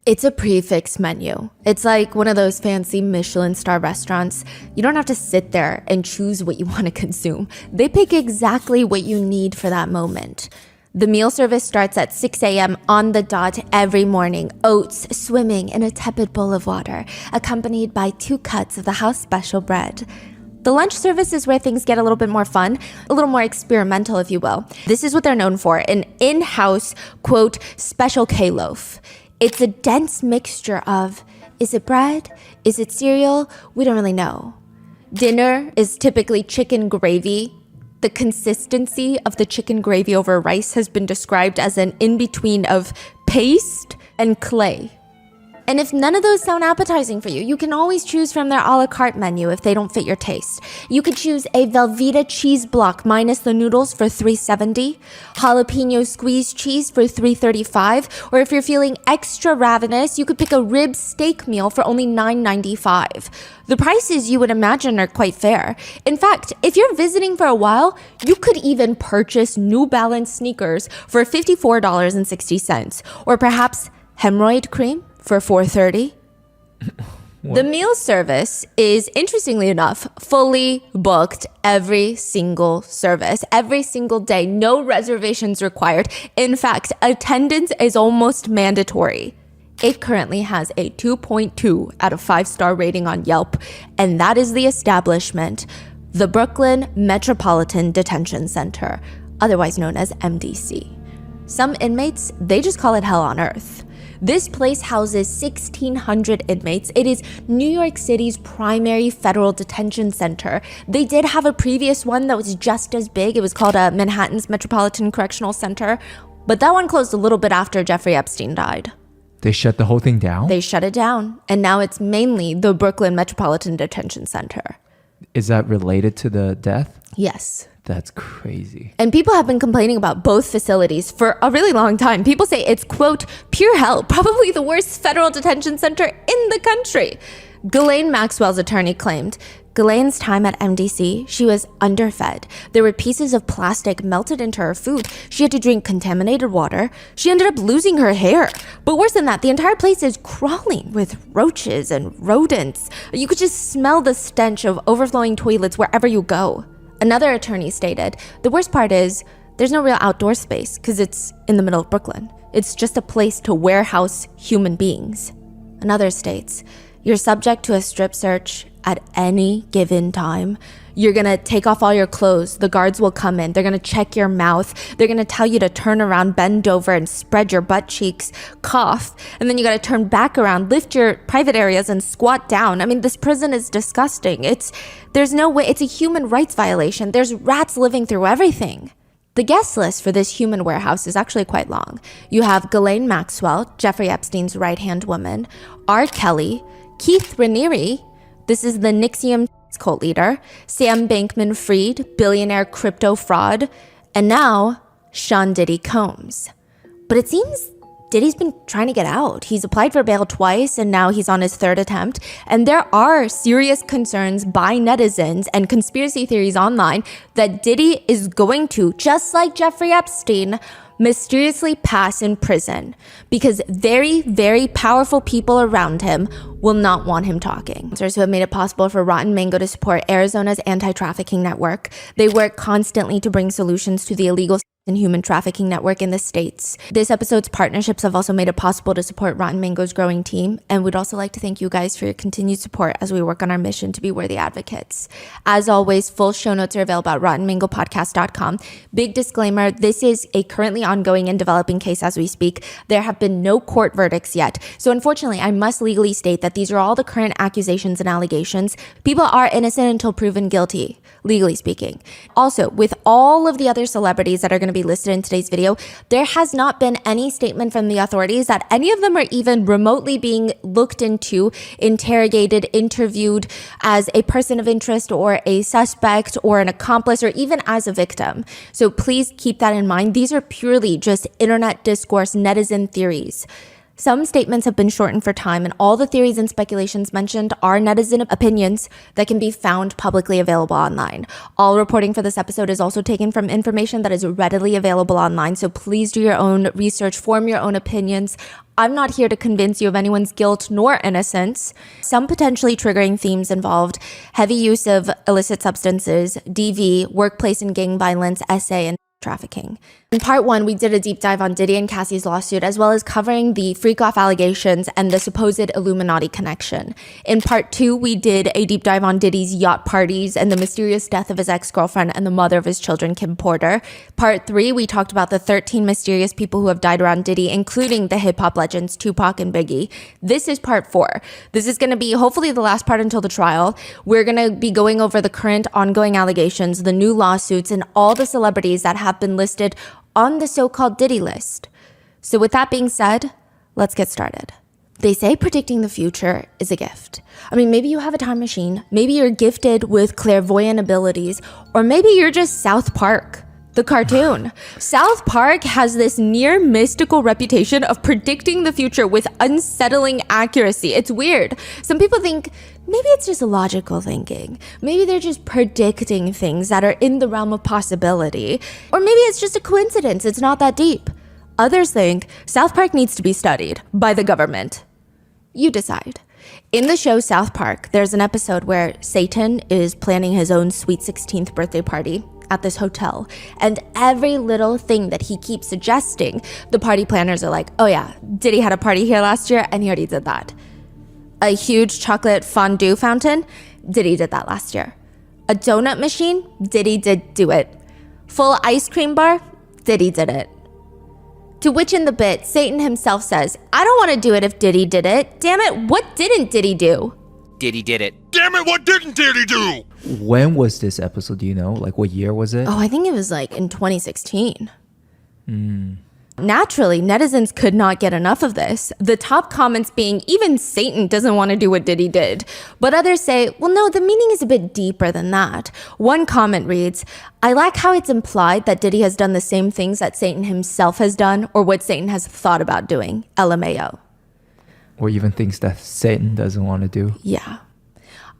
It's a prefix menu. It's like one of those fancy Michelin star restaurants. You don't have to sit there and choose what you want to consume. They pick exactly what you need for that moment. The meal service starts at 6 a.m. on the dot every morning. Oats swimming in a tepid bowl of water, accompanied by 2 cuts of the house special bread. The lunch service is where things get a little bit more fun, a little more experimental, if you will. This is what they're known for, an in-house, quote, special K-loaf. It's a dense mixture of, is it bread? Is it cereal? We don't really know. Dinner is typically chicken gravy. The consistency of the chicken gravy over rice has been described as an in-between of paste and clay. And if none of those sound appetizing for you, you can always choose from their a la carte menu if they don't fit your taste. You could choose a Velveeta cheese block minus the noodles for $3.70, jalapeno squeezed cheese for $3.35, or if you're feeling extra ravenous, you could pick a rib steak meal for only $9.95. The prices you would imagine are quite fair. In fact, if you're visiting for a while, you could even purchase New Balance sneakers for $54.60, or perhaps hemorrhoid cream for $4.30. The meal service is, interestingly enough, fully booked every single service, every single day, no reservations required. In fact, attendance is almost mandatory. It currently has a 2.2 out of 5-star rating on Yelp, and that is the establishment, the Brooklyn Metropolitan Detention Center, otherwise known as MDC. Some inmates, they just call it hell on earth. This place houses 1,600 inmates. It is New York City's primary federal detention center. They did have a previous one that was just as big. It was called Manhattan's Metropolitan Correctional Center, but that one closed a little bit after Jeffrey Epstein died. They shut the whole thing down? They shut it down, and now it's mainly the Brooklyn Metropolitan Detention Center. Is that related to the death? Yes. That's crazy. And people have been complaining about both facilities for a really long time. People say it's, quote, pure hell, probably the worst federal detention center in the country. Ghislaine Maxwell's attorney claimed Ghislaine's time at MDC, she was underfed. There were pieces of plastic melted into her food. She had to drink contaminated water. She ended up losing her hair. But worse than that, the entire place is crawling with roaches and rodents. You could just smell the stench of overflowing toilets wherever you go. Another attorney stated, the worst part is there's no real outdoor space because it's in the middle of Brooklyn. It's just a place to warehouse human beings. Another states, you're subject to a strip search at any given time. You're gonna take off all your clothes. The guards will come in. They're gonna check your mouth. They're gonna tell you to turn around, bend over, and spread your butt cheeks, cough. And then you gotta turn back around, lift your private areas, and squat down. I mean, this prison is disgusting. There's no way. It's a human rights violation. There's rats living through everything. The guest list for this human warehouse is actually quite long. You have Ghislaine Maxwell, Jeffrey Epstein's right-hand woman, R. Kelly, Keith Raniere, this is the NXIVM cult leader, Sam Bankman-Fried, billionaire crypto fraud, and now Sean Diddy Combs. But it seems Diddy's been trying to get out. He's applied for bail twice, and now he's on his 3rd attempt. And there are serious concerns by netizens and conspiracy theories online that Diddy is going to, just like Jeffrey Epstein, mysteriously pass in prison because very, very powerful people around him will not want him talking. Sponsors who have made it possible for Rotten Mango to support Arizona's anti-trafficking network. They work constantly to bring solutions to the illegal and human trafficking network in the States. This episode's partnerships have also made it possible to support Rotten Mango's growing team, and we'd also like to thank you guys for your continued support as we work on our mission to be worthy advocates. As always, full show notes are available at rottenmangopodcast.com. Big disclaimer, this is a currently ongoing and developing case as we speak. There have been no court verdicts yet, so unfortunately, I must legally state that these are all the current accusations and allegations. People are innocent until proven guilty, legally speaking. Also, with all of the other celebrities that are going to be listed in today's video, there has not been any statement from the authorities that any of them are even remotely being looked into, interrogated, interviewed as a person of interest or a suspect or an accomplice or even as a victim. So please keep that in mind. These are purely just internet discourse, netizen theories. Some statements have been shortened for time, and all the theories and speculations mentioned are netizen opinions that can be found publicly available online. All reporting for this episode is also taken from information that is readily available online, so please do your own research, form your own opinions. I'm not here to convince you of anyone's guilt nor innocence. Some potentially triggering themes involved heavy use of illicit substances, DV, workplace and gang violence, SA, and trafficking. In part 1, we did a deep dive on Diddy and Cassie's lawsuit, as well as covering the freakoff allegations and the supposed Illuminati connection. In part 2, we did a deep dive on Diddy's yacht parties and the mysterious death of his ex-girlfriend and the mother of his children, Kim Porter. Part 3, we talked about the 13 mysterious people who have died around Diddy, including the hip-hop legends Tupac and Biggie. This is part 4. This is going to be hopefully the last part until the trial. We're going to be going over the current ongoing allegations, the new lawsuits, and all the celebrities that have been listed on the so-called Diddy list. So with that being said, let's get started. They say predicting the future is a gift. I mean, maybe you have a time machine, maybe you're gifted with clairvoyant abilities, or maybe you're just South Park, the cartoon. South Park has this near mystical reputation of predicting the future with unsettling accuracy. It's weird. Some people think maybe it's just logical thinking. Maybe they're just predicting things that are in the realm of possibility. Or maybe it's just a coincidence. It's not that deep. Others think South Park needs to be studied by the government. You decide. In the show South Park, there's an episode where Satan is planning his own sweet 16th birthday party at this hotel, and every little thing that he keeps suggesting, the party planners are like, oh yeah, Diddy had a party here last year and he already did that. A huge chocolate fondue fountain, Diddy did that last year. A donut machine, Diddy did do it. Full ice cream bar, Diddy did it. To which in the bit, Satan himself says, I don't want to do it if Diddy did it. Damn it, what didn't Diddy do? Diddy did it. Damn it, what didn't Diddy do? When was this episode? Do you know? Like, what year was it? Oh, I think it was like in 2016. Naturally, netizens could not get enough of this. The top comments being, even Satan doesn't want to do what Diddy did. But others say, well, no, the meaning is a bit deeper than that. One comment reads, I like how it's implied that Diddy has done the same things that Satan himself has done or what Satan has thought about doing. LMAO. Or even things that Satan doesn't want to do. Yeah.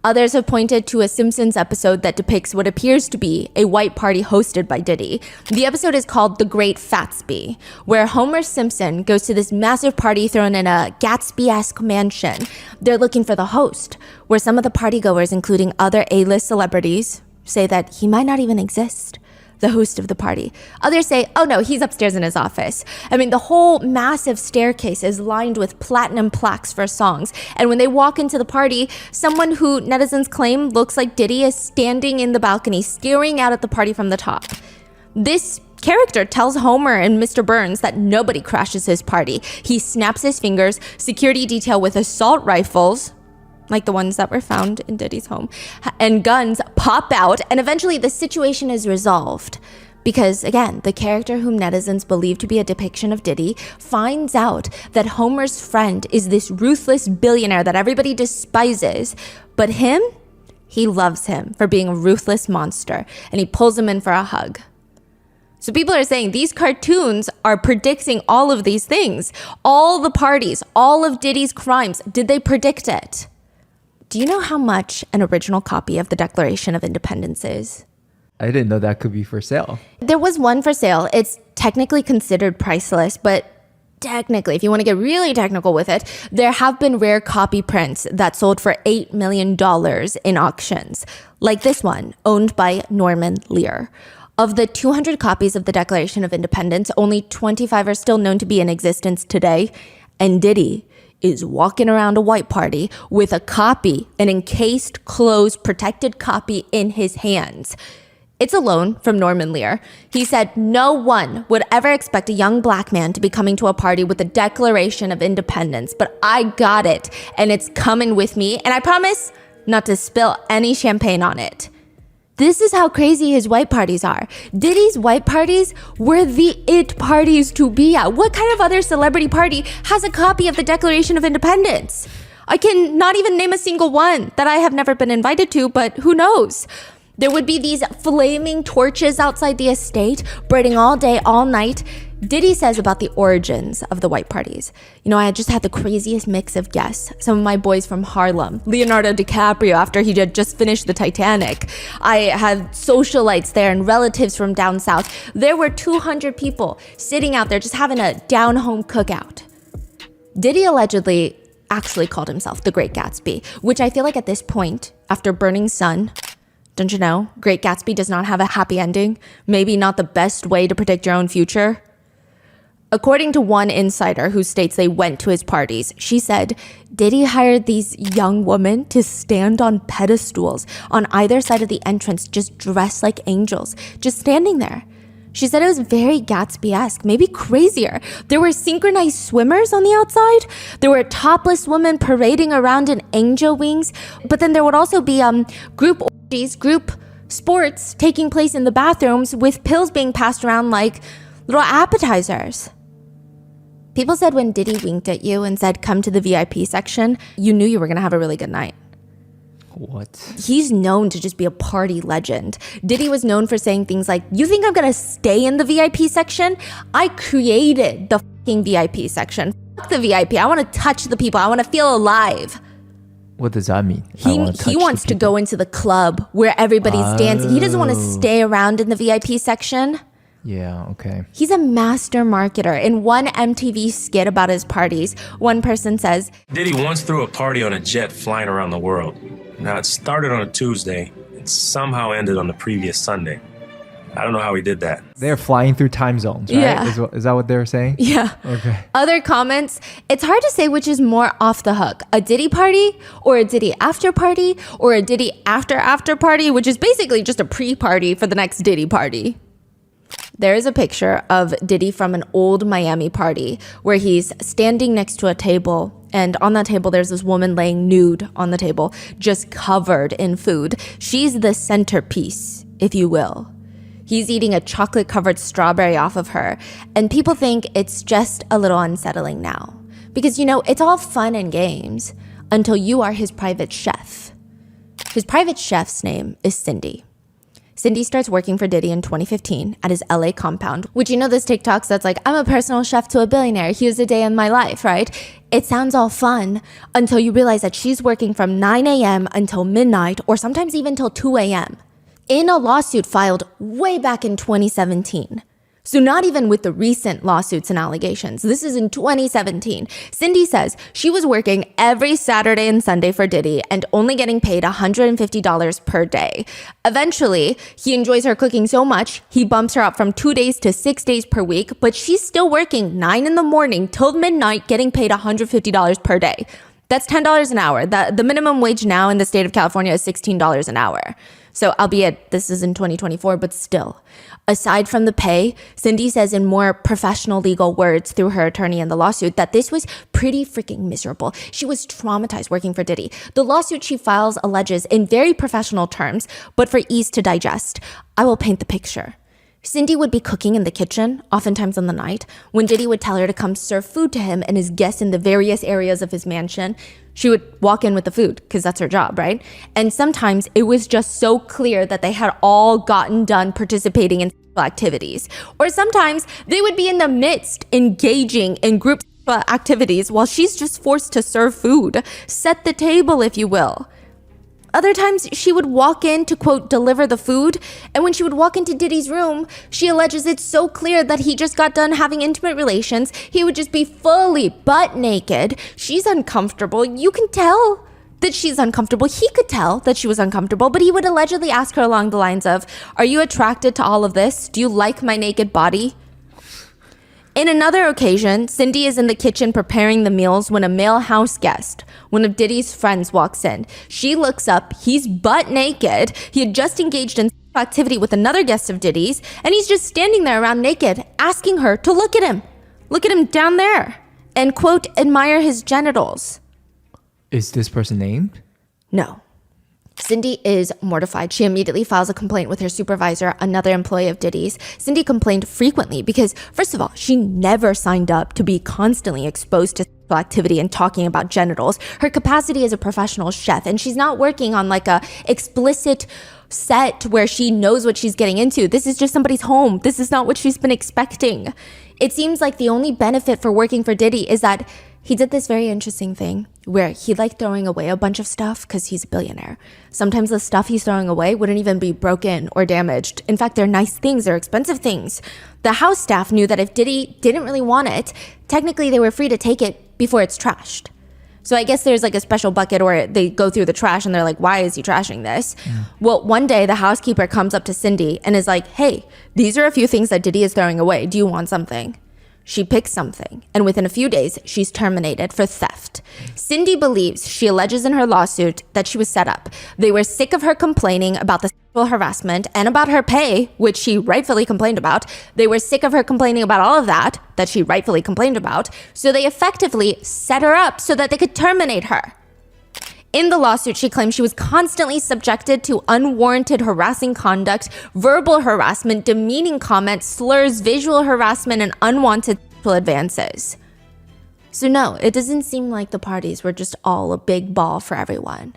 Others have pointed to a Simpsons episode that depicts what appears to be a white party hosted by Diddy. The episode is called The Great Fatsby, where Homer Simpson goes to this massive party thrown in a Gatsby-esque mansion. They're looking for the host, where some of the partygoers, including other A-list celebrities, say that he might not even exist, the host of the party. Others say, oh no, he's upstairs in his office. I mean, the whole massive staircase is lined with platinum plaques for songs. And when they walk into the party, someone who netizens claim looks like Diddy is standing in the balcony, staring out at the party from the top. This character tells Homer and Mr. Burns that nobody crashes his party. He snaps his fingers, security detail with assault rifles, like the ones that were found in Diddy's home, and guns pop out, and eventually the situation is resolved. Because, again, the character whom netizens believe to be a depiction of Diddy finds out that Homer's friend is this ruthless billionaire that everybody despises, but he loves him for being a ruthless monster, and he pulls him in for a hug. So people are saying these cartoons are predicting all of these things. All the parties, all of Diddy's crimes, did they predict it? Do you know how much an original copy of the Declaration of Independence is? I didn't know that could be for sale. There was one for sale. It's technically considered priceless, but technically, if you want to get really technical with it, there have been rare copy prints that sold for $8 million in auctions, like this one, owned by Norman Lear. Of the 200 copies of the Declaration of Independence, only 25 are still known to be in existence today, and Diddy is walking around a white party with a copy, an encased, closed, protected copy in his hands. It's a loan from Norman Lear. He said no one would ever expect a young black man to be coming to a party with the Declaration of Independence, but I got it, and it's coming with me, and I promise not to spill any champagne on it. This is how crazy his white parties are. Diddy's white parties were the it parties to be at. What kind of other celebrity party has a copy of the Declaration of Independence? I can not even name a single one that I have never been invited to, but who knows? There would be these flaming torches outside the estate, burning all day, all night. Diddy says about the origins of the white parties. I had just had the craziest mix of guests. Some of my boys from Harlem, Leonardo DiCaprio after he had just finished the Titanic. I had socialites there and relatives from down south. There were 200 people sitting out there just having a down-home cookout. Diddy allegedly actually called himself the Great Gatsby, which I feel like at this point, after Burning Sun, don't you know, Great Gatsby does not have a happy ending. Maybe not the best way to predict your own future. According to one insider who states they went to his parties, she said, Diddy hired these young women to stand on pedestals on either side of the entrance, just dressed like angels, just standing there. She said it was very Gatsby-esque, maybe crazier. There were synchronized swimmers on the outside. There were topless women parading around in angel wings. But then there would also be group orgies, group sports taking place in the bathrooms with pills being passed around like little appetizers. People said when Diddy winked at you and said, come to the VIP section, you knew you were going to have a really good night. What? He's known to just be a party legend. Diddy was known for saying things like, you think I'm going to stay in the VIP section? I created the fucking VIP section. Fuck the VIP. I want to touch the people. I want to feel alive. What does that mean? He wants to go into the club where everybody's dancing. He doesn't want to stay around in the VIP section. Yeah, okay. He's a master marketer. In one MTV skit about his parties, one person says, Diddy once threw a party on a jet flying around the world. Now, it started on a Tuesday and somehow ended on the previous Sunday. I don't know how he did that. They're flying through time zones, right? Yeah. Is that what they're saying? Yeah. Okay. Other comments, it's hard to say which is more off the hook. A Diddy party or a Diddy after party or a Diddy after party, which is basically just a pre-party for the next Diddy party. There is a picture of Diddy from an old Miami party where he's standing next to a table, and on that table there's this woman laying nude on the table, just covered in food. She's the centerpiece, if you will. He's eating a chocolate-covered strawberry off of her, and people think it's just a little unsettling now. Because, it's all fun and games until you are his private chef. His private chef's name is Cindy. Cindy starts working for Diddy in 2015 at his LA compound, which this TikToks that's like, I'm a personal chef to a billionaire. Here's a day in my life, right? It sounds all fun until you realize that she's working from 9 a.m. until midnight or sometimes even till 2 a.m. in a lawsuit filed way back in 2017. So not even with the recent lawsuits and allegations. This is in 2017. Cindy says she was working every Saturday and Sunday for Diddy and only getting paid $150 per day. Eventually, he enjoys her cooking so much, he bumps her up from 2 days to 6 days per week, but she's still working 9 in the morning till midnight, getting paid $150 per day. That's $10 an hour. The minimum wage now in the state of California is $16 an hour. So albeit this is in 2024, but still. Aside from the pay, Cindy says in more professional legal words through her attorney in the lawsuit that this was pretty freaking miserable. She was traumatized working for Diddy. The lawsuit she files alleges in very professional terms, but for ease to digest, I will paint the picture. Cindy would be cooking in the kitchen, oftentimes in the night, when Diddy would tell her to come serve food to him and his guests in the various areas of his mansion. She would walk in with the food, because that's her job, right? And sometimes it was just so clear that they had all gotten done participating in sexual activities. Or sometimes they would be in the midst, engaging in group sexual activities while she's just forced to serve food, set the table, if you will. Other times, she would walk in to, quote, deliver the food. And when she would walk into Diddy's room, she alleges it's so clear that he just got done having intimate relations. He would just be fully butt naked. She's uncomfortable. You can tell that she's uncomfortable. He could tell that she was uncomfortable, but he would allegedly ask her along the lines of, are you attracted to all of this? Do you like my naked body? In another occasion, Cindy is in the kitchen preparing the meals when a male house guest, one of Diddy's friends, walks in. She looks up, he's butt naked. He had just engaged in sexual activity with another guest of Diddy's, and he's just standing there around naked, asking her to look at him. Look at him down there, and, quote, admire his genitals. Is this person named? No. Cindy is mortified. She immediately files a complaint with her supervisor, another employee of Diddy's. Cindy complained frequently because, first of all, she never signed up to be constantly exposed to sexual activity and talking about genitals. Her capacity as a professional chef, and she's not working on like a explicit set where she knows what she's getting into. This is just somebody's home. This is not what she's been expecting. It seems like the only benefit for working for Diddy is that he did this very interesting thing where he liked throwing away a bunch of stuff because he's a billionaire. Sometimes the stuff he's throwing away wouldn't even be broken or damaged. In fact, they're nice things, they're expensive things. The house staff knew that if Diddy didn't really want it, technically they were free to take it before it's trashed. So I guess there's like a special bucket or they go through the trash and they're like, why is he trashing this? Well, one day the housekeeper comes up to Cindy and is like, hey, these are a few things that Diddy is throwing away. Do you want something? She picks something, and within a few days, she's terminated for theft. Cindy believes, she alleges in her lawsuit, that she was set up. They were sick of her complaining about the sexual harassment and about her pay, which she rightfully complained about. They were sick of her complaining about all of that she rightfully complained about. So they effectively set her up so that they could terminate her. In the lawsuit, she claimed she was constantly subjected to unwarranted harassing conduct, verbal harassment, demeaning comments, slurs, visual harassment, and unwanted sexual advances. So no, it doesn't seem like the parties were just all a big ball for everyone.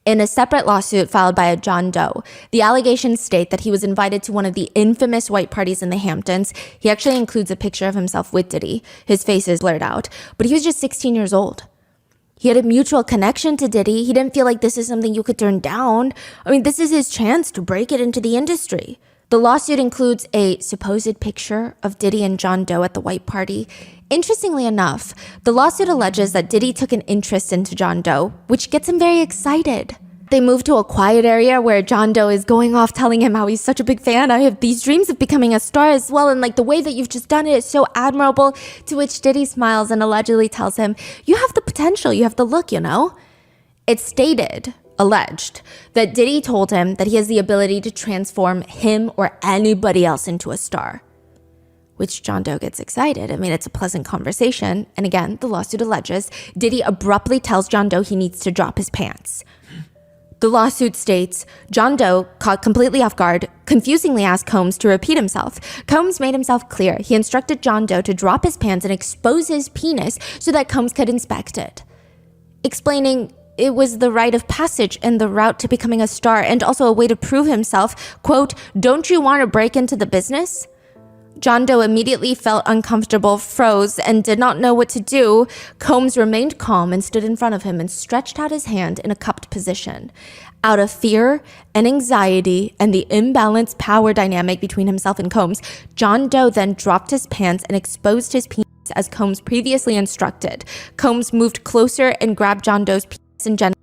In a separate lawsuit filed by a John Doe, the allegations state that he was invited to one of the infamous white parties in the Hamptons. He actually includes a picture of himself with Diddy. His face is blurred out, but he was just 16 years old. He had a mutual connection to Diddy. He didn't feel like this is something you could turn down. I mean, this is his chance to break it into the industry. The lawsuit includes a supposed picture of Diddy and John Doe at the white party. Interestingly enough, the lawsuit alleges that Diddy took an interest into John Doe, which gets him very excited. They move to a quiet area where John Doe is going off telling him how he's such a big fan. I have these dreams of becoming a star as well. And like the way that you've just done it is so admirable. To which Diddy smiles and allegedly tells him, you have the potential, you have the look, you know? It's stated, alleged, that Diddy told him that he has the ability to transform him or anybody else into a star. Which John Doe gets excited. I mean, it's a pleasant conversation. And again, the lawsuit alleges Diddy abruptly tells John Doe he needs to drop his pants. The lawsuit states, John Doe, caught completely off guard, confusingly asked Combs to repeat himself. Combs made himself clear. He instructed John Doe to drop his pants and expose his penis so that Combs could inspect it, explaining it was the rite of passage and the route to becoming a star and also a way to prove himself. Quote, don't you want to break into the business? John Doe immediately felt uncomfortable, froze, and did not know what to do. Combs remained calm and stood in front of him and stretched out his hand in a cupped position. Out of fear and anxiety and the imbalanced power dynamic between himself and Combs, John Doe then dropped his pants and exposed his penis as Combs previously instructed. Combs moved closer and grabbed John Doe's penis and genitals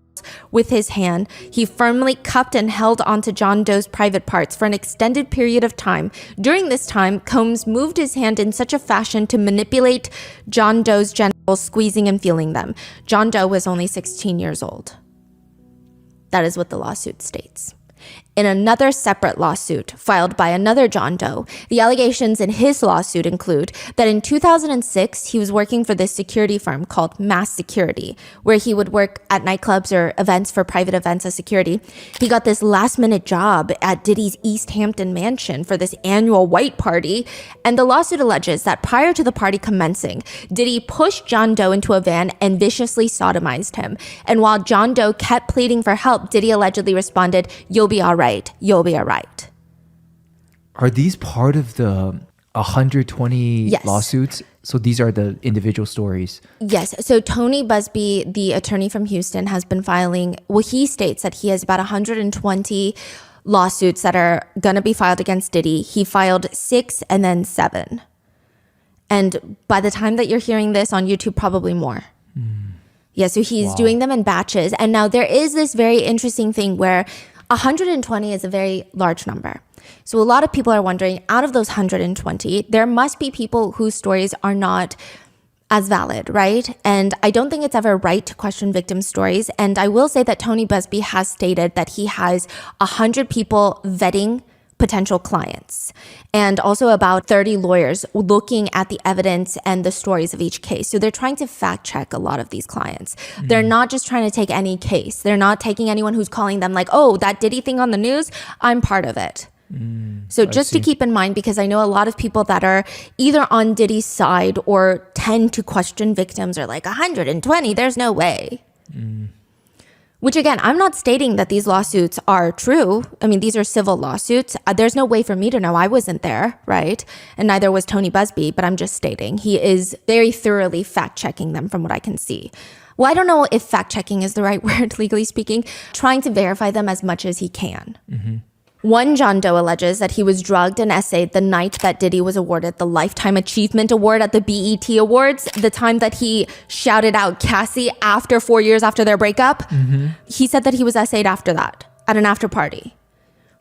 with his hand. He firmly cupped and held onto John Doe's private parts for an extended period of time. During this time, Combs moved his hand in such a fashion to manipulate John Doe's genitals, squeezing and feeling them. John Doe was only 16 years old. That is what the lawsuit states. In another separate lawsuit filed by another John Doe, the allegations in his lawsuit include that in 2006, he was working for this security firm called Mass Security, where he would work at nightclubs or events for private events as security. He got this last-minute job at Diddy's East Hampton mansion for this annual white party, and the lawsuit alleges that prior to the party commencing, Diddy pushed John Doe into a van and viciously sodomized him. And while John Doe kept pleading for help, Diddy allegedly responded, "You'll be all right. You'll be all right." Are these part of the 120 Yes. lawsuits? So these are the individual stories. Yes. So Tony Busby, the attorney from Houston, has been filing, well, he states that he has about 120 lawsuits that are going to be filed against Diddy. He filed 6 and then 7. And by the time that you're hearing this on YouTube, probably more. Yeah, so he's doing them in batches. And now there is this very interesting thing where 120 is a very large number. So a lot of people are wondering, out of those 120, there must be people whose stories are not as valid, right? And I don't think it's ever right to question victim stories. And I will say that Tony Busby has stated that he has 100 people vetting potential clients and also about 30 lawyers looking at the evidence and the stories of each case. So they're trying to fact check a lot of these clients. They're not just trying to take any case. They're not taking anyone who's calling them like, oh, that Diddy thing on the news, I'm part of it. So just to keep in mind, because I know a lot of people that are either on Diddy's side or tend to question victims are like 120, there's no way. Which again, I'm not stating that these lawsuits are true. I mean, these are civil lawsuits. There's no way for me to know. I wasn't there, right? And neither was Tony Busby, but I'm just stating he is very thoroughly fact-checking them from what I can see. Well, I don't know if fact-checking is the right word, legally speaking, trying to verify them as much as he can. Mm-hmm. One John Doe alleges that he was drugged and essayed the night that Diddy was awarded the Lifetime Achievement Award at the BET Awards, the time that he shouted out Cassie after 4 years after their breakup. Mm-hmm. He said that he was essayed after that at an after party.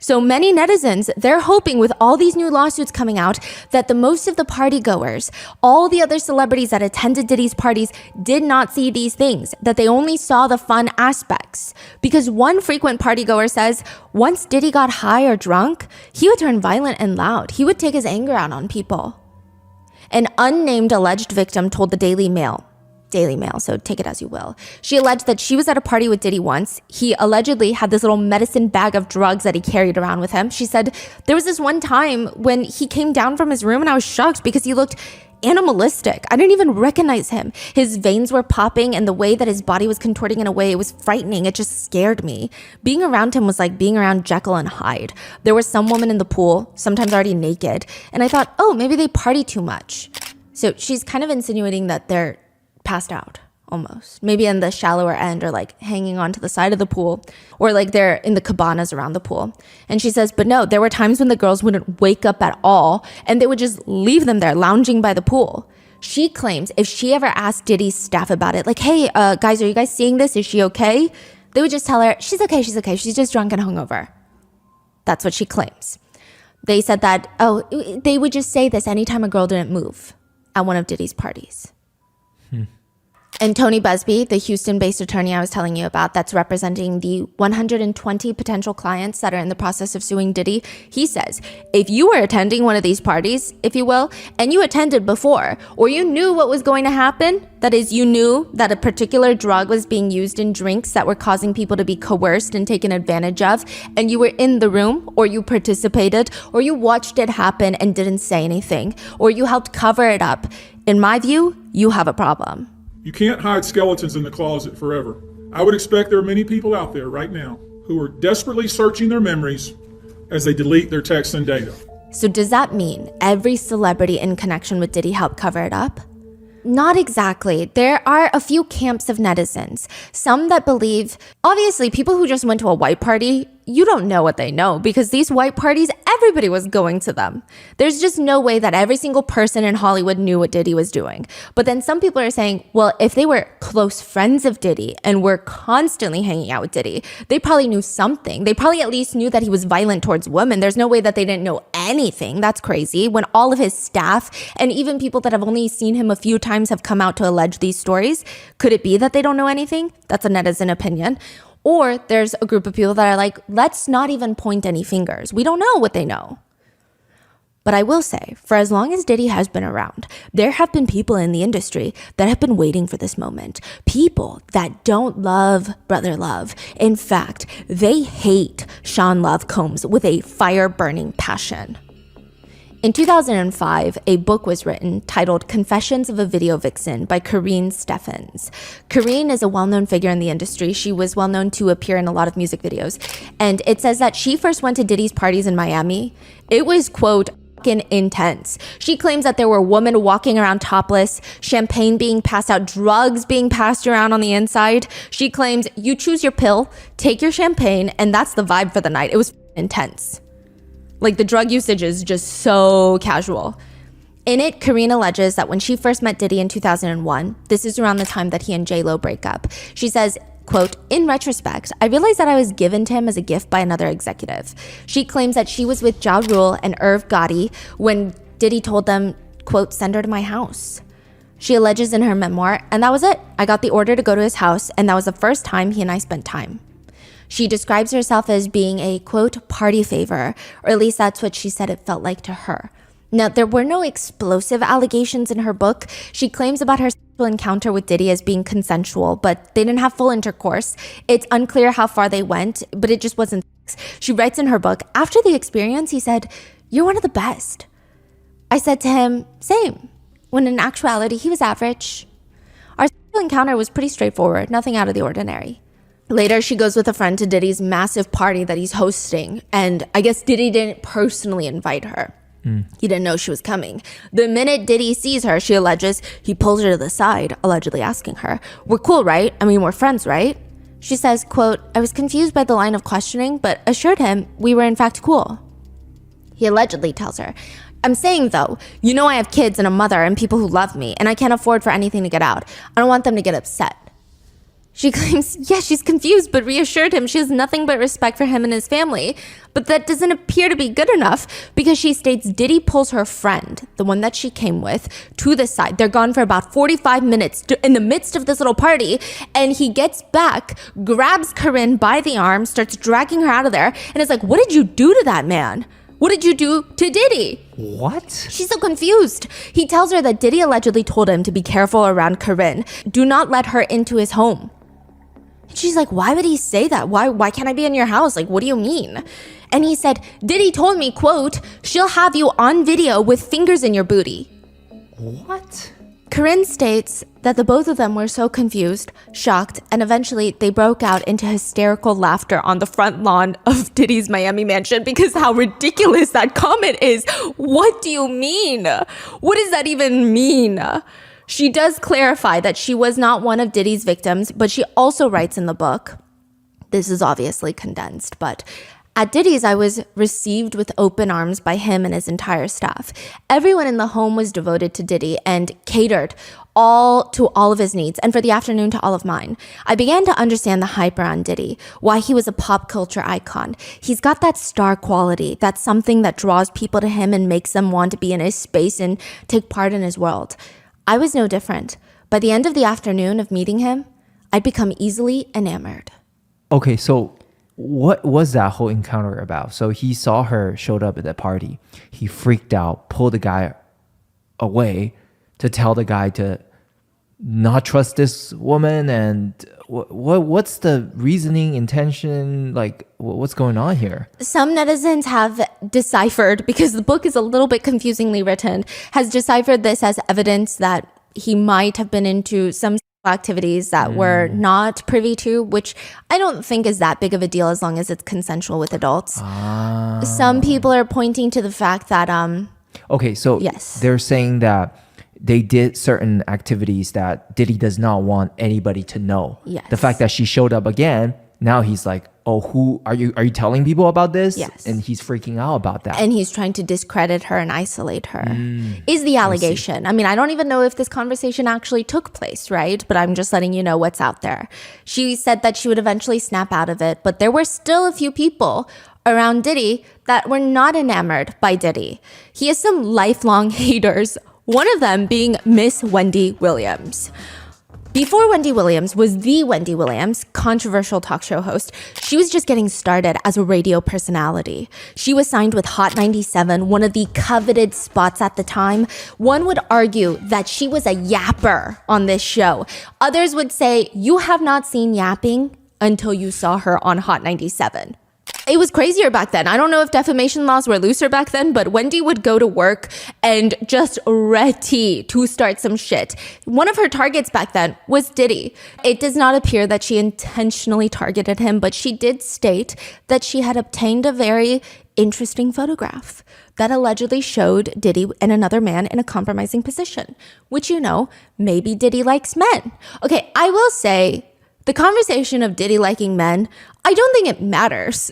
So many netizens, they're hoping with all these new lawsuits coming out that the most of the party goers, all the other celebrities that attended Diddy's parties did not see these things, that they only saw the fun aspects. Because one frequent party goer says once Diddy got high or drunk, he would turn violent and loud. He would take his anger out on people. An unnamed alleged victim told the Daily Mail, so take it as you will. She alleged that she was at a party with Diddy once. He allegedly had this little medicine bag of drugs that he carried around with him. She said there was this one time when he came down from his room and I was shocked because he looked animalistic. I didn't even recognize him. His veins were popping and the way that his body was contorting in a way, it was frightening. It just scared me. Being around him was like being around Jekyll and Hyde. There was some woman in the pool, sometimes already naked. And I thought, oh, maybe they party too much. So she's kind of insinuating that they're passed out almost, maybe in the shallower end or like hanging onto the side of the pool or like they're in the cabanas around the pool. And she says, but no, there were times when the girls wouldn't wake up at all and they would just leave them there lounging by the pool. She claims if she ever asked Diddy's staff about it, like, hey, guys, are you guys seeing this? Is she okay? They would just tell her, she's okay. She's just drunk and hungover. That's what she claims. They said that, they would just say this anytime a girl didn't move at one of Diddy's parties. And Tony Busby, the Houston-based attorney I was telling you about that's representing the 120 potential clients that are in the process of suing Diddy, he says, if you were attending one of these parties, if you will, and you attended before, or you knew what was going to happen, that is, you knew that a particular drug was being used in drinks that were causing people to be coerced and taken advantage of, and you were in the room, or you participated, or you watched it happen and didn't say anything, or you helped cover it up, in my view, you have a problem. You can't hide skeletons in the closet forever. I would expect there are many people out there right now who are desperately searching their memories as they delete their texts and data. So does that mean every celebrity in connection with Diddy helped cover it up? Not exactly. There are a few camps of netizens. Some that believe, obviously, people who just went to a white party, you don't know what they know because these white parties, everybody was going to them. There's just no way that every single person in Hollywood knew what Diddy was doing. But then some people are saying, well, if they were close friends of Diddy and were constantly hanging out with Diddy, they probably knew something. They probably at least knew that he was violent towards women. There's no way that they didn't know anything. That's crazy. When all of his staff and even people that have only seen him a few times have come out to allege these stories, could it be that they don't know anything? That's a netizen opinion. Or there's a group of people that are like, let's not even point any fingers. We don't know what they know. But I will say, for as long as Diddy has been around, there have been people in the industry that have been waiting for this moment. People that don't love Brother Love. In fact, they hate Sean Love Combs with a fire-burning passion. In 2005, a book was written titled Confessions of a Video Vixen by Karine Steffans. Karine is a well-known figure in the industry. She was well-known to appear in a lot of music videos. And it says that she first went to Diddy's parties in Miami. It was, quote, fucking intense. She claims that there were women walking around topless, champagne being passed out, drugs being passed around on the inside. She claims you choose your pill, take your champagne, and that's the vibe for the night. It was intense. Like, the drug usage is just so casual. In it, Karine alleges that when she first met Diddy in 2001, this is around the time that he and J-Lo break up. She says, quote, in retrospect, I realized that I was given to him as a gift by another executive. She claims that she was with Ja Rule and Irv Gotti when Diddy told them, quote, send her to my house. She alleges in her memoir, and that was it. I got the order to go to his house, and that was the first time he and I spent time. She describes herself as being a, quote, party favor, or at least that's what she said it felt like to her. Now, there were no explosive allegations in her book. She claims about her sexual encounter with Diddy as being consensual, but they didn't have full intercourse. It's unclear how far they went, but it just wasn't sex. She writes in her book, after the experience, he said, you're one of the best. I said to him, same, when in actuality, he was average. Our sexual encounter was pretty straightforward, nothing out of the ordinary. Later, she goes with a friend to Diddy's massive party that he's hosting. And I guess Diddy didn't personally invite her. He didn't know she was coming. The minute Diddy sees her, she alleges, he pulls her to the side, allegedly asking her, "We're cool, right? I mean, we're friends, right?" She says, quote, "I was confused by the line of questioning, but assured him we were in fact cool." He allegedly tells her, "I'm saying though, you know I have kids and a mother and people who love me, and I can't afford for anything to get out. I don't want them to get upset." She claims, yeah, she's confused, but reassured him she has nothing but respect for him and his family. But that doesn't appear to be good enough because she states Diddy pulls her friend, the one that she came with, to the side. They're gone for about 45 minutes in the midst of this little party. And he gets back, grabs Corinne by the arm, starts dragging her out of there, and is like, "What did you do to that man? What did you do to Diddy?" What? She's so confused. He tells her that Diddy allegedly told him to be careful around Corinne. Do not let her into his home. And she's like, "Why would he say that? Why can't I be in your house? Like, what do you mean?" And he said, "Diddy told me, quote, she'll have you on video with fingers in your booty." What? Corinne states that the both of them were so confused, shocked, and eventually they broke out into hysterical laughter on the front lawn of Diddy's Miami mansion because how ridiculous that comment is. What do you mean? What does that even mean? She does clarify that she was not one of Diddy's victims, but she also writes in the book, this is obviously condensed, but at Diddy's, I was received with open arms by him and his entire staff. Everyone in the home was devoted to Diddy and catered to all of his needs, and for the afternoon to all of mine. I began to understand the hype around Diddy, why he was a pop culture icon. He's got that star quality, that's something that draws people to him and makes them want to be in his space and take part in his world. I was no different. By the end of the afternoon of meeting him, I'd become easily enamored. Okay, so what was that whole encounter about? So he saw her, showed up at the party. He freaked out, pulled the guy away to tell the guy to not trust this woman. And what's the reasoning, intention? Like, what's going on here? Some netizens have deciphered, because the book is a little bit confusingly written, has deciphered this as evidence that he might have been into some activities that we're not privy to, which I don't think is that big of a deal as long as it's consensual with adults. Some people are pointing to the fact that okay, so yes, they're saying that they did certain activities that Diddy does not want anybody to know. Yes. The fact that she showed up again, now he's like, "Oh, who are you telling people about this?" Yes. And he's freaking out about that. and he's trying to discredit her and isolate her, is the allegation. I mean, I don't even know if this conversation actually took place, right? But I'm just letting you know what's out there. She said that she would eventually snap out of it, but there were still a few people around Diddy that were not enamored by Diddy. He has some lifelong haters, one of them being Miss Wendy Williams. Before Wendy Williams was the Wendy Williams, controversial talk show host, she was just getting started as a radio personality. She was signed with Hot 97, one of the coveted spots at the time. One would argue that she was a yapper on this show. Others would say, you have not seen yapping until you saw her on Hot 97. It was crazier back then. I don't know if defamation laws were looser back then, but Wendy would go to work and just ready to start some shit. One of her targets back then was Diddy. It does not appear that she intentionally targeted him, but she did state that she had obtained a very interesting photograph that allegedly showed Diddy and another man in a compromising position, which, you know, maybe Diddy likes men. Okay, I will say, the conversation of Diddy liking men, I don't think it matters.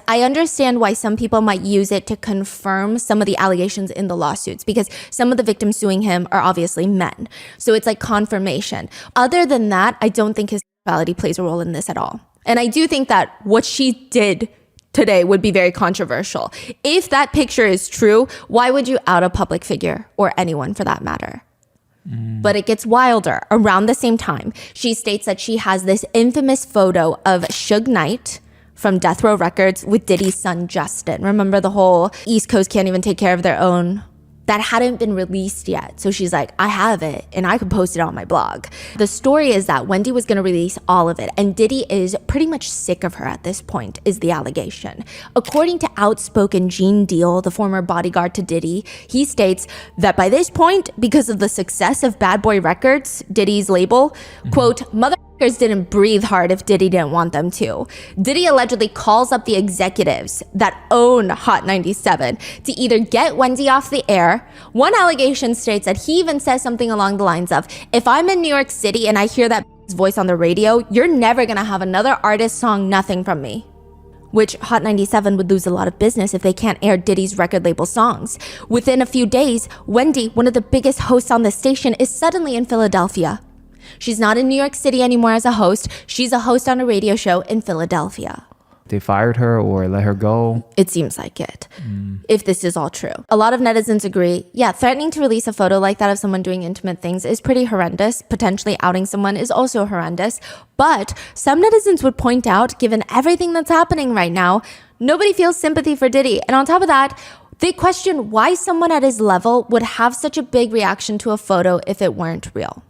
I understand why some people might use it to confirm some of the allegations in the lawsuits, because some of the victims suing him are obviously men. So it's like confirmation. Other than that, I don't think his sexuality plays a role in this at all. And I do think that what she did today would be very controversial. If that picture is true, why would you out a public figure, or anyone for that matter? But it gets wilder. Around the same time, she states that she has this infamous photo of Suge Knight from Death Row Records with Diddy's son, Justin. Remember the whole East Coast can't even take care of their own that hadn't been released yet. So she's like, I have it and I could post it on my blog. The story is that Wendy was going to release all of it, and Diddy is pretty much sick of her at this point, is the allegation. According to outspoken Gene Deal, the former bodyguard to Diddy, he states that by this point, because of the success of Bad Boy Records, Diddy's label, quote, motherfuckers didn't breathe hard if Diddy didn't want them to. Diddy allegedly calls up the executives that own Hot 97 to either get Wendy off the air. One allegation states that he even says something along the lines of, if I'm in New York City and I hear that voice on the radio, you're never gonna have another artist song nothing from me. Which Hot 97 would lose a lot of business if they can't air Diddy's record label songs. Within a few days, Wendy, one of the biggest hosts on the station, is suddenly in Philadelphia. She's not in New York City anymore as a host. She's a host on a radio show in Philadelphia. They fired her or let her go? It seems like it, if this is all true. A lot of netizens agree, yeah, threatening to release a photo like that of someone doing intimate things is pretty horrendous. Potentially outing someone is also horrendous. But some netizens would point out, given everything that's happening right now, nobody feels sympathy for Diddy. And on top of that, they question why someone at his level would have such a big reaction to a photo if it weren't real.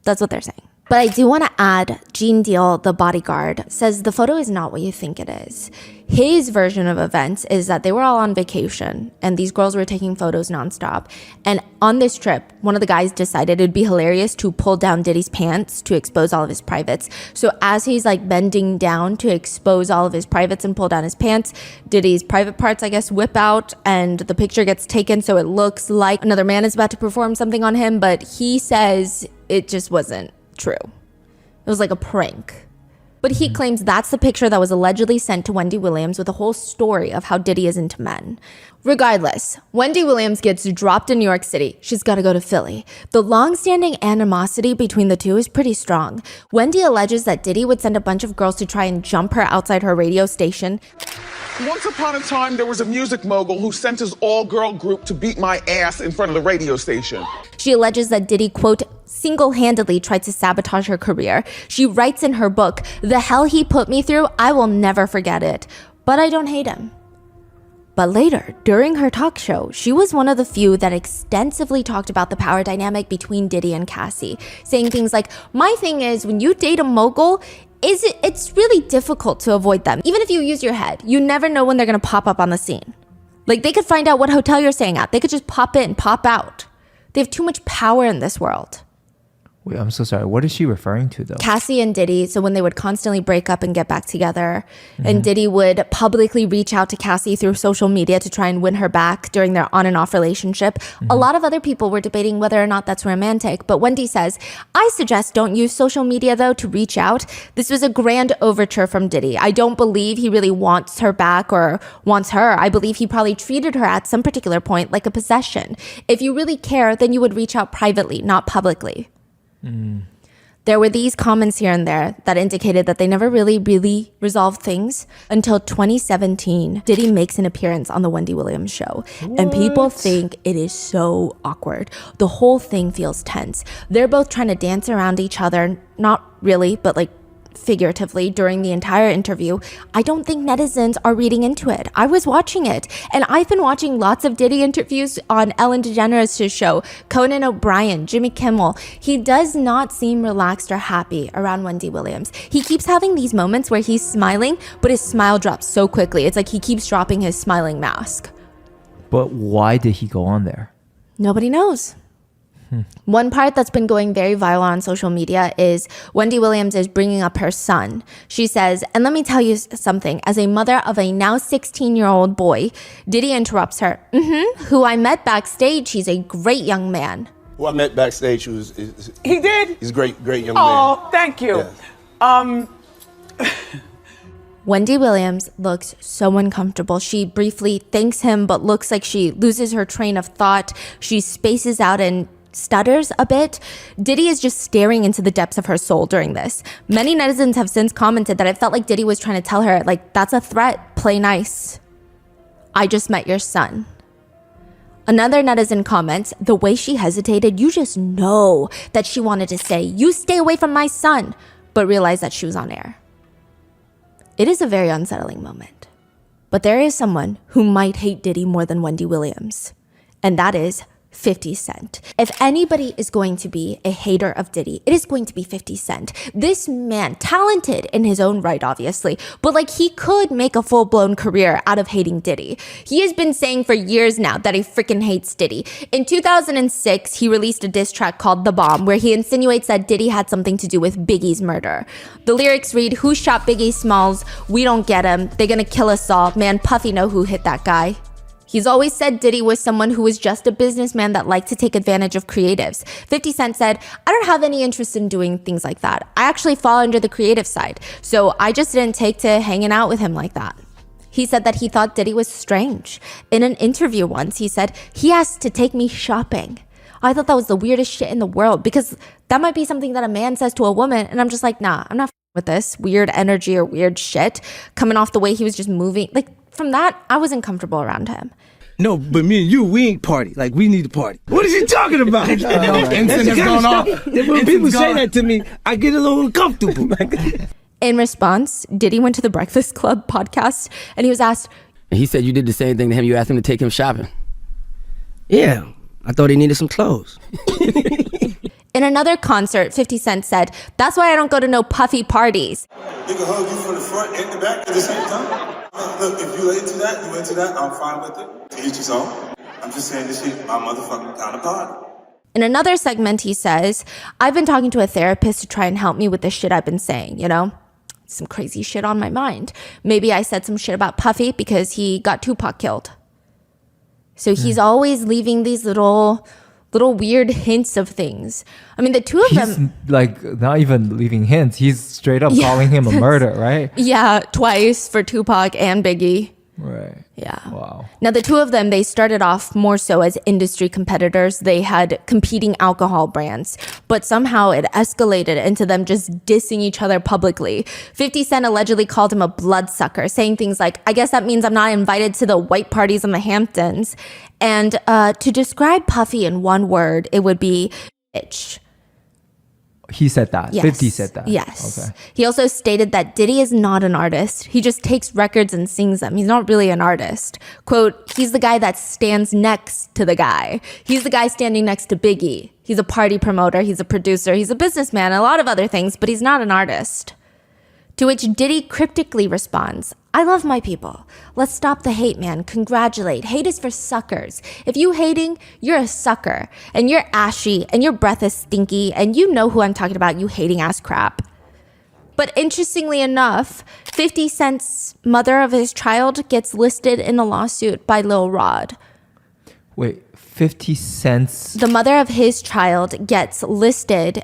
That's what they're saying. But I do want to add, Gene Deal, the bodyguard, says the photo is not what you think it is. His version of events is that they were all on vacation and these girls were taking photos nonstop. And on this trip, one of the guys decided it'd be hilarious to pull down Diddy's pants to expose all of his privates. So as he's like bending down to expose all of his privates and pull down his pants, Diddy's private parts, I guess, whip out and the picture gets taken so it looks like another man is about to perform something on him. But he says it just wasn't true. It was like a prank. But he claims that's the picture that was allegedly sent to Wendy Williams with a whole story of how Diddy is into men. Regardless, Wendy Williams gets dropped in New York City. She's got to go to Philly. The long-standing animosity between the two is pretty strong. Wendy alleges that Diddy would send a bunch of girls to try and jump her outside her radio station. Once upon a time, there was a music mogul who sent his all-girl group to beat my ass in front of the radio station. She alleges that Diddy, quote, single-handedly tried to sabotage her career. She writes in her book, "The hell he put me through, I will never forget it. But I don't hate him." But later, during her talk show, she was one of the few that extensively talked about the power dynamic between Diddy and Cassie, saying things like, my thing is, when you date a mogul, it's really difficult to avoid them. Even if you use your head, you never know when they're gonna pop up on the scene. Like, they could find out what hotel you're staying at. They could just pop in, pop out. They have too much power in this world. Wait, I'm so sorry. What is she referring to, though? Cassie and Diddy, so when they would constantly break up and get back together, and Diddy would publicly reach out to Cassie through social media to try and win her back during their on and off relationship. A lot of other people were debating whether or not that's romantic, but Wendy says, I suggest don't use social media, though, to reach out. This was a grand overture from Diddy. I don't believe he really wants her back or wants her. I believe he probably treated her at some particular point like a possession. If you really care, then you would reach out privately, not publicly. There were these comments here and there that indicated that they never really resolved things until 2017. Diddy makes an appearance on the Wendy Williams show. What? And people think it is so awkward. The whole thing feels tense. They're both trying to dance around each other. Not really, but like figuratively during the entire interview. I don't think netizens are reading into it. I was watching it, and I've been watching lots of Diddy interviews on Ellen DeGeneres' show, Conan O'Brien, Jimmy Kimmel. He does not seem relaxed or happy around Wendy Williams. He keeps having these moments where he's smiling, but his smile drops so quickly. It's like he keeps dropping his smiling mask. But why did he go on there? Nobody knows. One part that's been going very viral on social media is Wendy Williams is bringing up her son. She says, and let me tell you something, as a mother of a now 16-year-old boy, Diddy interrupts her, who I met backstage. He's a great young man. Who I met backstage, He did? He's a great young man. Oh, thank you. Yeah. Wendy Williams looks so uncomfortable. She briefly thanks him, but looks like she loses her train of thought. She spaces out and stutters a bit. Diddy is just staring into the depths of her soul during this. Many netizens have since commented that it felt like Diddy was trying to tell her, like, that's a threat, play nice. I just met your son. Another netizen comments, the way she hesitated, you just know that she wanted to say, you stay away from my son, but realized that she was on air. It is a very unsettling moment. But there is someone who might hate Diddy more than Wendy Williams. and that is 50 Cent. If anybody is going to be a hater of Diddy, it is going to be 50 Cent. This man, talented in his own right, obviously, but like he could make a full-blown career out of hating Diddy. He has been saying for years now that he freaking hates Diddy. In 2006, he released a diss track called The Bomb, where he insinuates that Diddy had something to do with Biggie's murder. The lyrics read, "Who shot Biggie Smalls? We don't get him. They're gonna kill us all. Man, Puffy know who hit that guy." He's always said Diddy was someone who was just a businessman that liked to take advantage of creatives. 50 Cent said, "I don't have any interest in doing things like that. I actually fall under the creative side. So I just didn't take to hanging out with him like that." He said that he thought Diddy was strange. In an interview once, he said, "He has to take me shopping." I thought that was the weirdest shit in the world because that might be something that a man says to a woman. And I'm just like, nah, I'm not with this weird energy or weird shit coming off the way he was just moving. Like from that, I wasn't comfortable around him. No, but me and you, we ain't party. Like, we need to party. What is he talking about? Incense has gone off. When people say that to me, I get a little uncomfortable. In response, Diddy went to the Breakfast Club podcast and he was asked, and he said you did the same thing to him. You asked him to take him shopping. Yeah, I thought he needed some clothes. In another concert, 50 Cent said, "That's why I don't go to no puffy parties." Nigga hug you from the front and the back at the same time. Look, if you into that, I'm fine with it. To each his own. I'm just saying this shit, my motherfucking counterpart. In another segment, he says, "I've been talking to a therapist to try and help me with the shit I've been saying, you know? Some crazy shit on my mind. Maybe I said some shit about Puffy because he got Tupac killed." So he's always leaving these little weird hints of things. I mean, the two of them... like not even leaving hints. He's straight up calling him a murder, right? Yeah, twice for Tupac and Biggie. Right. Yeah. Wow. Now, the two of them, they started off more so as industry competitors. They had competing alcohol brands, but somehow it escalated into them just dissing each other publicly. 50 Cent allegedly called him a bloodsucker, saying things like, "I guess that means I'm not invited to the white parties in the Hamptons." And to describe Puffy in one word, it would be bitch. He said that. Yes. 50 said that. Yes. Okay. He also stated that Diddy is not an artist. He just takes records and sings them. He's not really an artist. Quote, "He's the guy that stands next to the guy. He's the guy standing next to Biggie. He's a party promoter. He's a producer. He's a businessman, a lot of other things, but he's not an artist." To which Diddy cryptically responds, "I love my people. Let's stop the hate, man. Congratulate. Hate is for suckers. If you hating, you're a sucker. And you're ashy, and your breath is stinky, and you know who I'm talking about, you hating ass crap." But interestingly enough, 50 Cent's mother of his child gets listed in a lawsuit by Lil Rod. Wait, 50 cents? The mother of his child gets listed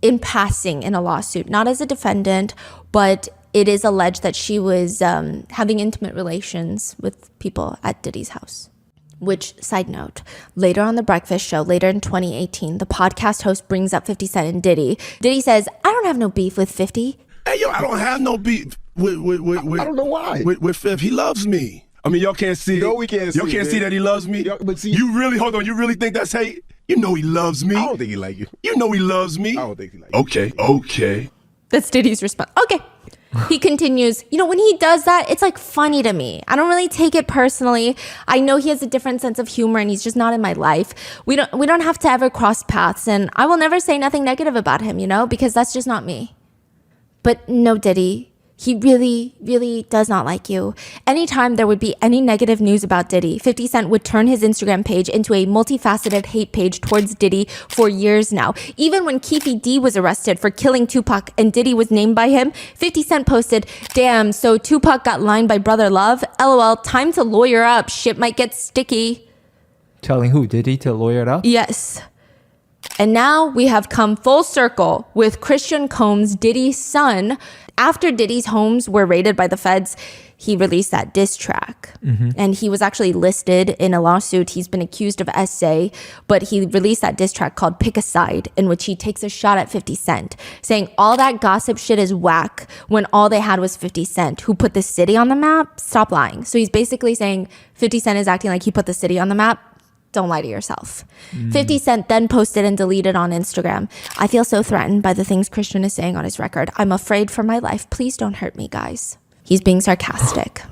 in passing in a lawsuit, not as a defendant, but it is alleged that she was having intimate relations with people at Diddy's house. Which, side note, later on The Breakfast Show, later in 2018, the podcast host brings up 50 Cent and Diddy. Diddy says, "I don't have no beef with 50. Hey, yo, I don't have no beef with I don't know why. With Fifth. He loves me. I mean, y'all can't see. No, we can't see. Y'all can't see that he loves me. But see, you really, hold on, you really think that's hate? You know he loves me. I don't think he like you. You know he loves me. I don't think he like you. Okay. That's Diddy's response. Okay. He continues, "You know, when he does that, it's like funny to me. I don't really take it personally. I know he has a different sense of humor and he's just not in my life. We don't have to ever cross paths, and I will never say nothing negative about him, you know, because that's just not me." But no, Diddy, he really, really does not like you. Anytime there would be any negative news about Diddy, 50 Cent would turn his Instagram page into a multifaceted hate page towards Diddy for years now. Even when Keefe D was arrested for killing Tupac and Diddy was named by him, 50 Cent posted, "Damn, so Tupac got lined by Brother Love? LOL, time to lawyer up. Shit might get sticky." Telling who? Diddy to lawyer it up? Yes. And now we have come full circle with Christian Combs, Diddy's son. After Diddy's homes were raided by the feds, he released that diss track. And he was actually listed in a lawsuit. He's been accused of SA, but he released that diss track called Pick a Side, in which he takes a shot at 50 Cent, saying all that gossip shit is whack when all they had was 50 Cent, who put the city on the map. Stop lying. So he's basically saying 50 Cent is acting like he put the city on the map. Don't lie to yourself. 50 Cent then posted and deleted on Instagram, "I feel so threatened by the things Christian is saying on his record. I'm afraid for my life. Please don't hurt me, guys." He's being sarcastic.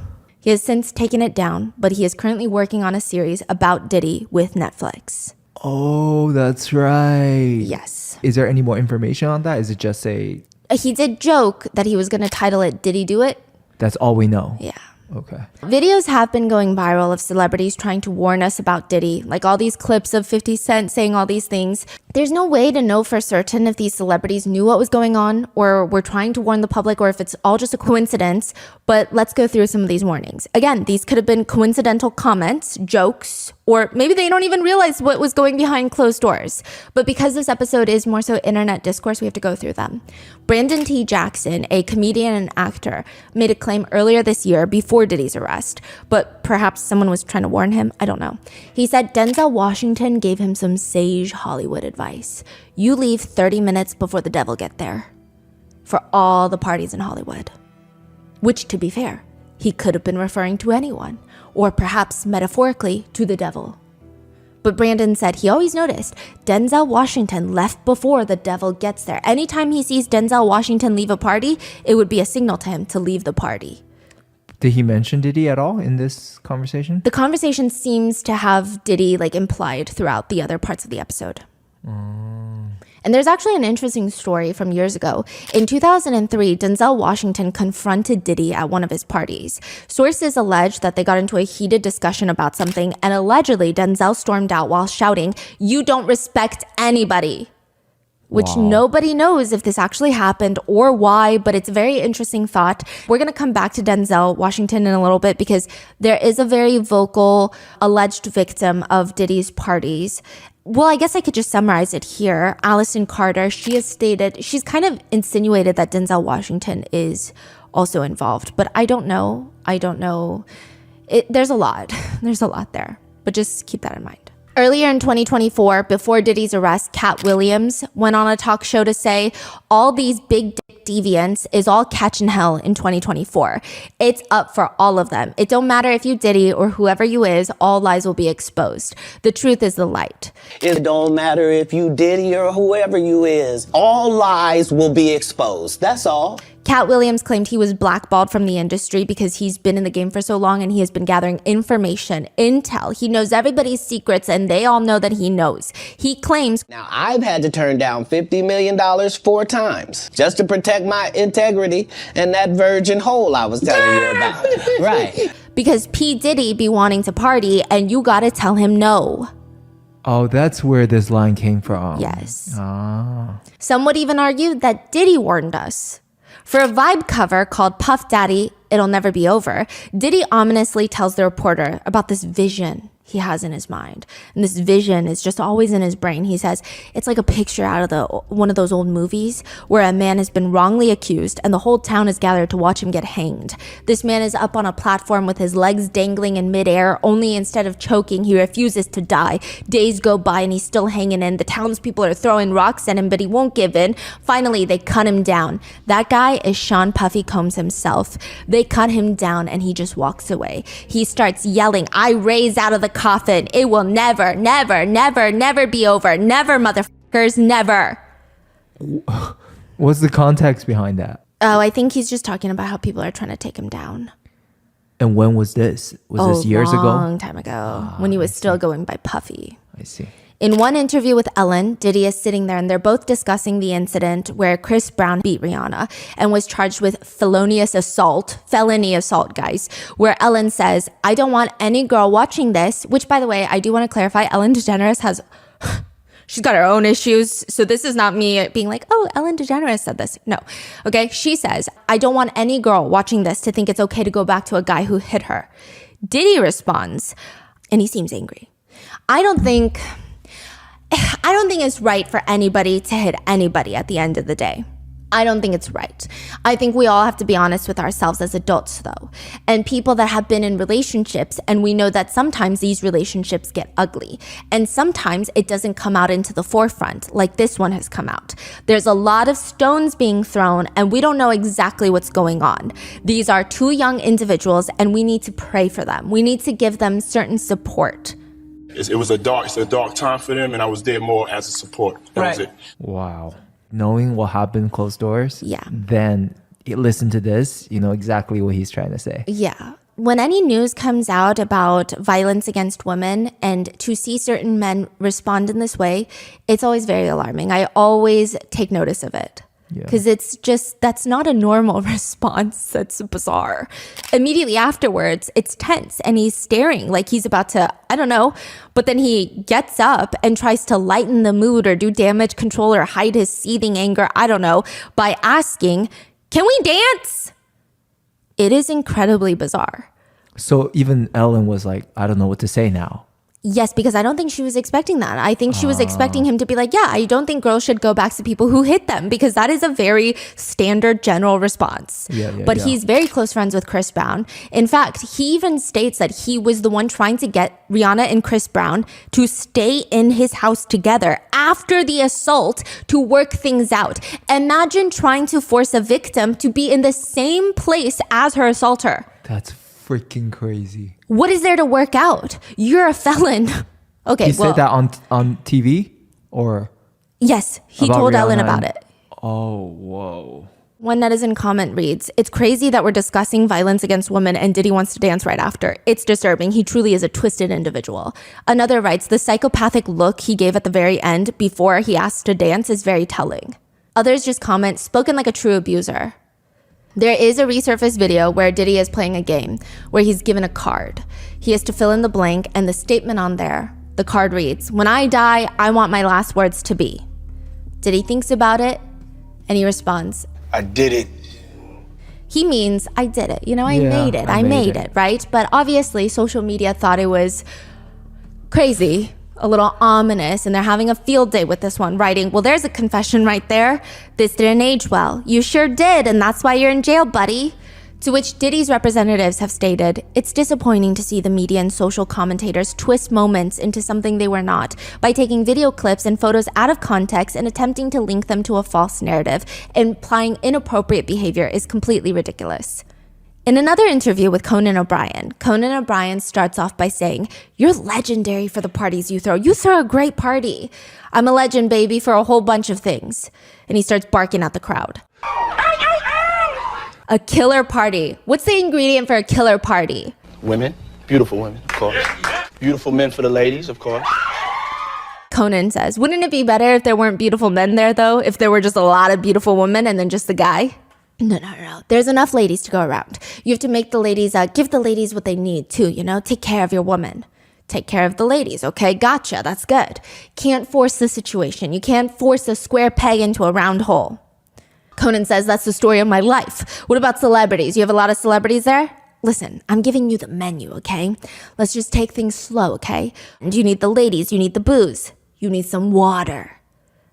He has since taken it down, but he is currently working on a series about Diddy with Netflix. Oh, that's right. Yes. Is there any more information on that? Is it just He did joke that he was going to title it Diddy Do It? That's all we know? Yeah. Okay. Videos have been going viral of celebrities trying to warn us about Diddy, like all these clips of 50 Cent saying all these things. There's no way to know for certain if these celebrities knew what was going on or were trying to warn the public or if it's all just a coincidence, but let's go through some of these warnings. Again, these could have been coincidental comments, jokes, or maybe they don't even realize what was going behind closed doors. But because this episode is more so internet discourse, we have to go through them. Brandon T. Jackson, a comedian and actor, made a claim earlier this year before Diddy's arrest, but perhaps someone was trying to warn him. I don't know. He said Denzel Washington gave him some sage Hollywood advice. You leave 30 minutes before the devil get there. For all the parties in Hollywood. Which, to be fair, he could have been referring to anyone, or perhaps metaphorically to the devil. But Brandon said he always noticed Denzel Washington left before the devil gets there. Anytime he sees Denzel Washington leave a party, it would be a signal to him to leave the party. Did he mention Diddy at all in this conversation? The conversation seems to have Diddy implied throughout the other parts of the episode. And there's actually an interesting story from years ago. In 2003, Denzel Washington confronted Diddy at one of his parties. Sources allege that they got into a heated discussion about something, and allegedly Denzel stormed out while shouting, "You don't respect anybody." Which nobody knows if this actually happened or why, but it's a very interesting thought. We're going to come back to Denzel Washington in a little bit because there is a very vocal alleged victim of Diddy's parties. Well, I guess I could just summarize it here. Allison Carter, she has stated, she's kind of insinuated that Denzel Washington is also involved, but I don't know. There's a lot. There's a lot there, but just keep that in mind. Earlier in 2024, before Diddy's arrest, Cat Williams went on a talk show to say all these big dick deviants is all catching hell in 2024. It's up for all of them. It don't matter if you Diddy or whoever you is, all lies will be exposed. The truth is the light. It don't matter if you Diddy or whoever you is, all lies will be exposed. That's all. Cat Williams claimed he was blackballed from the industry because he's been in the game for so long and he has been gathering information, intel. He knows everybody's secrets and they all know that he knows. He claims, now I've had to turn down $50 million 4 times just to protect my integrity and that virgin hole I was telling you about. Right. Because P. Diddy be wanting to party and you gotta tell him no. Oh, that's where this line came from. Yes. Ah. Some would even argue that Diddy warned us. For a Vibe cover called Puff Daddy, It'll Never Be Over, Diddy ominously tells the reporter about this vision he has in his mind. And this vision is just always in his brain. He says it's like a picture out of one of those old movies where a man has been wrongly accused and the whole town is gathered to watch him get hanged. This man is up on a platform with his legs dangling in midair, only instead of choking, he refuses to die. Days go by and he's still hanging in. The townspeople are throwing rocks at him, but he won't give in. Finally, they cut him down. That guy is Sean Puffy Combs himself. They cut him down and he just walks away. He starts yelling, I raise out of the coffin. It will never, never, never, never be over. Never, motherfuckers, never. What's the context behind that? Oh, I think he's just talking about how people are trying to take him down. And when was this? Was this years ago? A long time ago, when he was still going by Puffy. I see. In one interview with Ellen, Diddy is sitting there and they're both discussing the incident where Chris Brown beat Rihanna and was charged with felony assault, guys, where Ellen says, I don't want any girl watching this, which, by the way, I do want to clarify, Ellen DeGeneres has... She's got her own issues. So this is not me being like, oh, Ellen DeGeneres said this. No. Okay. She says, I don't want any girl watching this to think it's okay to go back to a guy who hit her. Diddy responds, and he seems angry. I don't think it's right for anybody to hit anybody at the end of the day. I don't think it's right. I think we all have to be honest with ourselves as adults, though. And people that have been in relationships, and we know that sometimes these relationships get ugly. And sometimes it doesn't come out into the forefront, like this one has come out. There's a lot of stones being thrown, and we don't know exactly what's going on. These are two young individuals, and we need to pray for them. We need to give them certain support. It was a dark time for them, and I was there more as a support. That was it. Wow. Knowing what happened closed doors, yeah. Then you listen to this, you know exactly what he's trying to say. Yeah. when any news comes out about violence against women and to see certain men respond in this way, it's always very alarming. I always take notice of it. Because it's just, that's not a normal response. That's bizarre. Immediately afterwards, it's tense and he's staring like he's about to, I don't know, but then he gets up and tries to lighten the mood or do damage control or hide his seething anger, I don't know, by asking, "Can we dance?" It is incredibly bizarre. So even Ellen was like, I don't know what to say now. Yes, because I don't think she was expecting that. I think she was expecting him to be like, yeah, I don't think girls should go back to people who hit them, because that is a very standard general response. But he's very close friends with Chris Brown. In fact, he even states that he was the one trying to get Rihanna and Chris Brown to stay in his house together after the assault to work things out. Imagine trying to force a victim to be in the same place as her assaulter. That's freaking crazy. What is there to work out? You're a felon. Okay, He said that on TV or? Yes, he told Rihanna Ellen about it. Oh, whoa. One netizen comment reads, "It's crazy that we're discussing violence against women and Diddy wants to dance right after. It's disturbing. He truly is a twisted individual." Another writes, "The psychopathic look he gave at the very end before he asked to dance is very telling." Others just comment, "Spoken like a true abuser." There is a resurfaced video where Diddy is playing a game where he's given a card. He has to fill in the blank, and the statement on there, the card reads, "When I die, I want my last words to be." Diddy thinks about it and he responds, I did it. He means, I did it. I made it. I made it, right? But obviously social media thought it was crazy, a little ominous, and they're having a field day with this one, writing, "Well, there's a confession right there. This didn't age well. You sure did, and that's why you're in jail, buddy." To which Diddy's representatives have stated, "It's disappointing to see the media and social commentators twist moments into something they were not by taking video clips and photos out of context and attempting to link them to a false narrative. Implying inappropriate behavior is completely ridiculous." In another interview with Conan O'Brien starts off by saying, "You're legendary for the parties you throw. You throw a great party. I'm a legend, baby, for a whole bunch of things." And he starts barking at the crowd. A killer party. What's the ingredient for a killer party? Women, beautiful women, of course. Beautiful men for the ladies, of course. Conan says, "Wouldn't it be better if there weren't beautiful men there, though? If there were just a lot of beautiful women and then just the guy?" No. There's enough ladies to go around. You have to make the ladies, give the ladies what they need too, Take care of your woman. Take care of the ladies, okay? Gotcha, that's good. Can't force the situation. You can't force a square peg into a round hole. Conan says, "That's the story of my life. What about celebrities? You have a lot of celebrities there? Listen, I'm giving you the menu, okay? Let's just take things slow, okay? And you need the ladies, you need the booze, you need some water.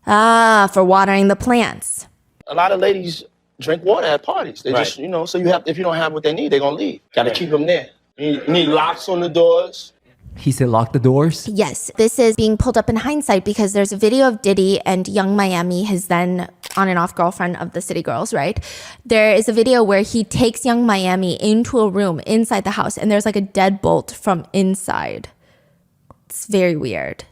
For watering the plants." A lot of ladies drink water at parties. They just, so if you don't have what they need, they're going to leave. Got to keep them there. You need locks on the doors. He said lock the doors? Yes, this is being pulled up in hindsight because there's a video of Diddy and Young Miami, his then on and off girlfriend of the City Girls, right? There is a video where he takes Young Miami into a room inside the house and there's like a deadbolt from inside. It's very weird.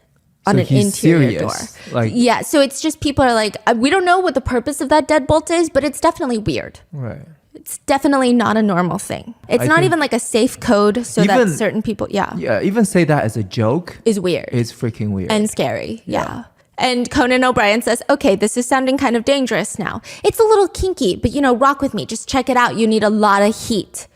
On an interior door. Yeah, so it's just people are like, we don't know what the purpose of that deadbolt is, but it's definitely weird. Right. It's definitely not a normal thing. It's not even like a safe code so that certain people, Yeah, even say that as a joke is weird. It's freaking weird. And scary, yeah. And Conan O'Brien says, "Okay, this is sounding kind of dangerous now. It's a little kinky, but rock with me. Just check it out. You need a lot of heat."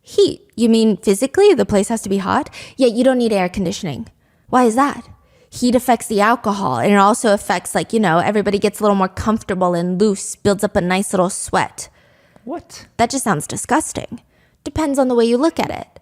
Heat? You mean physically? The place has to be hot? Yeah, you don't need air conditioning. Why is that? Heat affects the alcohol, and it also affects, everybody gets a little more comfortable and loose, builds up a nice little sweat. What? That just sounds disgusting. Depends on the way you look at it.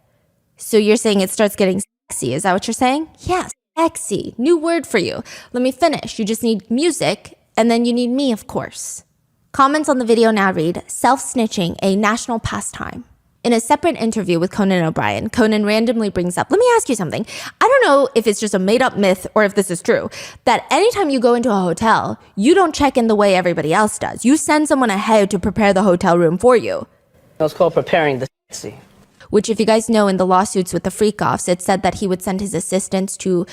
So you're saying it starts getting sexy, is that what you're saying? Yes, sexy. New word for you. Let me finish. You just need music, and then you need me, of course. Comments on the video now read, "Self-snitching, a national pastime." In a separate interview with Conan O'Brien, Conan randomly brings up, let me ask you something. I don't know if it's just a made-up myth or if this is true, that anytime you go into a hotel, you don't check in the way everybody else does. You send someone ahead to prepare the hotel room for you. It's called preparing the sexy. Which, if you guys know, in the lawsuits with the freakoffs, it said that he would send his assistants to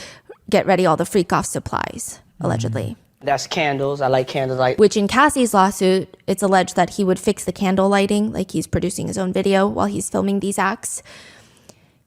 get ready all the freakoff supplies, allegedly. That's candles. I like candles. Which in Cassie's lawsuit, it's alleged that he would fix the candle lighting, like he's producing his own video while he's filming these acts.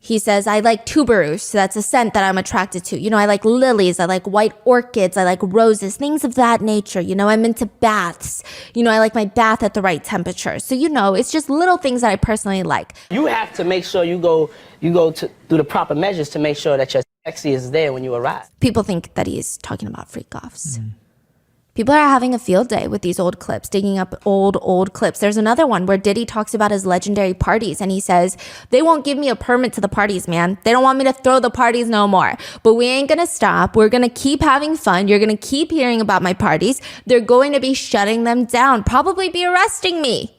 He says, I like tuberose, so that's a scent that I'm attracted to. You know, I like lilies, I like white orchids, I like roses, things of that nature. You know, I'm into baths. You know, I like my bath at the right temperature. So, you know, it's just little things that I personally like. You have to make sure you go through the proper measures to make sure that your sexy is there when you arrive. People think that he's talking about freak-offs. People are having a field day with these old clips, digging up old clips. There's another one where Diddy talks about his legendary parties, and he says, they won't give me a permit to the parties, man. They don't want me to throw the parties no more. But we ain't gonna stop. We're gonna keep having fun. You're gonna keep hearing about my parties. They're going to be shutting them down, probably be arresting me,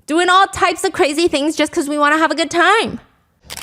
doing all types of crazy things just because we want to have a good time.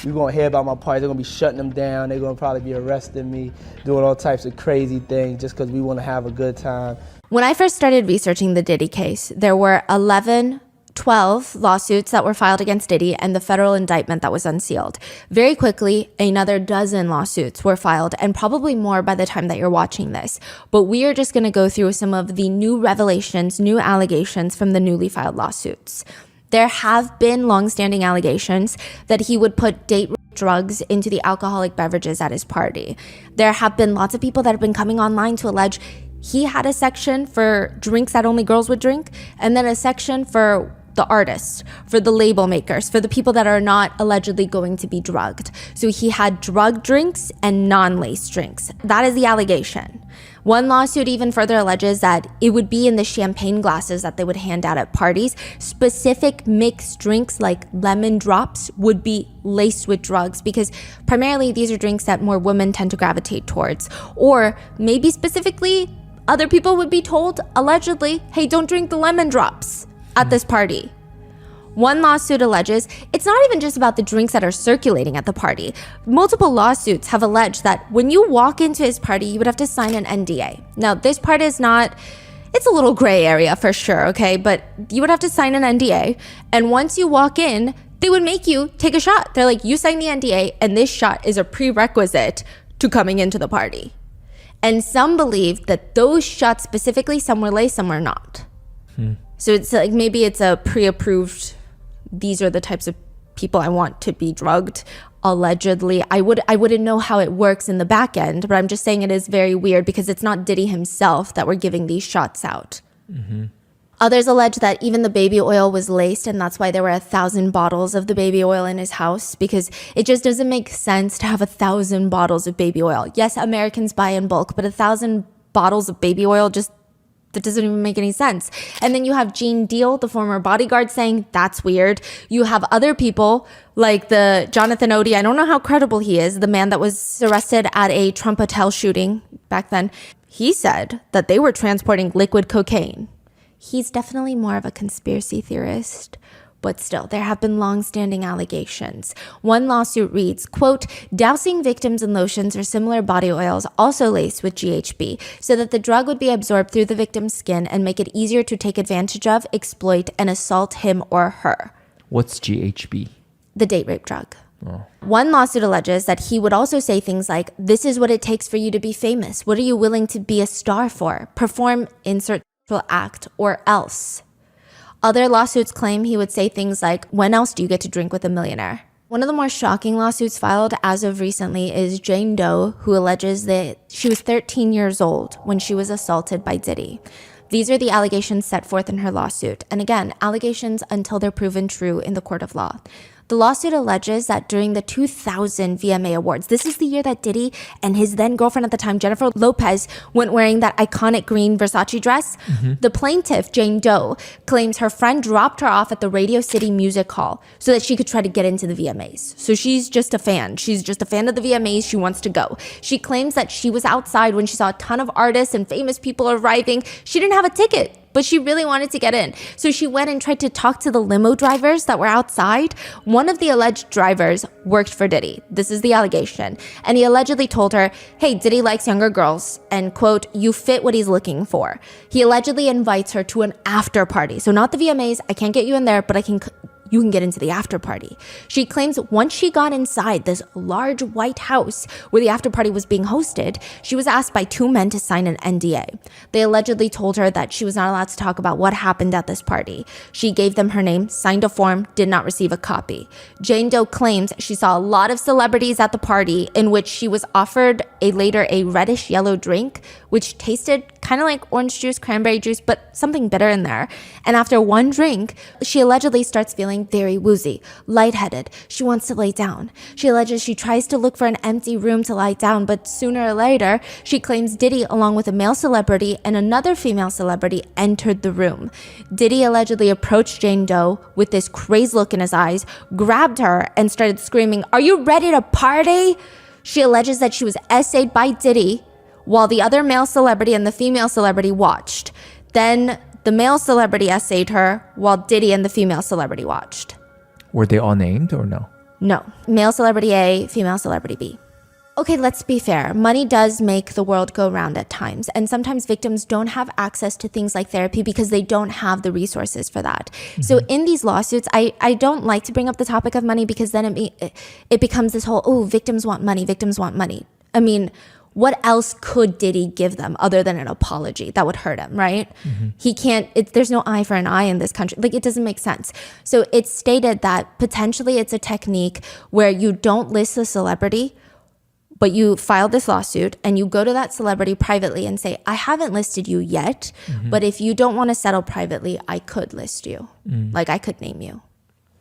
You're going to hear about my parties. They're going to be shutting them down. They're going to probably be arresting me, doing all types of crazy things just because we want to have a good time. When I first started researching the Diddy case, there were 12 lawsuits that were filed against Diddy and the federal indictment that was unsealed. Very quickly, another dozen lawsuits were filed, and probably more by the time that you're watching this. But we are just going to go through some of the new revelations, new allegations from the newly filed lawsuits. There have been longstanding allegations that he would put date rape drugs into the alcoholic beverages at his party. There have been lots of people that have been coming online to allege he had a section for drinks that only girls would drink, and then a section for the artists, for the label makers, for the people that are not allegedly going to be drugged. So he had drug drinks and non-laced drinks. That is the allegation. One lawsuit even further alleges that it would be in the champagne glasses that they would hand out at parties. Specific mixed drinks like lemon drops would be laced with drugs, because primarily these are drinks that more women tend to gravitate towards. Or maybe specifically, other people would be told, allegedly, hey, don't drink the lemon drops at this party. One lawsuit alleges it's not even just about the drinks that are circulating at the party. Multiple lawsuits have alleged that when you walk into his party, you would have to sign an NDA. Now, this part is not, it's a little gray area for sure, okay? But you would have to sign an NDA. And once you walk in, they would make you take a shot. They're like, you sign the NDA, and this shot is a prerequisite to coming into the party. And some believe that those shots specifically, some were laced, some were not. So it's like, maybe it's a pre-approved, these are the types of people I want to be drugged, allegedly. I wouldn't know how it works in the back end, but I'm just saying it is very weird because it's not Diddy himself that we're giving these shots out. Others allege that even the baby oil was laced, and that's why there were 1,000 bottles of the baby oil in his house, because it just doesn't make sense to have 1,000 bottles of baby oil. Yes, Americans buy in bulk, but 1,000 bottles of baby oil just, that doesn't even make any sense. And then you have Gene Deal, the former bodyguard, saying that's weird. You have other people like the Jonathan Odie. I don't know how credible he is, the man that was arrested at a Trump hotel shooting back then. He said that they were transporting liquid cocaine. He's definitely more of a conspiracy theorist, but still, there have been long-standing allegations. One lawsuit reads, quote, dousing victims in lotions or similar body oils also laced with GHB so that the drug would be absorbed through the victim's skin and make it easier to take advantage of, exploit, and assault him or her. What's GHB? The date rape drug. One lawsuit alleges that he would also say things like, this is what it takes for you to be famous. What are you willing to be a star for? Perform insert act or else. Other lawsuits claim he would say things like, when else do you get to drink with a millionaire? One of the more shocking lawsuits filed as of recently is Jane Doe, who alleges that she was 13 years old when she was assaulted by Diddy. These are the allegations set forth in her lawsuit. And again, allegations until they're proven true in the court of law. The lawsuit alleges that during the 2000 VMA Awards, this is the year that Diddy and his then girlfriend at the time, Jennifer Lopez, went wearing that iconic green Versace dress. The plaintiff, Jane Doe, claims her friend dropped her off at the Radio City Music Hall so that she could try to get into the VMAs. So she's just a fan. She's just a fan of the VMAs. She wants to go. She claims that she was outside when she saw a ton of artists and famous people arriving. She didn't have a ticket, but she really wanted to get in. So she went and tried to talk to the limo drivers that were outside. One of the alleged drivers worked for Diddy. This is the allegation. And he allegedly told her, hey, Diddy likes younger girls, and quote, you fit what he's looking for. He allegedly invites her to an after party. So not the VMAs, I can't get you in there, but I can you can get into the after party. She claims once she got inside this large white house where the after party was being hosted, she was asked by two men to sign an NDA. They allegedly told her that she was not allowed to talk about what happened at this party. She gave them her name, signed a form, did not receive a copy. Jane Doe claims she saw a lot of celebrities at the party in which she was offered later a reddish yellow drink, which tasted kind of like orange juice, cranberry juice, but something bitter in there. And after one drink, she allegedly starts feeling very woozy, lightheaded. She wants to lay down. She alleges she tries to look for an empty room to lie down, but sooner or later, she claims Diddy, along with a male celebrity and another female celebrity, entered the room. Diddy allegedly approached Jane Doe with this crazed look in his eyes, grabbed her, and started screaming, "Are you ready to party?" She alleges that she was essayed by Diddy while the other male celebrity and the female celebrity watched. Then the male celebrity essayed her while Diddy and the female celebrity watched. Were they all named or no? No. Male celebrity A, female celebrity B. Okay, let's be fair. Money does make the world go round at times. And sometimes victims don't have access to things like therapy because they don't have the resources for that. Mm-hmm. So in these lawsuits, I don't like to bring up the topic of money because then it becomes this whole, oh, victims want money, victims want money. I mean, what else could Diddy give them other than an apology? That would hurt him, right? Mm-hmm. He can't, there's no eye for an eye in this country. Like, it doesn't make sense. So it's stated that potentially it's a technique where you don't list the celebrity, but you file this lawsuit and you go to that celebrity privately and say, I haven't listed you yet, but if you don't want to settle privately, I could list you. Like, I could name you.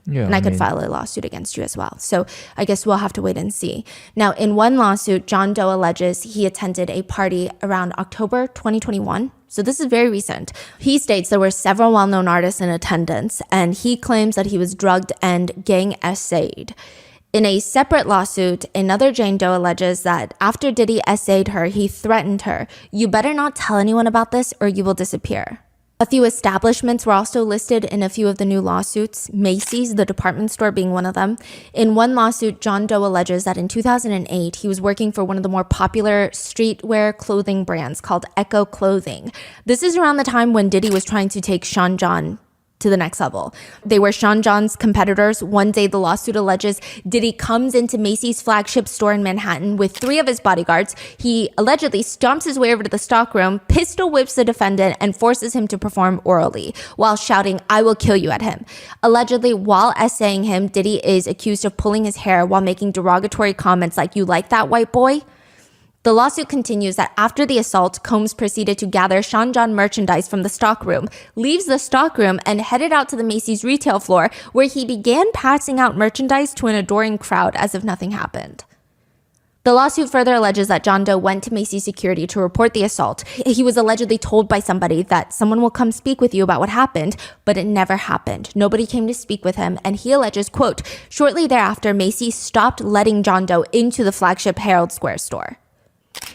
Yeah, and I could file a lawsuit against you as well. So I guess we'll have to wait and see. Now, in one lawsuit, John Doe alleges he attended a party around October 2021. So this is very recent. He states there were several well-known artists in attendance, and he claims that he was drugged and gang essayed. In a separate lawsuit, another Jane Doe alleges that after Diddy essayed her, he threatened her, "You better not tell anyone about this or you will disappear." A few establishments were also listed in a few of the new lawsuits, Macy's, the department store, being one of them. In one lawsuit, John Doe alleges that in 2008, he was working for one of the more popular streetwear clothing brands called Echo Clothing. This is around the time when Diddy was trying to take Sean John to the next level. They were Sean John's competitors. One day, the lawsuit alleges Diddy comes into Macy's flagship store in Manhattan with 3 of his bodyguards. He allegedly stomps his way over to the stockroom, pistol whips the defendant, and forces him to perform orally while shouting, "I will kill you" at him. Allegedly, while essaying him, Diddy is accused of pulling his hair while making derogatory comments like, "You like that, white boy?" The lawsuit continues that after the assault, Combs proceeded to gather Sean John merchandise from the stockroom, leaves the stockroom, and headed out to the Macy's retail floor, where he began passing out merchandise to an adoring crowd as if nothing happened. The lawsuit further alleges that John Doe went to Macy's security to report the assault. He was allegedly told by somebody that someone will come speak with you about what happened, but it never happened. Nobody came to speak with him, and he alleges, quote, shortly thereafter, Macy's stopped letting John Doe into the flagship Herald Square store.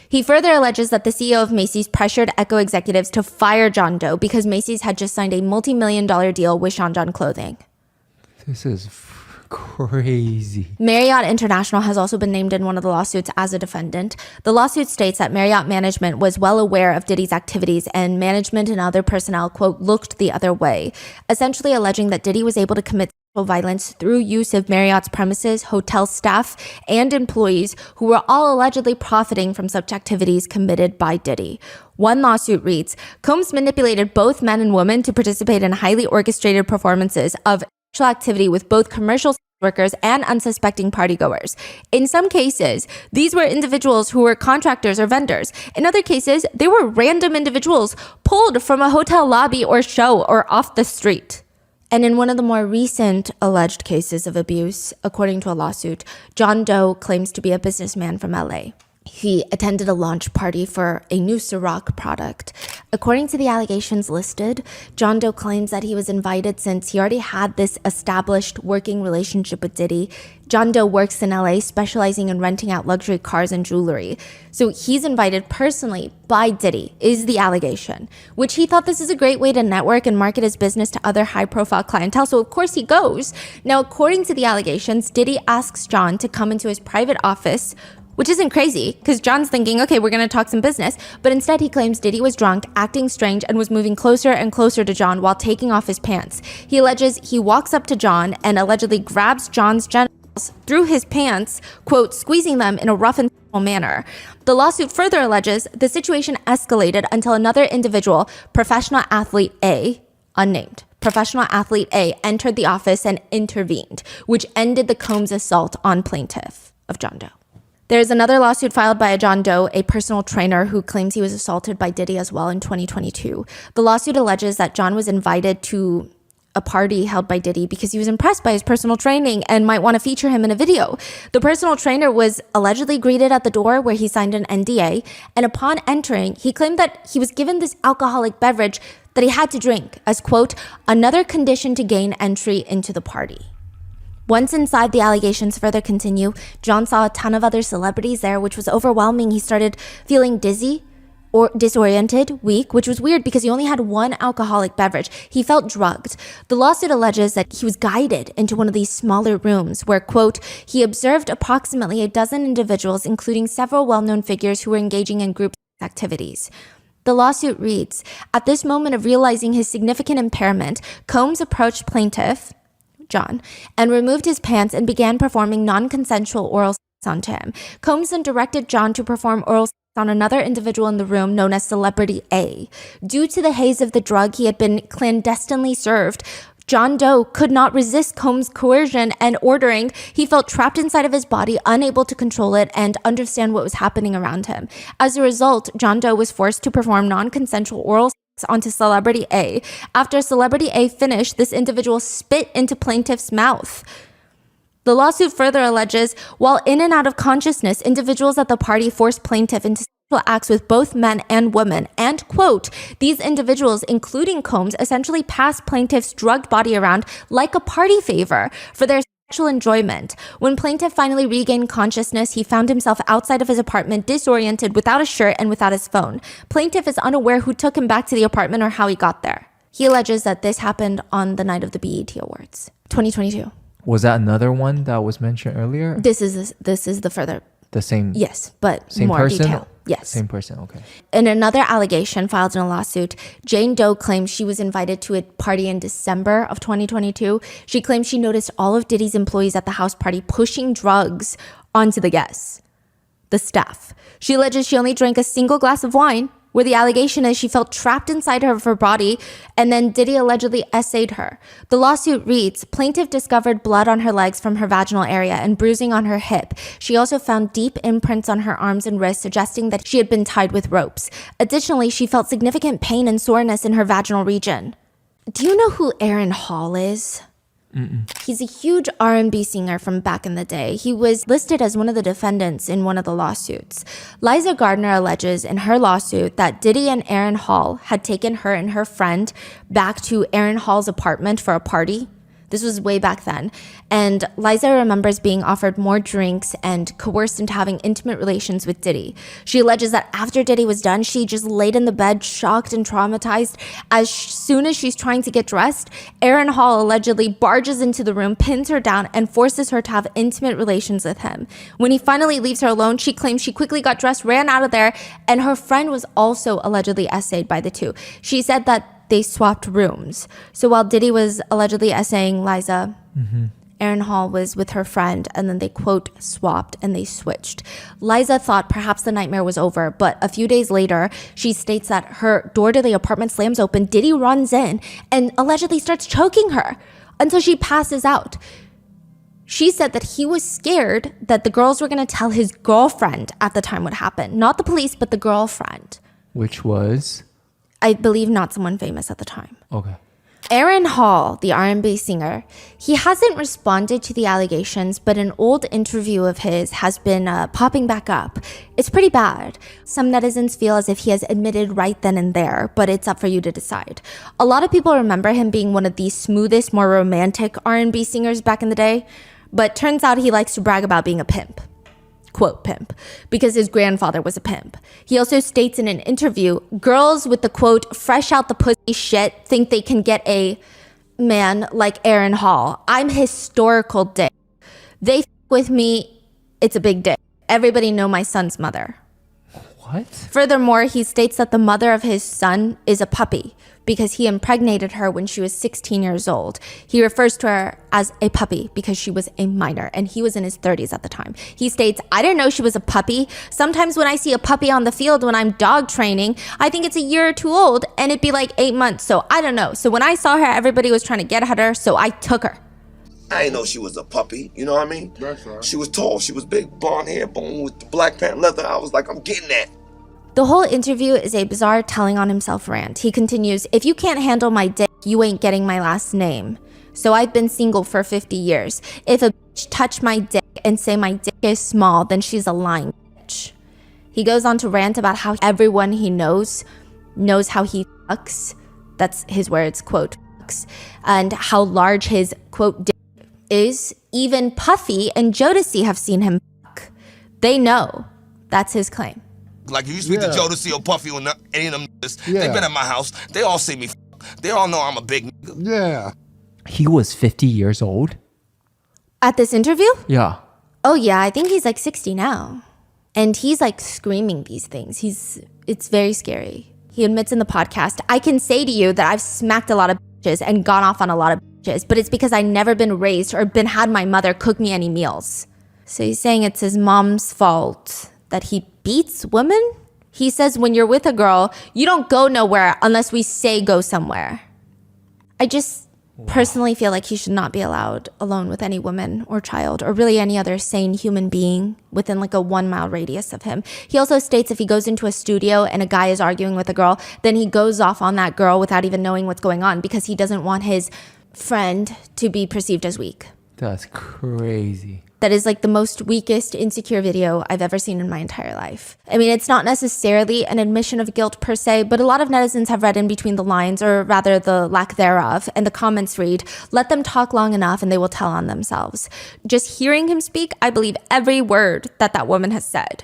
He further alleges that the CEO of Macy's pressured Echo executives to fire John Doe because Macy's had just signed a multi-million-dollar deal with Sean John Clothing. This is crazy. Marriott International has also been named in one of the lawsuits as a defendant. The lawsuit states that Marriott management was well aware of Diddy's activities and management and other personnel, quote, looked the other way, essentially alleging that Diddy was able to commit violence through use of Marriott's premises, hotel staff, and employees who were all allegedly profiting from such activities committed by Diddy. One lawsuit reads, Combs manipulated both men and women to participate in highly orchestrated performances of sexual activity with both commercial workers and unsuspecting partygoers. In some cases, these were individuals who were contractors or vendors. In other cases, they were random individuals pulled from a hotel lobby or show or off the street. And in one of the more recent alleged cases of abuse, according to a lawsuit, John Doe claims to be a businessman from LA. He attended a launch party for a new Ciroc product. According to the allegations listed, John Doe claims that he was invited since he already had this established working relationship with Diddy. John Doe works in LA, specializing in renting out luxury cars and jewelry. So he's invited personally by Diddy, is the allegation, which he thought this is a great way to network and market his business to other high-profile clientele. So of course he goes. Now, according to the allegations, Diddy asks John to come into his private office which isn't crazy because John's thinking, okay, we're going to talk some business. But instead, he claims Diddy was drunk, acting strange, and was moving closer and closer to John while taking off his pants. He alleges he walks up to John and allegedly grabs John's genitals through his pants, quote, squeezing them in a rough and tumble manner. The lawsuit further alleges the situation escalated until another individual, professional athlete A, unnamed, professional athlete A, entered the office and intervened, which ended the Combs assault on plaintiff of John Doe. There's another lawsuit filed by a John Doe, a personal trainer who claims he was assaulted by Diddy as well in 2022. The lawsuit alleges that John was invited to a party held by Diddy because he was impressed by his personal training and might want to feature him in a video. The personal trainer was allegedly greeted at the door where he signed an NDA, and upon entering, he claimed that he was given this alcoholic beverage that he had to drink as, quote, another condition to gain entry into the party. Once inside, the allegations further continue. John saw a ton of other celebrities there, which was overwhelming. He started feeling dizzy or disoriented, weak, which was weird because he only had one alcoholic beverage. He felt drugged. The lawsuit alleges that he was guided into one of these smaller rooms where, quote, he observed approximately a dozen individuals, including several well-known figures who were engaging in group activities. The lawsuit reads, at this moment of realizing his significant impairment, Combs approached plaintiff, John, and removed his pants and began performing non-consensual oral sex onto him. Combs then directed John to perform oral sex on another individual in the room known as Celebrity A. Due to the haze of the drug he had been clandestinely served, John Doe could not resist Combs' coercion and ordering. He felt trapped inside of his body, unable to control it and understand what was happening around him. As a result, John Doe was forced to perform non-consensual oral sex onto Celebrity A. After Celebrity A finished, this individual spit into plaintiff's mouth. The lawsuit further alleges, while in and out of consciousness, individuals at the party forced plaintiff into sexual acts with both men and women, and, quote, these individuals, including Combs, essentially passed plaintiff's drugged body around like a party favor for their sexual enjoyment. When plaintiff finally regained consciousness, he found himself outside of his apartment, disoriented, without a shirt and without his phone. Plaintiff is unaware who took him back to the apartment or how he got there. He alleges that this happened on the night of the BET Awards, 2022. Was that another one that was mentioned earlier? This is the further. The same. Yes, but same more person? detail. Yes. Same person, okay. In another allegation filed in a lawsuit, Jane Doe claims she was invited to a party in December of 2022. She claims she noticed all of Diddy's employees at the house party pushing drugs onto the guests, the staff. She alleges she only drank a single glass of wine, where the allegation is she felt trapped inside of her body, and then Diddy allegedly essayed her. The lawsuit reads, plaintiff discovered blood on her legs from her vaginal area and bruising on her hip. She also found deep imprints on her arms and wrists, suggesting that she had been tied with ropes. Additionally, she felt significant pain and soreness in her vaginal region. Do you know who Aaron Hall is? Mm-mm. He's a huge R&B singer from back in the day. He was listed as one of the defendants in one of the lawsuits. Liza Gardner alleges in her lawsuit that Diddy and Aaron Hall had taken her and her friend back to Aaron Hall's apartment for a party. This was way back then. And Liza remembers being offered more drinks and coerced into having intimate relations with Diddy. She alleges that after Diddy was done, she just laid in the bed, shocked and traumatized. As soon as she's trying to get dressed, Aaron Hall allegedly barges into the room, pins her down, and forces her to have intimate relations with him. When he finally leaves her alone, she claims she quickly got dressed, ran out of there, and her friend was also allegedly essayed by the two. She said that they swapped rooms. So while Diddy was allegedly essaying Liza, Aaron Hall was with her friend, and then they, quote, swapped and they switched. Liza thought perhaps the nightmare was over, but a few days later, she states that her door to the apartment slams open, Diddy runs in and allegedly starts choking her until she passes out. She said that he was scared that the girls were going to tell his girlfriend at the time what happened. Not the police, but the girlfriend. Which was? I believe not someone famous at the time. Okay. Aaron Hall, the R&B singer, he hasn't responded to the allegations, but an old interview of his has been popping back up. It's pretty bad. Some netizens feel as if he has admitted right then and there, but it's up for you to decide. A lot of people remember him being one of the smoothest, more romantic R&B singers back in the day, but turns out he likes to brag about being a pimp. Quote, pimp, because his grandfather was a pimp. He also states in an interview, girls with the, quote, fresh out the pussy shit think they can get a man like Aaron Hall. I'm historical dick. They f with me, it's a big dick. everybody know my son's mother. What? Furthermore, he states that the mother of his son is a puppy because he impregnated her when she was 16 years old. He refers to her as a puppy because she was a minor, and he was in his 30s at the time. He states, I didn't know she was a puppy. Sometimes when I see a puppy on the field when I'm dog training, I think it's a year or two old, and it'd be like 8 months, so I don't know. So when I saw her, everybody was trying to get at her, so I took her. I didn't know she was a puppy, you know what I mean? That's right. She was tall, she was big, blonde hair, bone with the black patent leather. I was like, I'm getting that. The whole interview is a bizarre telling on himself rant. He continues, if you can't handle my dick, you ain't getting my last name. So I've been single for 50 years. If a bitch touch my dick and say my dick is small, then she's a lying bitch. He goes on to rant about how everyone he knows how he fucks. That's his words, quote, fucks. And how large his, quote, dick is. Even Puffy and Jodeci have seen him fuck. They know. That's his claim. Like, if you speak to Jodeci or Puffy or any of them niggas, they been at my house. They all see me They all know I'm a big nigga. Yeah. He was 50 years old? At this interview? Yeah. Oh, yeah. I think he's like 60 now. And he's like screaming these things. It's very scary. He admits in the podcast, I can say to you that I've smacked a lot of bitches and gone off on a lot of bitches, but it's because I've never been raised or had my mother cook me any meals. So he's saying it's his mom's fault that he beats women? He says when you're with a girl, you don't go nowhere unless we say go somewhere. I just personally feel like he should not be allowed alone with any woman or child or really any other sane human being within like a 1 mile radius of him. He also states if he goes into a studio and a guy is arguing with a girl, then he goes off on that girl without even knowing what's going on because he doesn't want his friend to be perceived as weak. That's crazy. That is like the most weakest insecure video I've ever seen in my entire life. I mean, it's not necessarily an admission of guilt per se, but a lot of netizens have read in between the lines, or rather the lack thereof, and the comments read, let them talk long enough and they will tell on themselves. Just hearing him speak, I believe every word that woman has said.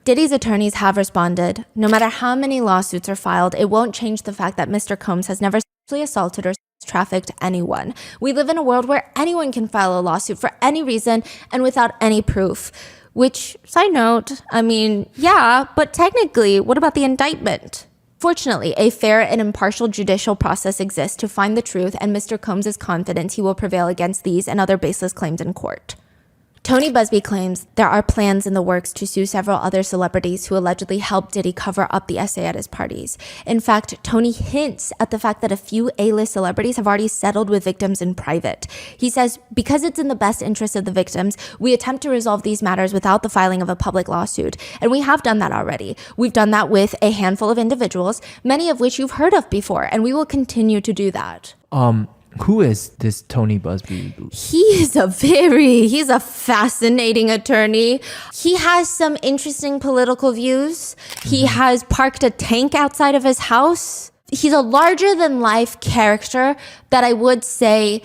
Diddy's attorneys have responded. No matter how many lawsuits are filed, it won't change the fact that Mr. Combs has never sexually assaulted or trafficked anyone. We live in a world where anyone can file a lawsuit for any reason and without any proof. Which, side note, I mean, yeah, but technically, what about the indictment? Fortunately, a fair and impartial judicial process exists to find the truth, and Mr. Combs is confident he will prevail against these and other baseless claims in court. Tony Busby claims there are plans in the works to sue several other celebrities who allegedly helped Diddy cover up the essay at his parties. In fact, Tony hints at the fact that a few A-list celebrities have already settled with victims in private. He says, because it's in the best interest of the victims, we attempt to resolve these matters without the filing of a public lawsuit. And we have done that already. We've done that with a handful of individuals, many of which you've heard of before, and we will continue to do that. Who is this Tony Busby? He's a fascinating attorney. He has some interesting political views. He has parked a tank outside of his house. He's a larger than life character that I would say,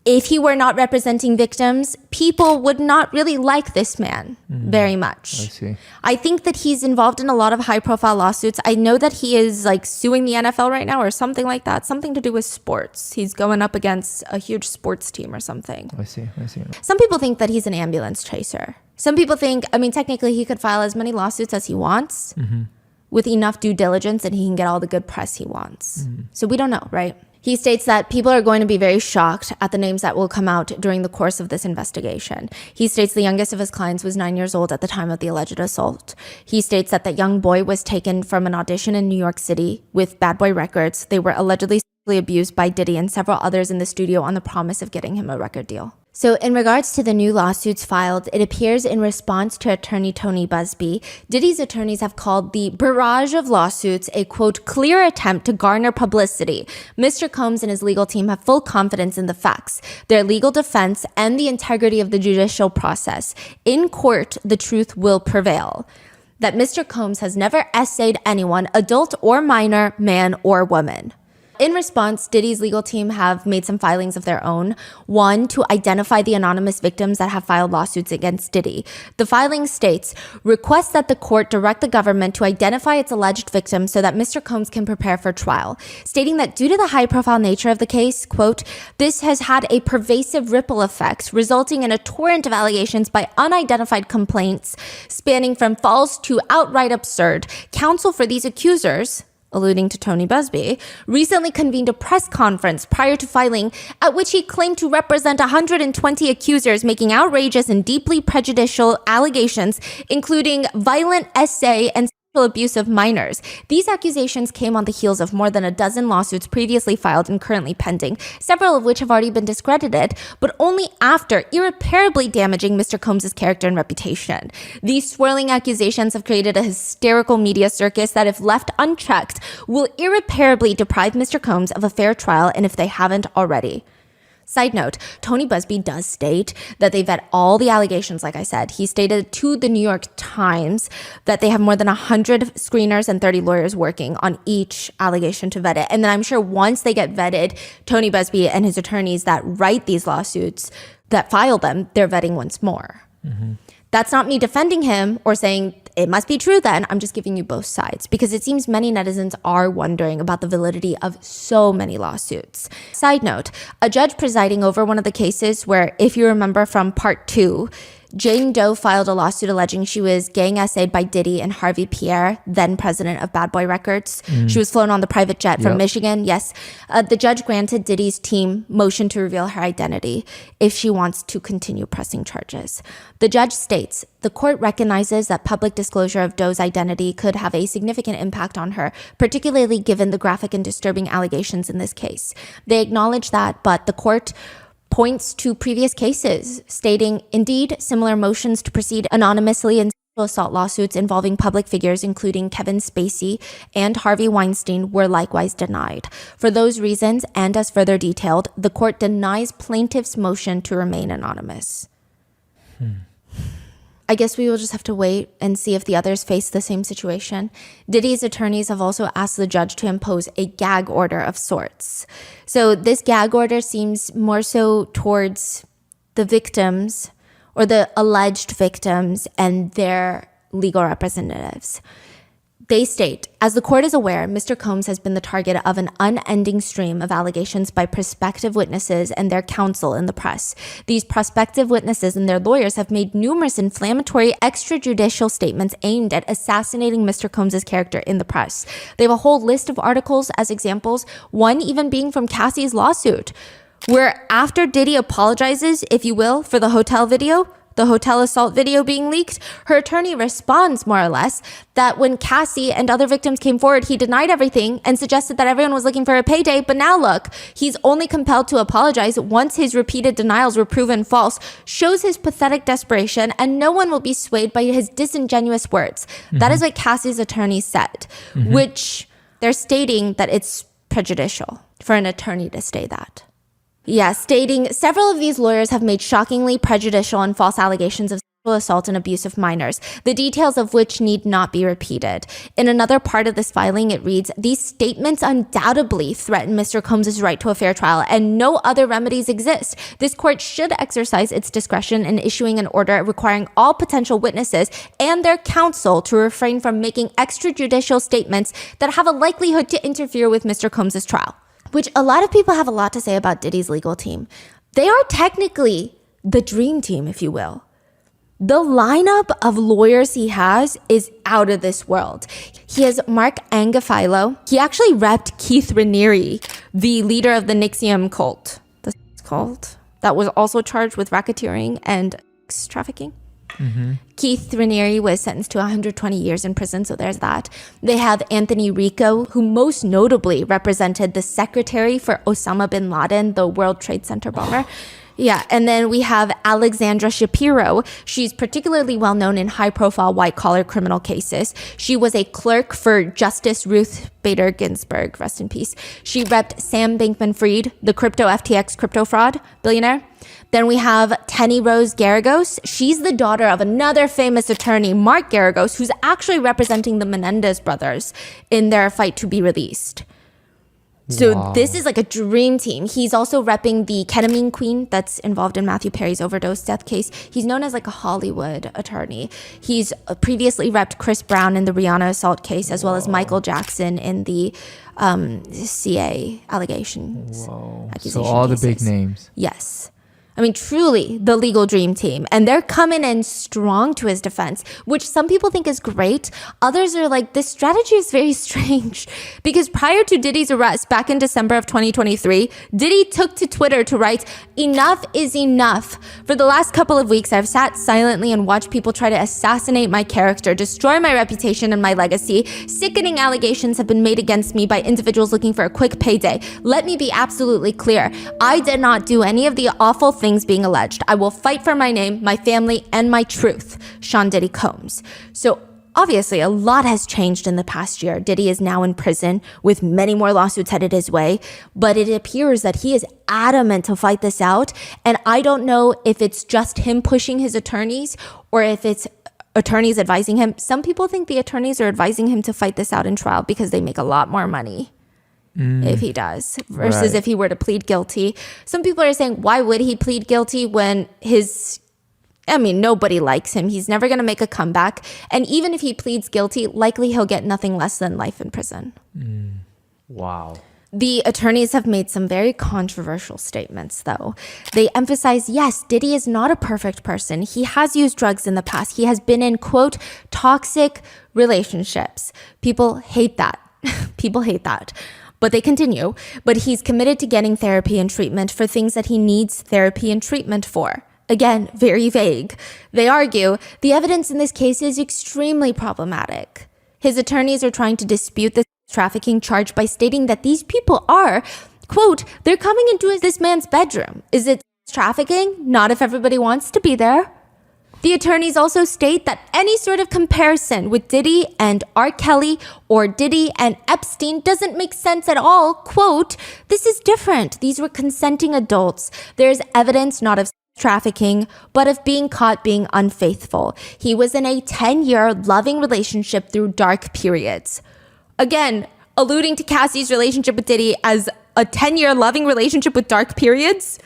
if he were not representing victims, people would not really like this man very much. I see. I think that he's involved in a lot of high profile lawsuits. I know that he is like suing the NFL right now or something like that. Something to do with sports. He's going up against a huge sports team or something. I see. Some people think that he's an ambulance chaser. Some people think, I mean, technically he could file as many lawsuits as he wants with enough due diligence and he can get all the good press he wants. So we don't know, right? He states that people are going to be very shocked at the names that will come out during the course of this investigation. He states the youngest of his clients was 9 years old at the time of the alleged assault. He states that that young boy was taken from an audition in New York City with Bad Boy Records. They were allegedly sexually abused by Diddy and several others in the studio on the promise of getting him a record deal. So in regards to the new lawsuits filed, it appears in response to attorney Tony Busby, Diddy's attorneys have called the barrage of lawsuits a, quote, clear attempt to garner publicity. Mr. Combs and his legal team have full confidence in the facts, their legal defense, and the integrity of the judicial process. In court, the truth will prevail. That Mr. Combs has never essayed anyone, adult or minor, man or woman. In response, Diddy's legal team have made some filings of their own. One, to identify the anonymous victims that have filed lawsuits against Diddy. The filing states, requests that the court direct the government to identify its alleged victims so that Mr. Combs can prepare for trial, stating that due to the high-profile nature of the case, quote, this has had a pervasive ripple effect, resulting in a torrent of allegations by unidentified complaints spanning from false to outright absurd. Counsel for these accusers, alluding to Tony Busby, recently convened a press conference prior to filing at which he claimed to represent 120 accusers making outrageous and deeply prejudicial allegations, including violent essay and abuse of minors. These accusations came on the heels of more than a dozen lawsuits previously filed and currently pending, several of which have already been discredited, but only after irreparably damaging Mr. Combs' character and reputation. These swirling accusations have created a hysterical media circus that, if left unchecked, will irreparably deprive Mr. Combs of a fair trial, and if they haven't already. Side note, Tony Busby does state that they vet all the allegations, like I said. He stated to the New York Times that they have more than 100 screeners and 30 lawyers working on each allegation to vet it. And then I'm sure once they get vetted, Tony Busby and his attorneys that write these lawsuits, that file them, they're vetting once more. Mm-hmm. That's not me defending him or saying it must be true then. I'm just giving you both sides because it seems many netizens are wondering about the validity of so many lawsuits. Side note, a judge presiding over one of the cases where, if you remember from part 2, Jane Doe filed a lawsuit alleging she was gang essayed by Diddy and Harvey Pierre, then president of Bad Boy Records. She was flown on the private jet from Michigan. Yes. The judge granted Diddy's team motion to reveal her identity if she wants to continue pressing charges. The judge states, the court recognizes that public disclosure of Doe's identity could have a significant impact on her, particularly given the graphic and disturbing allegations in this case. They acknowledge that, but the court points to previous cases, stating, indeed, similar motions to proceed anonymously in sexual assault lawsuits involving public figures, including Kevin Spacey and Harvey Weinstein, were likewise denied. For those reasons, and as further detailed, the court denies plaintiff's motion to remain anonymous. I guess we will just have to wait and see if the others face the same situation. Diddy's attorneys have also asked the judge to impose a gag order of sorts. So this gag order seems more so towards the victims or the alleged victims and their legal representatives. They state, as the court is aware, Mr. Combs has been the target of an unending stream of allegations by prospective witnesses and their counsel in the press. These prospective witnesses and their lawyers have made numerous inflammatory extrajudicial statements aimed at assassinating Mr. Combs' character in the press. They have a whole list of articles as examples, one even being from Cassie's lawsuit, where after Diddy apologizes, if you will, for the hotel video, the hotel assault video being leaked, her attorney responds more or less that when Cassie and other victims came forward, he denied everything and suggested that everyone was looking for a payday. But now look, he's only compelled to apologize once his repeated denials were proven false, shows his pathetic desperation, and no one will be swayed by his disingenuous words. Mm-hmm. That is what Cassie's attorney said, which they're stating that it's prejudicial for an attorney to say that. Yeah, stating several of these lawyers have made shockingly prejudicial and false allegations of sexual assault and abuse of minors, the details of which need not be repeated. In another part of this filing, it reads, these statements undoubtedly threaten Mr. Combs' right to a fair trial, and no other remedies exist. This court should exercise its discretion in issuing an order requiring all potential witnesses and their counsel to refrain from making extrajudicial statements that have a likelihood to interfere with Mr. Combs' trial. Which a lot of people have a lot to say about Diddy's legal team. They are technically the dream team, if you will. The lineup of lawyers he has is out of this world. He has Mark Angafilo. He actually repped Keith Raniere, the leader of the NXIVM cult. That's called. That was also charged with racketeering and sex trafficking. Mm-hmm. Keith Raniere was sentenced to 120 years in prison, so there's that. They have Anthony Rico, who most notably represented the secretary for Osama bin Laden, the World Trade Center bomber. Yeah, and then we have Alexandra Shapiro. She's particularly well known in high-profile white-collar criminal cases. She was a clerk for Justice Ruth Bader Ginsburg, rest in peace. She repped Sam Bankman-Fried, the crypto FTX crypto fraud billionaire. Then we have Tenny Rose Garagos. She's the daughter of another famous attorney, Mark Garagos, who's actually representing the Menendez brothers in their fight to be released. So this is like a dream team. He's also repping the ketamine queen that's involved in Matthew Perry's overdose death case. He's known as like a Hollywood attorney. He's previously repped Chris Brown in the Rihanna assault case, as well as Michael Jackson in the CA allegations. So all the big names. Yes. I mean, truly the legal dream team. And they're coming in strong to his defense, which some people think is great. Others are like, this strategy is very strange. Because prior to Diddy's arrest back in December of 2023, Diddy took to Twitter to write, "Enough is enough. For the last couple of weeks, I've sat silently and watched people try to assassinate my character, destroy my reputation and my legacy. Sickening allegations have been made against me by individuals looking for a quick payday. Let me be absolutely clear. I did not do any of the awful things being alleged. I will fight for my name, my family, and my truth." Sean Diddy Combs. So obviously a lot has changed in the past year. Diddy is now in prison with many more lawsuits headed his way, but it appears that he is adamant to fight this out. And I don't know if it's just him pushing his attorneys or if it's attorneys advising him. Some people think the attorneys are advising him to fight this out in trial because they make a lot more money if he does versus if he were to plead guilty. Some people are saying, why would he plead guilty when nobody likes him. He's never going to make a comeback. And even if he pleads guilty, likely he'll get nothing less than life in prison. Wow. The attorneys have made some very controversial statements, though. They emphasize, yes, Diddy is not a perfect person. He has used drugs in the past. He has been in, quote, toxic relationships. People hate that. People hate that. But they continue. But he's committed to getting therapy and treatment for things that he needs therapy and treatment for. Again, very vague. They argue the evidence in this case is extremely problematic. His attorneys are trying to dispute this trafficking charge by stating that these people are, quote, they're coming into this man's bedroom. Is it trafficking? Not if everybody wants to be there. The attorneys also state that any sort of comparison with Diddy and R. Kelly or Diddy and Epstein doesn't make sense at all. Quote, this is different. These were consenting adults. There's evidence not of trafficking, but of being caught being unfaithful. He was in a 10-year loving relationship through dark periods. Again, alluding to Cassie's relationship with Diddy as a 10-year loving relationship with dark periods.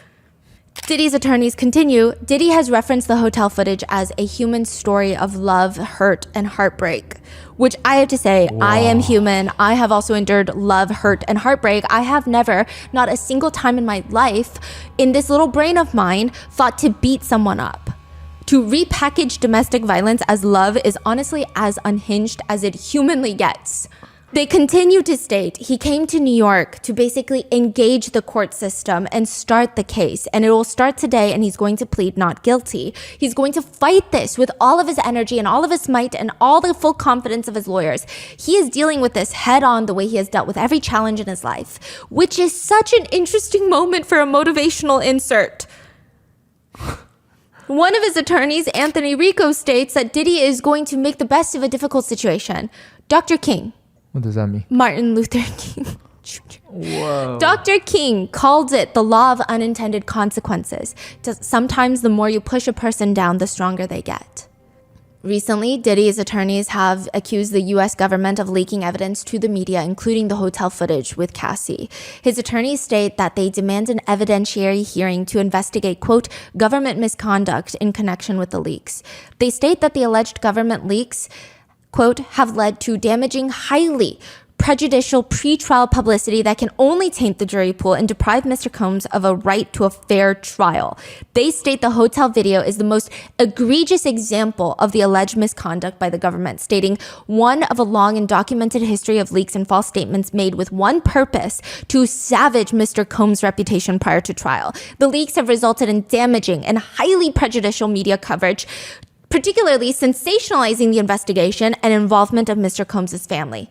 Diddy's attorneys continue, Diddy has referenced the hotel footage as a human story of love, hurt, and heartbreak, which I have to say, I am human. I have also endured love, hurt, and heartbreak. I have never, not a single time in my life, in this little brain of mine, thought to beat someone up. To repackage domestic violence as love is honestly as unhinged as it humanly gets. They continue to state he came to New York to basically engage the court system and start the case. And it will start today, and he's going to plead not guilty. He's going to fight this with all of his energy and all of his might and all the full confidence of his lawyers. He is dealing with this head on the way he has dealt with every challenge in his life, which is such an interesting moment for a motivational insert. One of his attorneys, Anthony Rico, states that Diddy is going to make the best of a difficult situation. Dr. King. What does that mean? Martin Luther King. Whoa. Dr. King called it the law of unintended consequences. Sometimes the more you push a person down, the stronger they get. Recently, Diddy's attorneys have accused the U.S. government of leaking evidence to the media, including the hotel footage with Cassie. His attorneys state that they demand an evidentiary hearing to investigate, quote, government misconduct in connection with the leaks. They state that the alleged government leaks, quote, have led to damaging, highly prejudicial pretrial publicity that can only taint the jury pool and deprive Mr. Combs of a right to a fair trial. They state the hotel video is the most egregious example of the alleged misconduct by the government, stating one of a long and documented history of leaks and false statements made with one purpose: to savage Mr. Combs' reputation prior to trial. The leaks have resulted in damaging and highly prejudicial media coverage, particularly sensationalizing the investigation and involvement of Mr. Combs' family.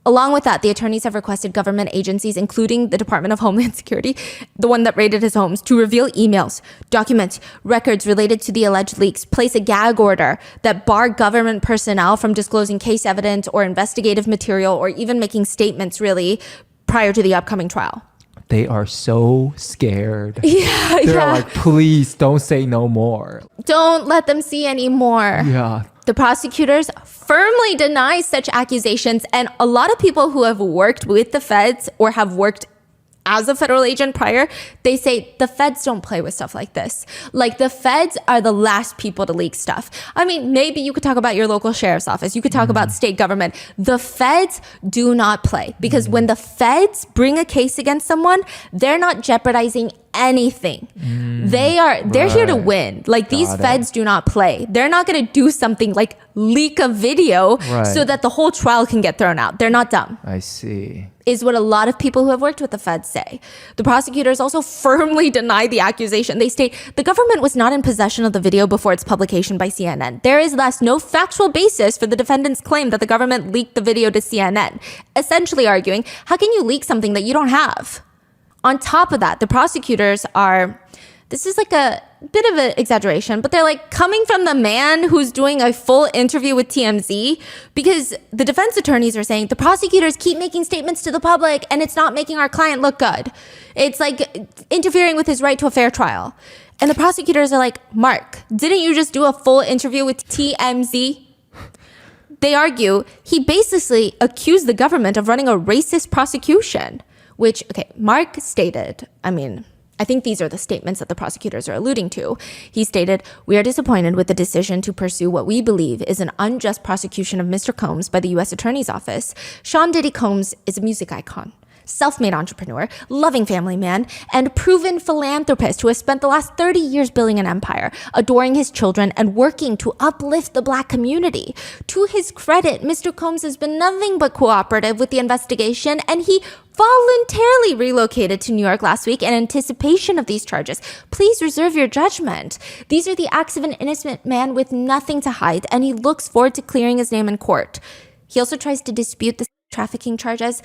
Along with that, the attorneys have requested government agencies, including the Department of Homeland Security, the one that raided his homes, to reveal emails, documents, records related to the alleged leaks, place a gag order that bar government personnel from disclosing case evidence or investigative material or even making statements, really, prior to the upcoming trial. They are so scared. They're like, please don't say no more. Don't let them see anymore. Yeah. The prosecutors firmly deny such accusations, and a lot of people who have worked with the feds or have worked as a federal agent prior, they say the feds don't play with stuff like this. Like, the feds are the last people to leak stuff. I mean, maybe you could talk about your local sheriff's office. You could talk about state government. The feds do not play, because when the feds bring a case against someone, they're not jeopardizing anything. They're here to win. Like, these feds do not play. They're not going to do something like leak a video so that the whole trial can get thrown out. They're not dumb. I see. Is what a lot of people who have worked with the feds say. The prosecutors also firmly deny the accusation. They state the government was not in possession of the video before its publication by CNN. There is thus no factual basis for the defendant's claim that the government leaked the video to CNN, essentially arguing, how can you leak something that you don't have? On top of that, the prosecutors are, this is like a bit of an exaggeration, but they're like coming from the man who's doing a full interview with TMZ, because the defense attorneys are saying the prosecutors keep making statements to the public and it's not making our client look good. It's like interfering with his right to a fair trial. And the prosecutors are like, Mark, didn't you just do a full interview with TMZ? They argue he basically accused the government of running a racist prosecution, which, okay, Mark stated, I think these are the statements that the prosecutors are alluding to. He stated, "We are disappointed with the decision to pursue what we believe is an unjust prosecution of Mr. Combs by the U.S. Attorney's Office. Sean Diddy Combs is a music icon, self-made entrepreneur, loving family man, and proven philanthropist who has spent the last 30 years building an empire, adoring his children, and working to uplift the Black community. To his credit, Mr. Combs has been nothing but cooperative with the investigation, and he voluntarily relocated to New York last week in anticipation of these charges. Please reserve your judgment. These are the acts of an innocent man with nothing to hide, and he looks forward to clearing his name in court." He also tries to dispute the trafficking charges.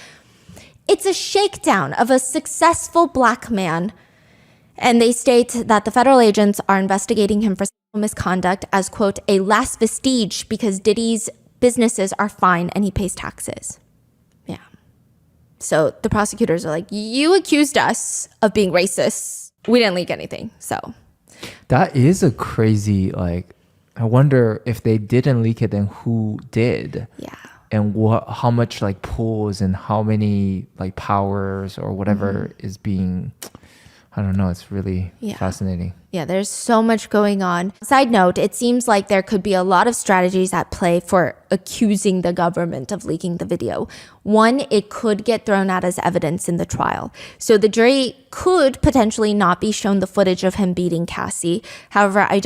It's a shakedown of a successful Black man, and they state that the federal agents are investigating him for sexual misconduct as, quote, a last vestige because Diddy's businesses are fine and he pays taxes. Yeah. So the prosecutors are like, you accused us of being racist. We didn't leak anything. So that is a crazy, like, I wonder if they didn't leak it, then who did? Yeah. And how much like pools and how many like powers or whatever is being, I don't know. It's really fascinating. Yeah, there's so much going on. Side note, it seems like there could be a lot of strategies at play for accusing the government of leaking the video. One, it could get thrown out as evidence in the trial. So the jury could potentially not be shown the footage of him beating Cassie. However, I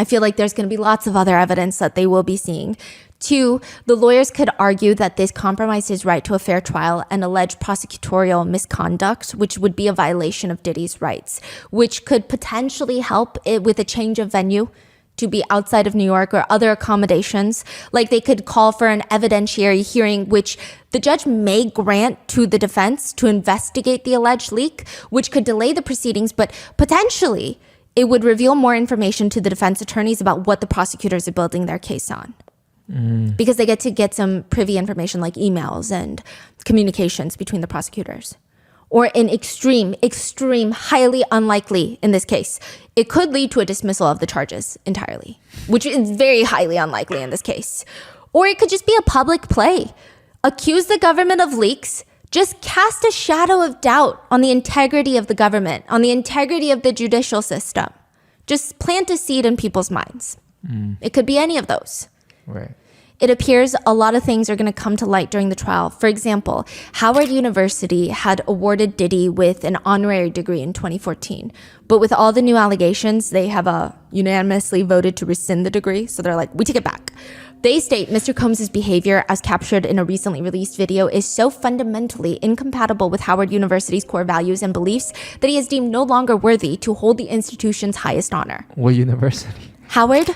feel like there's going to be lots of other evidence that they will be seeing. Two, the lawyers could argue that this compromised his right to a fair trial and alleged prosecutorial misconduct, which would be a violation of Diddy's rights, which could potentially help it with a change of venue to be outside of New York or other accommodations. Like they could call for an evidentiary hearing, which the judge may grant to the defense to investigate the alleged leak, which could delay the proceedings, but potentially it would reveal more information to the defense attorneys about what the prosecutors are building their case on. Because they get to get some privy information like emails and communications between the prosecutors. Or in extreme, highly unlikely in this case, it could lead to a dismissal of the charges entirely, which is very highly unlikely in this case. Or it could just be a public play. Accuse the government of leaks, just cast a shadow of doubt on the integrity of the government, on the integrity of the judicial system. Just plant a seed in people's minds. It could be any of those. Right. It appears a lot of things are going to come to light during the trial. For example, Howard University had awarded Diddy with an honorary degree in 2014. But with all the new allegations, they have unanimously voted to rescind the degree. So they're like, we take it back. They state Mr. Combs' behavior, as captured in a recently released video, is so fundamentally incompatible with Howard University's core values and beliefs that he is deemed no longer worthy to hold the institution's highest honor. What university? Howard.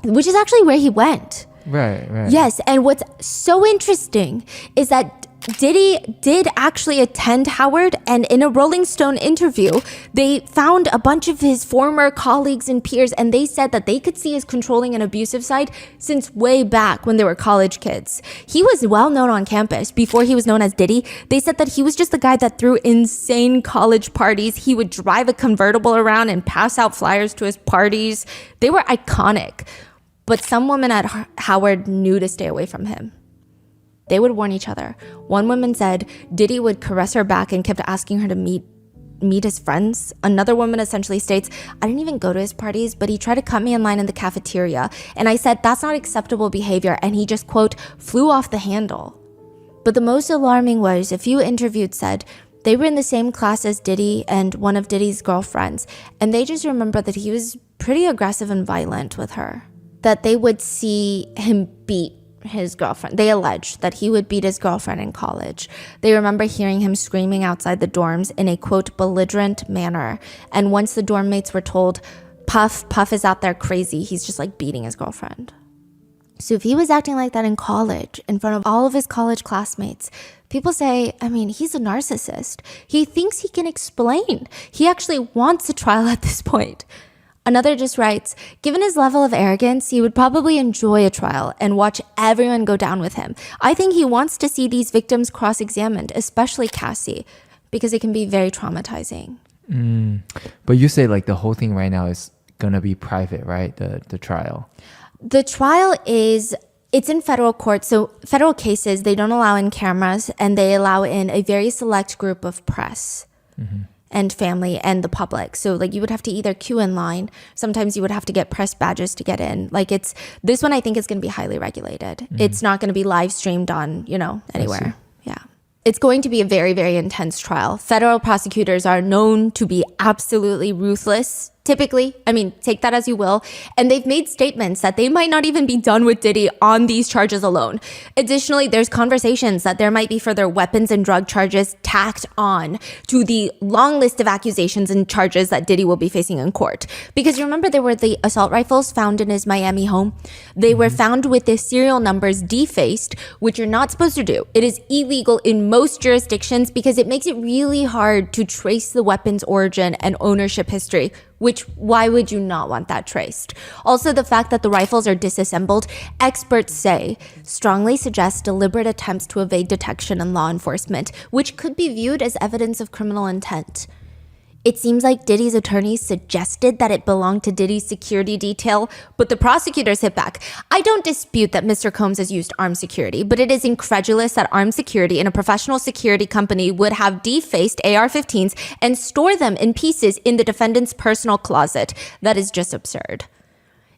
Which is actually where he went. Right. Yes, and what's so interesting is that Diddy did actually attend Howard, and in a Rolling Stone interview, they found a bunch of his former colleagues and peers, and they said that they could see his controlling and abusive side since way back when they were college kids. He was well known on campus before he was known as Diddy. They said that he was just the guy that threw insane college parties. He would drive a convertible around and pass out flyers to his parties. They were iconic. But some women at Howard knew to stay away from him. They would warn each other. One woman said Diddy would caress her back and kept asking her to meet his friends. Another woman essentially states, I didn't even go to his parties, but he tried to cut me in line in the cafeteria. And I said, that's not acceptable behavior. And he just, quote, flew off the handle. But the most alarming was a few interviewed said they were in the same class as Diddy and one of Diddy's girlfriends. And they just remember that he was pretty aggressive and violent with her. That they would see him beat his girlfriend. They allege that he would beat his girlfriend in college. They remember hearing him screaming outside the dorms in a, quote, belligerent manner. And once the dorm mates were told, Puff is out there crazy, he's just like beating his girlfriend. So if he was acting like that in college, in front of all of his college classmates, people say, I mean, he's a narcissist. He thinks he can explain. He actually wants a trial at this point. Another just writes, given his level of arrogance, he would probably enjoy a trial and watch everyone go down with him. I think he wants to see these victims cross-examined, especially Cassie, because it can be very traumatizing. But you say like the whole thing right now is going to be private, right? The trial. The trial it's in federal court. So federal cases, they don't allow in cameras and they allow in a very select group of press. And family and the public. So like you would have to either queue in line. Sometimes you would have to get press badges to get in. Like this one I think is going to be highly regulated. It's not going to be live streamed on, anywhere. Yeah. It's going to be a very, very intense trial. Federal prosecutors are known to be absolutely ruthless. Typically, I mean, take that as you will. And they've made statements that they might not even be done with Diddy on these charges alone. Additionally, there's conversations that there might be further weapons and drug charges tacked on to the long list of accusations and charges that Diddy will be facing in court. Because you remember there were the assault rifles found in his Miami home? They were found with the serial numbers defaced, which you're not supposed to do. It is illegal in most jurisdictions because it makes it really hard to trace the weapon's origin and ownership history. Why would you not want that traced? Also, the fact that the rifles are disassembled, experts say, strongly suggests deliberate attempts to evade detection and law enforcement, which could be viewed as evidence of criminal intent. It seems like Diddy's attorneys suggested that it belonged to Diddy's security detail, but the prosecutors hit back. I don't dispute that Mr. Combs has used armed security, but it is incredulous that armed security in a professional security company would have defaced AR-15s and store them in pieces in the defendant's personal closet. That is just absurd.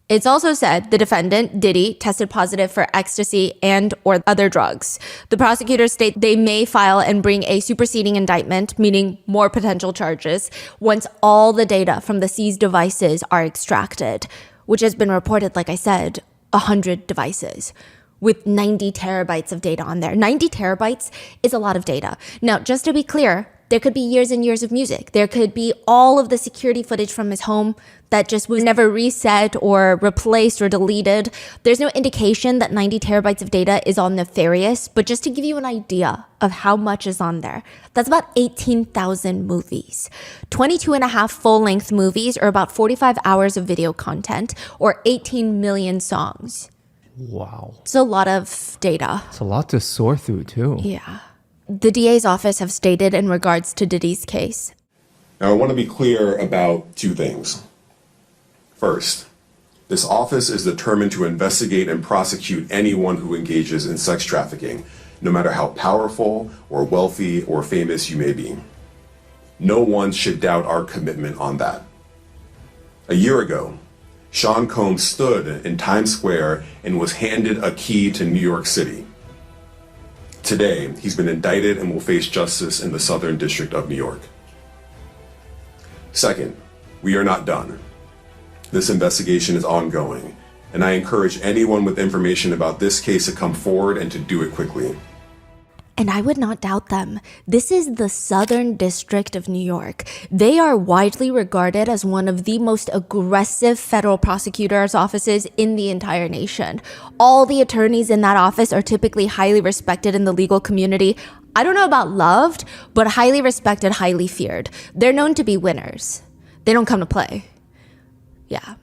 It's also said the defendant, Diddy, tested positive for ecstasy and or other drugs. The prosecutors state they may file and bring a superseding indictment, meaning more potential charges, once all the data from the seized devices are extracted, which has been reported, like I said, 100 devices with 90 terabytes of data on there. 90 terabytes is a lot of data. Now, just to be clear, there could be years and years of music. There could be all of the security footage from his home that just was never reset or replaced or deleted. There's no indication that 90 terabytes of data is all nefarious, but just to give you an idea of how much is on there, that's about 18,000 movies. 22 and a half full-length movies or about 45 hours of video content or 18 million songs. Wow. It's a lot of data. It's a lot to sort through too. Yeah. The DA's office have stated in regards to Diddy's case. Now, I want to be clear about two things. First, this office is determined to investigate and prosecute anyone who engages in sex trafficking, no matter how powerful or wealthy or famous you may be. No one should doubt our commitment on that. A year ago, Sean Combs stood in Times Square and was handed a key to New York City. Today, he's been indicted and will face justice in the Southern District of New York. Second, we are not done. This investigation is ongoing, and I encourage anyone with information about this case to come forward and to do it quickly. And I would not doubt them. This is the Southern District of New York. They are widely regarded as one of the most aggressive federal prosecutors' offices in the entire nation. All the attorneys in that office are typically highly respected in the legal community. I don't know about loved, but highly respected, highly feared. They're known to be winners. They don't come to play. Yeah.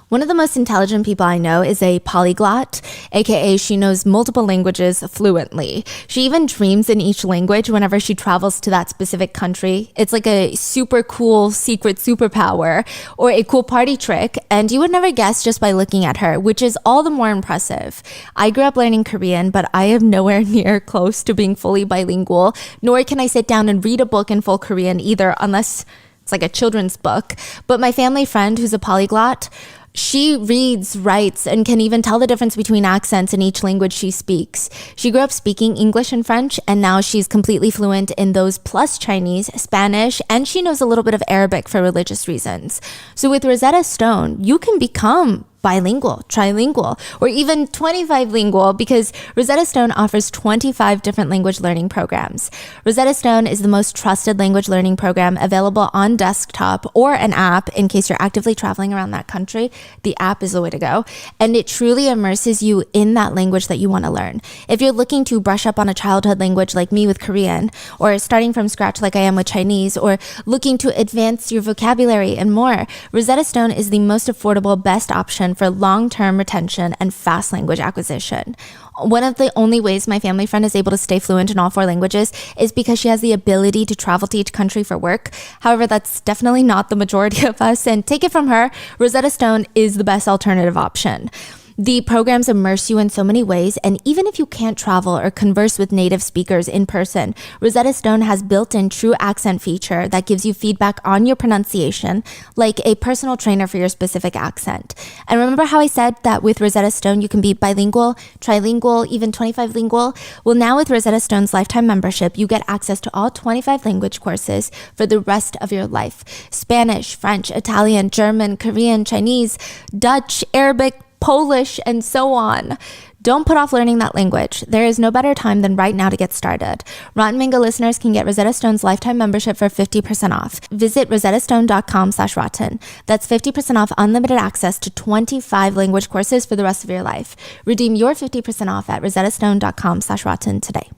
One of the most intelligent people I know is a polyglot, aka she knows multiple languages fluently. She even dreams in each language whenever she travels to that specific country. It's like a super cool secret superpower or a cool party trick, and you would never guess just by looking at her, which is all the more impressive. I grew up learning Korean, but I am nowhere near close to being fully bilingual, nor can I sit down and read a book in full Korean either, unless it's like a children's book. But my family friend who's a polyglot, she reads, writes, and can even tell the difference between accents in each language she speaks. She grew up speaking English and French, and now she's completely fluent in those plus Chinese, Spanish, and she knows a little bit of Arabic for religious reasons. So with Rosetta Stone, you can become bilingual, trilingual, or even 25 lingual because Rosetta Stone offers 25 different language learning programs. Rosetta Stone is the most trusted language learning program available on desktop or an app in case you're actively traveling around that country. The app is the way to go, and it truly immerses you in that language that you want to learn. If you're looking to brush up on a childhood language like me with Korean, or starting from scratch like I am with Chinese, or looking to advance your vocabulary and more, Rosetta Stone is the most affordable, best option for long-term retention and fast language acquisition. One of the only ways my family friend is able to stay fluent in all 4 languages is because she has the ability to travel to each country for work. However, that's definitely not the majority of us, and take it from her, Rosetta Stone is the best alternative option. The programs immerse you in so many ways, and even if you can't travel or converse with native speakers in person, Rosetta Stone has built-in true accent feature that gives you feedback on your pronunciation, like a personal trainer for your specific accent. And remember how I said that with Rosetta Stone you can be bilingual, trilingual, even 25 lingual? Well, now with Rosetta Stone's lifetime membership, you get access to all 25 language courses for the rest of your life. Spanish, French, Italian, German, Korean, Chinese, Dutch, Arabic, Polish, and so on. Don't put off learning that language. There is no better time than right now to get started. Rotten Mango listeners can get Rosetta Stone's lifetime membership for 50% off. Visit rosettastone.com/rotten. That's 50% off unlimited access to 25 language courses for the rest of your life. Redeem your 50% off at rosettastone.com/rotten today.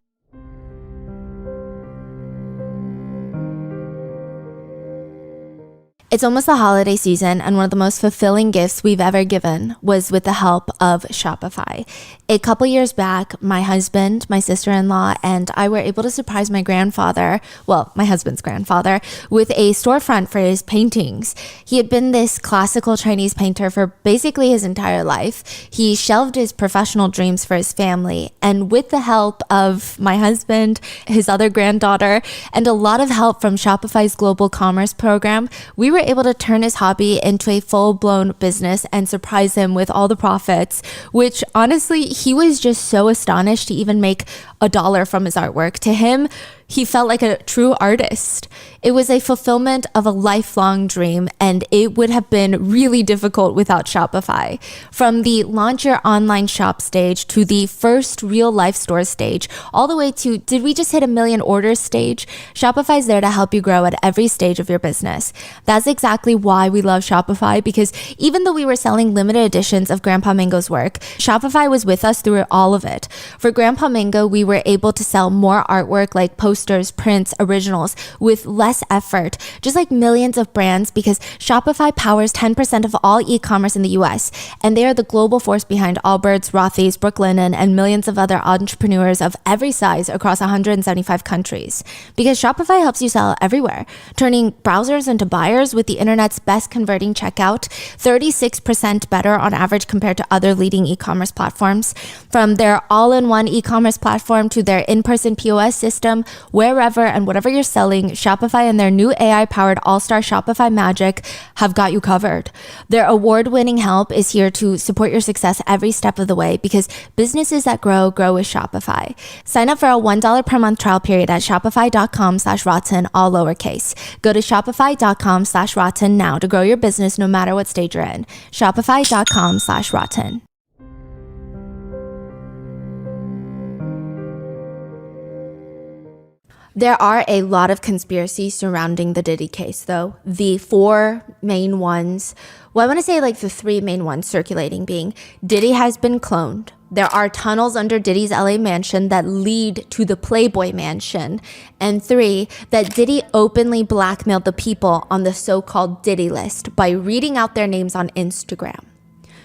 It's almost the holiday season, and one of the most fulfilling gifts we've ever given was with the help of Shopify. A couple years back, my husband, my sister-in-law, and I were able to surprise my grandfather, well, my husband's grandfather, with a storefront for his paintings. He had been this classical Chinese painter for basically his entire life. He shelved his professional dreams for his family, and with the help of my husband, his other granddaughter, and a lot of help from Shopify's global commerce program, we were able to turn his hobby into a full-blown business and surprise him with all the profits, which honestly, he was just so astonished to even make $1 from his artwork. To him, he felt like a true artist. It was a fulfillment of a lifelong dream, and it would have been really difficult without Shopify. From the launch your online shop stage to the first real life store stage, all the way to did we just hit 1 million orders stage, Shopify is there to help you grow at every stage of your business. That's exactly why we love Shopify, because even though we were selling limited editions of Grandpa Mango's work, Shopify was with us through all of it. For Grandpa Mango, we were able to sell more artwork like posters, prints, originals with less effort, just like millions of brands, because Shopify powers 10% of all e-commerce in the US, and they are the global force behind Allbirds, Rothy's, Brooklinen, and millions of other entrepreneurs of every size across 175 countries. Because Shopify helps you sell everywhere, turning browsers into buyers with the internet's best converting checkout, 36% better on average compared to other leading e-commerce platforms. From their all-in-one e-commerce platform to their in-person POS system, wherever and whatever you're selling, Shopify and their new AI-powered All-Star Shopify Magic have got you covered. Their award-winning help is here to support your success every step of the way, because businesses that grow with Shopify. Sign up for a $1 per month trial period at shopify.com/rotten, all lowercase. Go to shopify.com/rotten now to grow your business no matter what stage you're in. Shopify.com/rotten. There are a lot of conspiracies surrounding the Diddy case, though. The 4 main ones, well, I want to say like the 3 main ones circulating being Diddy has been cloned. There are tunnels under Diddy's LA mansion that lead to the Playboy mansion. And 3, that Diddy openly blackmailed the people on the so-called Diddy list by reading out their names on Instagram.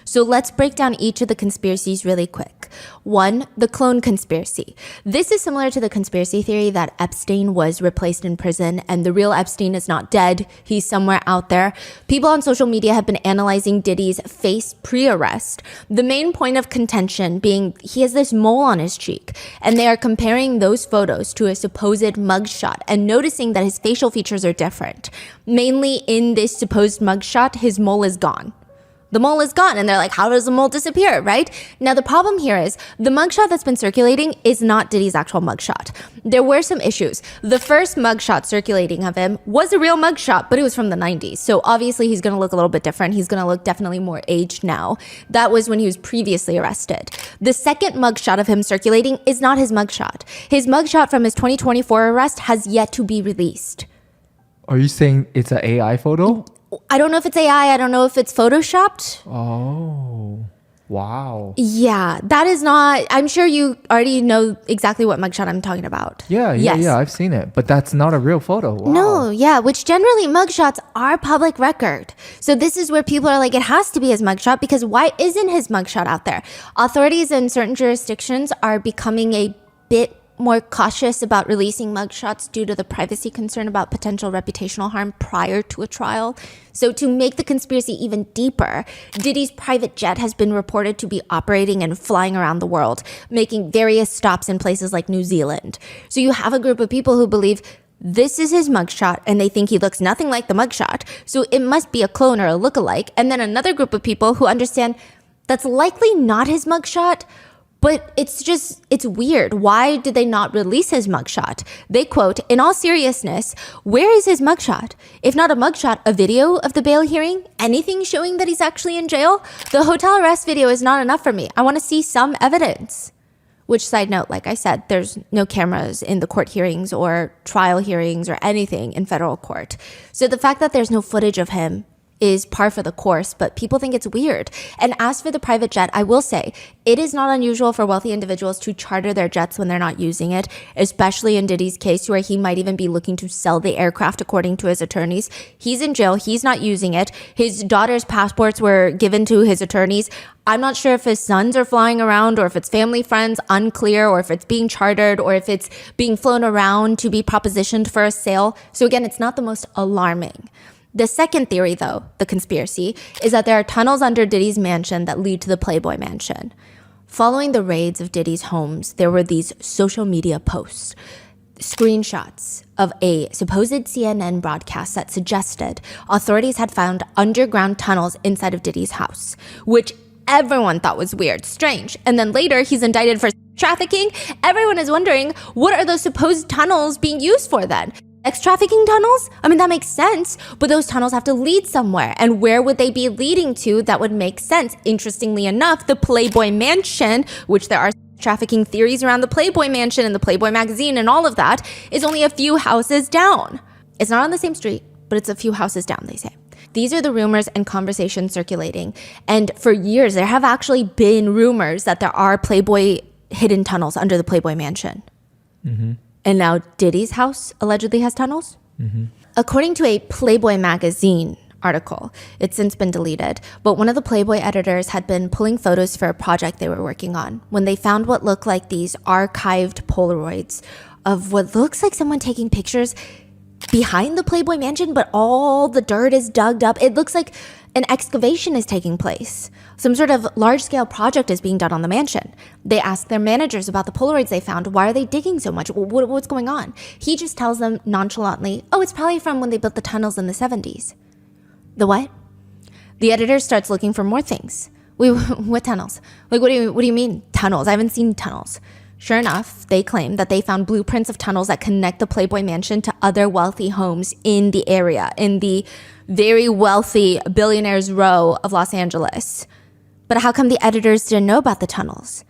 So let's break down each of the conspiracies really quick. 1, the clone conspiracy. This is similar to the conspiracy theory that Epstein was replaced in prison and the real Epstein is not dead. He's somewhere out there. People on social media have been analyzing Diddy's face pre-arrest. The main point of contention being he has this mole on his cheek, and they are comparing those photos to a supposed mugshot and noticing that his facial features are different. Mainly in this supposed mugshot, his mole is gone. The mole is gone, and they're like, how does the mole disappear, right? Now, the problem here is the mugshot that's been circulating is not Diddy's actual mugshot. There were some issues. The first mugshot circulating of him was a real mugshot, but it was from the 90s. So obviously he's going to look a little bit different. He's going to look definitely more aged now. That was when he was previously arrested. The second mugshot of him circulating is not his mugshot. His mugshot from his 2024 arrest has yet to be released. Are you saying it's an AI photo? I don't know if it's AI. I don't know if it's photoshopped. Oh, wow. Yeah, that is not... I'm sure you already know exactly what mugshot I'm talking about. Yeah, I've seen it. But that's not a real photo. Wow. No, yeah, which generally mugshots are public record. So this is where people are like, it has to be his mugshot because why isn't his mugshot out there? Authorities in certain jurisdictions are becoming a bit more cautious about releasing mugshots due to the privacy concern about potential reputational harm prior to a trial. So to make the conspiracy even deeper, Diddy's private jet has been reported to be operating and flying around the world, making various stops in places like New Zealand. So you have a group of people who believe this is his mugshot and they think he looks nothing like the mugshot, so it must be a clone or a lookalike. And then another group of people who understand that's likely not his mugshot, but it's weird. Why did they not release his mugshot? They quote, in all seriousness, where is his mugshot? If not a mugshot, a video of the bail hearing? Anything showing that he's actually in jail? The hotel arrest video is not enough for me. I want to see some evidence. Which, side note, like I said, there's no cameras in the court hearings or trial hearings or anything in federal court. So the fact that there's no footage of him is par for the course, but people think it's weird. And as for the private jet, I will say, it is not unusual for wealthy individuals to charter their jets when they're not using it, especially in Diddy's case where he might even be looking to sell the aircraft according to his attorneys. He's in jail, he's not using it. His daughter's passports were given to his attorneys. I'm not sure if his sons are flying around or if it's family friends, unclear, or if it's being chartered or if it's being flown around to be propositioned for a sale. So again, it's not the most alarming. The second theory, though, the conspiracy, is that there are tunnels under Diddy's mansion that lead to the Playboy Mansion. Following the raids of Diddy's homes, there were these social media posts, screenshots of a supposed CNN broadcast that suggested authorities had found underground tunnels inside of Diddy's house, which everyone thought was weird, strange. And then later, he's indicted for trafficking. Everyone is wondering, what are those supposed tunnels being used for then? Sex trafficking tunnels? I mean, that makes sense, but those tunnels have to lead somewhere. And where would they be leading to that would make sense? Interestingly enough, the Playboy Mansion, which there are trafficking theories around the Playboy Mansion and the Playboy magazine and all of that, is only a few houses down. It's not on the same street, but it's a few houses down, they say. These are the rumors and conversations circulating. And for years, there have actually been rumors that there are Playboy hidden tunnels under the Playboy Mansion. Mm-hmm. And now Diddy's house allegedly has tunnels? Mm-hmm. According to a Playboy magazine article, it's since been deleted, but one of the Playboy editors had been pulling photos for a project they were working on when they found what looked like these archived Polaroids of what looks like someone taking pictures behind the Playboy Mansion, but all the dirt is dug up. It looks like an excavation is taking place. Some sort of large-scale project is being done on the mansion. They ask their managers about the Polaroids they found. Why are they digging so much? What's going on? He just tells them nonchalantly, oh, it's probably from when they built the tunnels in the 70s. The what? The editor starts looking for more things. Wait, what tunnels? Like, what do you mean tunnels? I haven't seen tunnels. Sure enough, they claim that they found blueprints of tunnels that connect the Playboy Mansion to other wealthy homes in the area, in the very wealthy billionaires' row of Los Angeles. But how come the editors didn't know about the tunnels?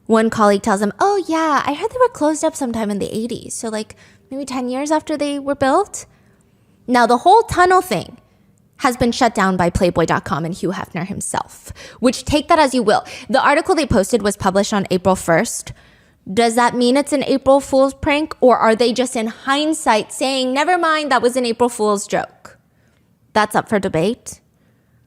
One colleague tells him, oh yeah, I heard they were closed up sometime in the 80s. So like maybe 10 years after they were built? Now the whole tunnel thing has been shut down by Playboy.com and Hugh Hefner himself, which take that as you will. The article they posted was published on April 1st. Does that mean it's an April Fool's prank, or are they just in hindsight saying, never mind, that was an April Fool's joke? That's up for debate.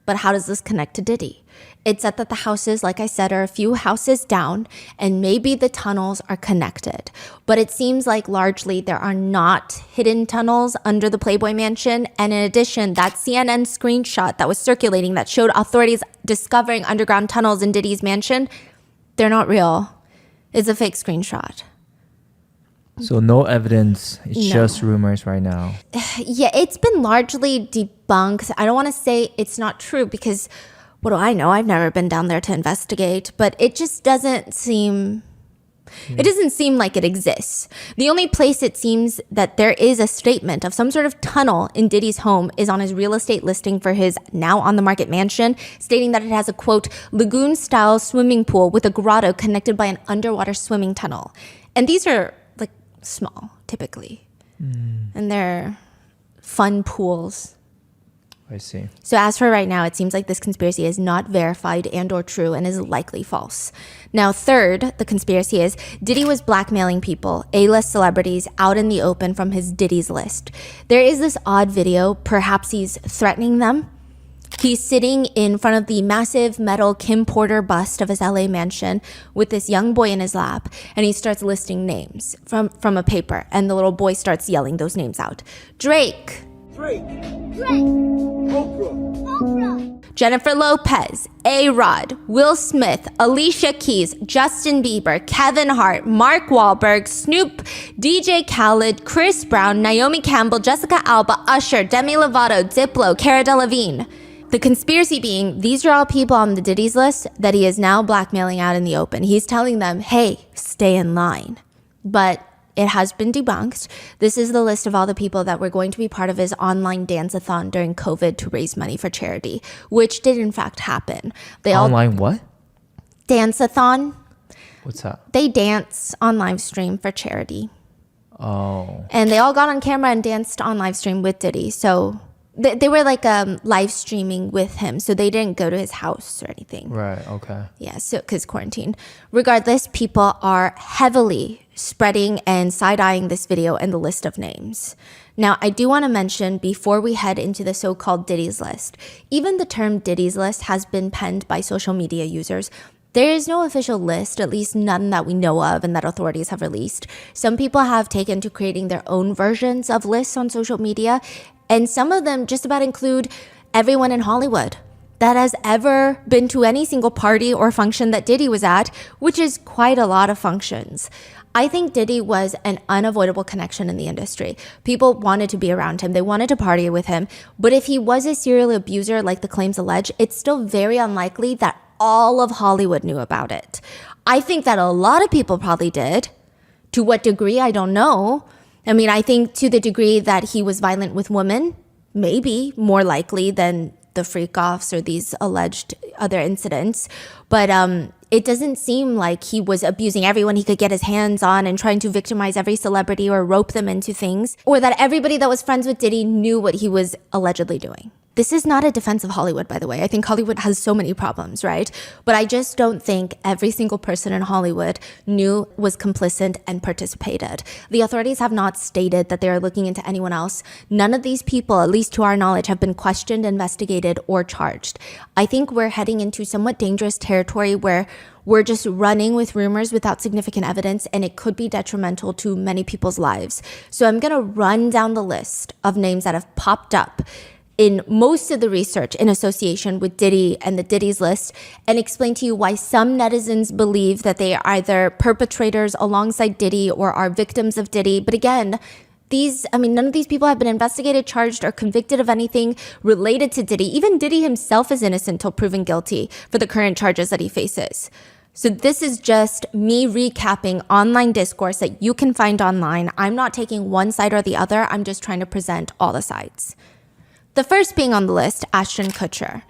But how does this connect to Diddy? It's said that the houses, like I said, are a few houses down, and maybe the tunnels are connected. But it seems like largely there are not hidden tunnels under the Playboy Mansion. And in addition, that CNN screenshot that was circulating that showed authorities discovering underground tunnels in Diddy's mansion, they're not real. It's a fake screenshot. So no evidence. It's just rumors right now. Yeah, it's been largely debunked. I don't want to say it's not true because what do I know? I've never been down there to investigate, but it just doesn't seem... It doesn't seem like it exists. The only place it seems that there is a statement of some sort of tunnel in Diddy's home is on his real estate listing for his now on the market mansion, stating that it has a, quote, lagoon-style swimming pool with a grotto connected by an underwater swimming tunnel. And these are like small, typically. And they're fun pools. I see. So as for right now, it seems like this conspiracy is not verified and or true and is likely false. Now, third, the conspiracy is Diddy was blackmailing people, A-list celebrities, out in the open from his Diddy's list. There is this odd video, perhaps he's threatening them. He's sitting in front of the massive metal Kim Porter bust of his LA mansion with this young boy in his lap, and he starts listing names from a paper, and the little boy starts yelling those names out. Drake. Oprah. Jennifer Lopez, A-Rod, Will Smith, Alicia Keys, Justin Bieber, Kevin Hart, Mark Wahlberg, Snoop, DJ Khaled, Chris Brown, Naomi Campbell, Jessica Alba, Usher, Demi Lovato, Diplo, Cara Delevingne. The conspiracy being, these are all people on the Diddy's list that he is now blackmailing out in the open. He's telling them, hey, stay in line. But it has been debunked. This is the list of all the people that were going to be part of his online dance-a-thon during COVID to raise money for charity, which did in fact happen. Online what? Dance-a-thon. What's that? They dance on live stream for charity. Oh. And they all got on camera and danced on live stream with Diddy. So they were like live streaming with him. So they didn't go to his house or anything. Right, okay. Yeah, so because quarantine. Regardless, people are heavily spreading and side-eyeing this video and the list of names. Now, I do want to mention before we head into the so-called Diddy's list, even the term Diddy's list has been penned by social media users. There is no official list, at least none that we know of and that authorities have released. Some people have taken to creating their own versions of lists on social media, and some of them just about include everyone in Hollywood that has ever been to any single party or function that Diddy was at, which is quite a lot of functions. I think Diddy was an unavoidable connection in the industry. People wanted to be around him. They wanted to party with him. But if he was a serial abuser, like the claims allege, it's still very unlikely that all of Hollywood knew about it. I think that a lot of people probably did. To what degree, I don't know. I mean, I think to the degree that he was violent with women, maybe more likely than the freakoffs or these alleged other incidents. But it doesn't seem like he was abusing everyone he could get his hands on and trying to victimize every celebrity or rope them into things, or that everybody that was friends with Diddy knew what he was allegedly doing. This is not a defense of Hollywood, by the way. I think Hollywood has so many problems, right? But I just don't think every single person in Hollywood knew, was complicit, and participated. The authorities have not stated that they are looking into anyone else. None of these people, at least to our knowledge, have been questioned, investigated, or charged. I think we're heading into somewhat dangerous territory where we're just running with rumors without significant evidence, and it could be detrimental to many people's lives. So I'm going to run down the list of names that have popped up in most of the research in association with Diddy and the Diddy's list, and explain to you why some netizens believe that they are either perpetrators alongside Diddy or are victims of Diddy. But again, none of these people have been investigated, charged, or convicted of anything related to Diddy. Even Diddy himself is innocent till proven guilty for the current charges that he faces. So this is just me recapping online discourse that you can find online. I'm not taking one side or the other. I'm just trying to present all the sides. The first being on the list, Ashton Kutcher.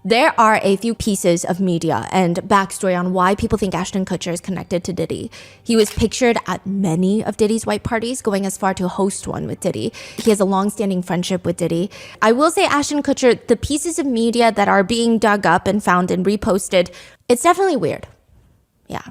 There are a few pieces of media and backstory on why people think Ashton Kutcher is connected to Diddy. He was pictured at many of Diddy's white parties, going as far to host one with Diddy. He has a long-standing friendship with Diddy. I will say Ashton Kutcher, the pieces of media that are being dug up and found and reposted, it's definitely weird. Yeah.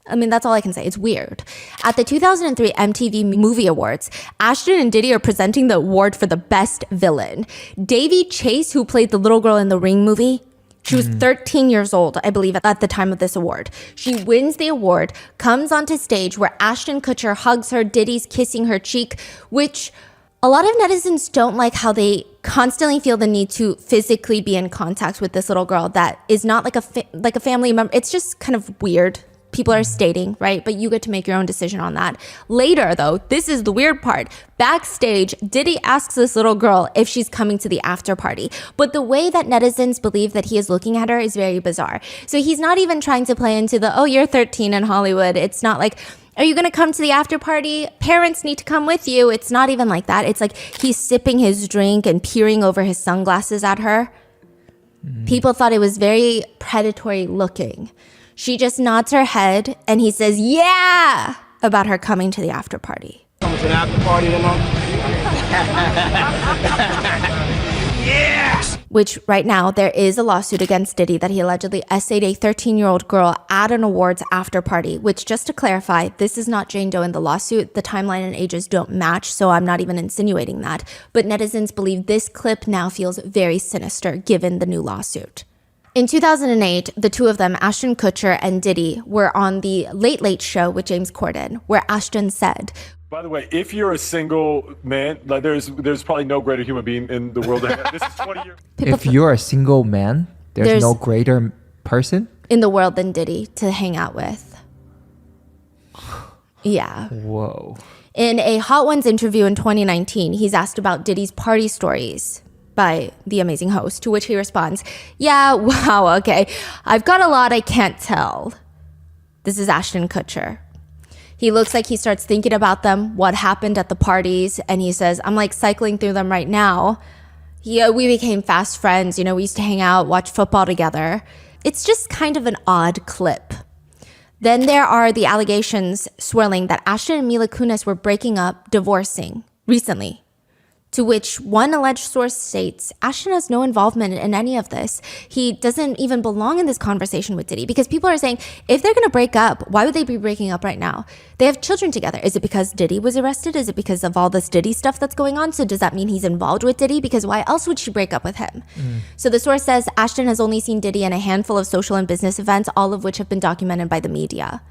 I mean, that's all I can say. It's weird. At the 2003 MTV Movie Awards, Ashton and Diddy are presenting the award for the best villain. Davy Chase, who played the little girl in the Ring movie, She was 13 years old, I believe, at the time of this award. She wins the award, comes onto stage where Ashton Kutcher hugs her, Diddy's kissing her cheek, which a lot of netizens don't like how they constantly feel the need to physically be in contact with this little girl that is not like a family member. It's just kind of weird. People are stating, right? But you get to make your own decision on that. Later, though, this is the weird part. Backstage, Diddy asks this little girl if she's coming to the after party. But the way that netizens believe that he is looking at her is very bizarre. So he's not even trying to play into the, oh, you're 13 in Hollywood. It's not like, are you going to come to the after party? Parents need to come with you. It's not even like that. It's like he's sipping his drink and peering over his sunglasses at her. People thought it was very predatory looking. She just nods her head and he says, yeah, about her coming to the after party. Coming to the after party tonight? Yes! Which right now there is a lawsuit against Diddy that he allegedly essayed a 13-year-old girl at an awards after party, which, just to clarify, this is not Jane Doe in the lawsuit. The timeline and ages don't match, so I'm not even insinuating that. But netizens believe this clip now feels very sinister given the new lawsuit. In 2008, the two of them, Ashton Kutcher and Diddy, were on the Late Late Show with James Corden, where Ashton said, by the way, if you're a single man, like there's probably no greater human being in the world. This is 20 years. If you're a single man, there's no greater person in the world than Diddy to hang out with. Yeah. Whoa. In a Hot Ones interview in 2019, he's asked about Diddy's party stories by the amazing host, to which he responds, yeah, wow, okay. I've got a lot I can't tell. This is Ashton Kutcher. He looks like he starts thinking about them, what happened at the parties, and he says, I'm like cycling through them right now. Yeah, we became fast friends. You know, we used to hang out, watch football together. It's just kind of an odd clip. Then there are the allegations swirling that Ashton and Mila Kunis were breaking up, divorcing recently. To which one alleged source states, Ashton has no involvement in any of this. He doesn't even belong in this conversation with Diddy, because people are saying, if they're going to break up, why would they be breaking up right now? They have children together. Is it because Diddy was arrested? Is it because of all this Diddy stuff that's going on? So does that mean he's involved with Diddy? Because why else would she break up with him? So the source says Ashton has only seen Diddy in a handful of social and business events, all of which have been documented by the media.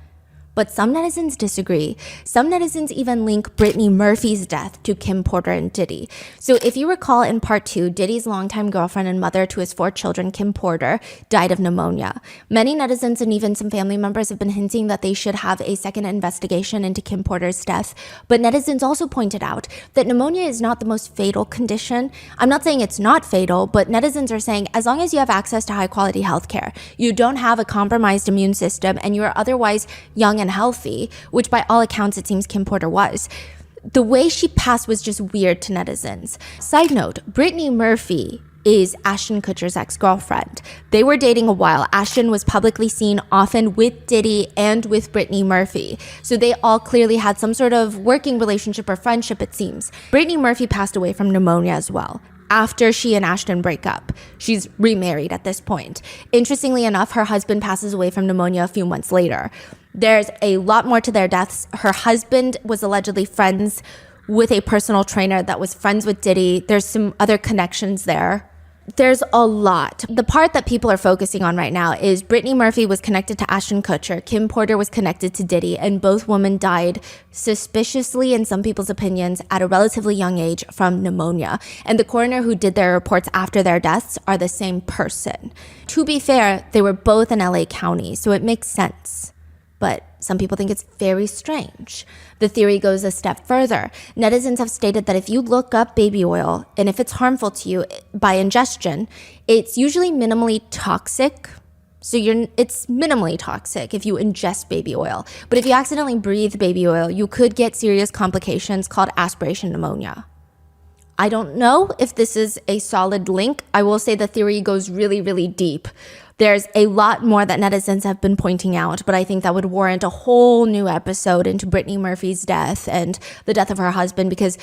But some netizens disagree. Some netizens even link Brittany Murphy's death to Kim Porter and Diddy. So if you recall in part 2, Diddy's longtime girlfriend and mother to his 4 children, Kim Porter, died of pneumonia. Many netizens and even some family members have been hinting that they should have a second investigation into Kim Porter's death. But netizens also pointed out that pneumonia is not the most fatal condition. I'm not saying it's not fatal, but netizens are saying as long as you have access to high quality healthcare, you don't have a compromised immune system, and you are otherwise young and healthy, which by all accounts it seems Kim Porter was. The way she passed was just weird to netizens. Side note, Brittany Murphy is Ashton Kutcher's ex-girlfriend. They were dating a while. Ashton was publicly seen often with Diddy and with Brittany Murphy. So they all clearly had some sort of working relationship or friendship, it seems. Brittany Murphy passed away from pneumonia as well. After she and Ashton break up. She's remarried at this point. Interestingly enough, her husband passes away from pneumonia a few months later. There's a lot more to their deaths. Her husband was allegedly friends with a personal trainer that was friends with Diddy. There's some other connections there. There's a lot. The part that people are focusing on right now is Brittany Murphy was connected to Ashton Kutcher, Kim Porter was connected to Diddy, and both women died suspiciously, in some people's opinions, at a relatively young age from pneumonia. And the coroner who did their reports after their deaths are the same person. To be fair, they were both in LA County, so it makes sense. But some people think it's very strange. The theory goes a step further. Netizens have stated that if you look up baby oil, and if it's harmful to you by ingestion, it's usually minimally toxic. So it's minimally toxic if you ingest baby oil. But if you accidentally breathe baby oil, you could get serious complications called aspiration pneumonia. I don't know if this is a solid link. I will say the theory goes really, really deep. There's a lot more that netizens have been pointing out, but I think that would warrant a whole new episode into Brittany Murphy's death and the death of her husband, because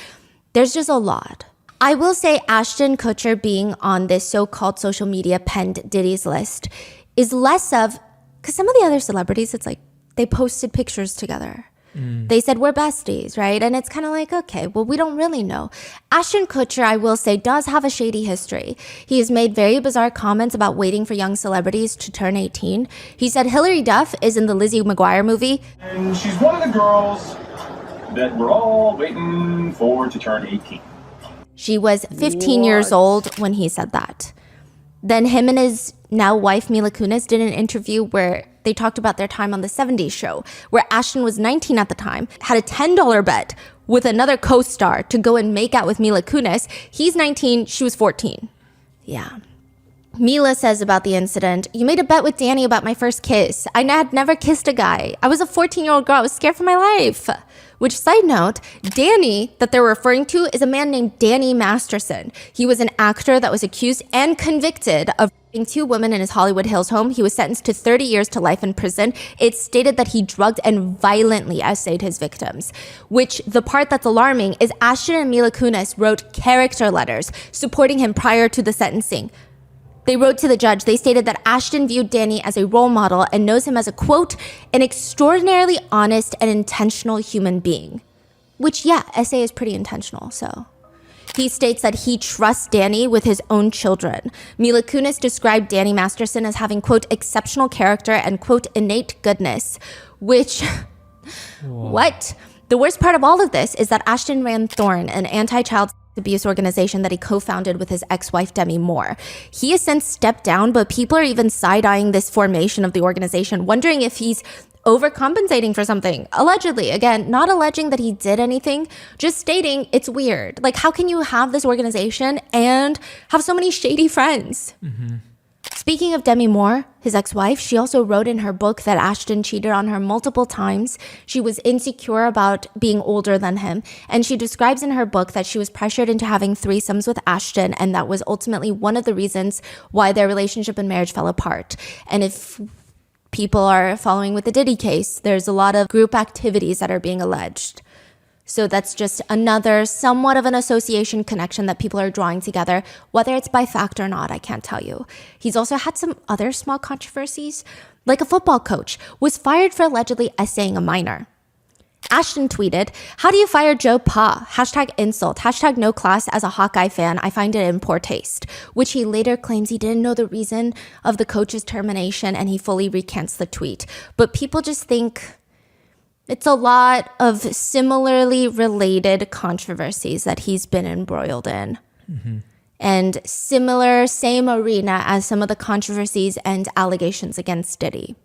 there's just a lot. I will say Ashton Kutcher being on this so-called social media penned Diddy's list is less of, because some of the other celebrities, it's like they posted pictures together. They said, we're besties, right? And it's kind of like, okay, well, we don't really know. Ashton Kutcher, I will say, does have a shady history. He has made very bizarre comments about waiting for young celebrities to turn 18. He said Hilary Duff is in the Lizzie McGuire movie. And she's one of the girls that we're all waiting for to turn 18. She was 15 years old when he said that. Then him and his now wife, Mila Kunis, did an interview where they talked about their time on the 70s show, where Ashton was 19 at the time, had a $10 bet with another co-star to go and make out with Mila Kunis. He's 19, she was 14. Yeah. Mila says about the incident, you made a bet with Danny about my first kiss. I had never kissed a guy. I was a 14-year-old girl. I was scared for my life. Which, side note, Danny that they're referring to is a man named Danny Masterson. He was an actor that was accused and convicted of raping 2 women in his Hollywood Hills home. He was sentenced to 30 years to life in prison. It's stated that he drugged and violently essayed his victims. Which, the part that's alarming is Ashton and Mila Kunis wrote character letters supporting him prior to the sentencing. They wrote to the judge. They stated that Ashton viewed Danny as a role model and knows him as a, quote, an extraordinarily honest and intentional human being. Which, yeah, essay is pretty intentional, so. He states that he trusts Danny with his own children. Mila Kunis described Danny Masterson as having, quote, exceptional character and, quote, innate goodness. Which, what? The worst part of all of this is that Ashton ran Thorn, an anti-child abuse organization that he co-founded with his ex-wife Demi Moore. He has since stepped down, but people are even side-eyeing this formation of the organization, wondering if he's overcompensating for something. Allegedly, again, not alleging that he did anything, just stating it's weird. Like, how can you have this organization and have so many shady friends? Speaking of Demi Moore, his ex-wife, she also wrote in her book that Ashton cheated on her multiple times. She was insecure about being older than him. And she describes in her book that she was pressured into having threesomes with Ashton. And that was ultimately one of the reasons why their relationship and marriage fell apart. And if people are following with the Diddy case, there's a lot of group activities that are being alleged. So that's just another somewhat of an association connection that people are drawing together. Whether it's by fact or not, I can't tell you. He's also had some other small controversies, like a football coach was fired for allegedly essaying a minor. Ashton tweeted, how do you fire Joe Pa? Hashtag insult. Hashtag no class. As a Hawkeye fan, I find it in poor taste. Which he later claims he didn't know the reason of the coach's termination and he fully recants the tweet. But people just think it's a lot of similarly related controversies that he's been embroiled in. And similar, same arena as some of the controversies and allegations against Diddy.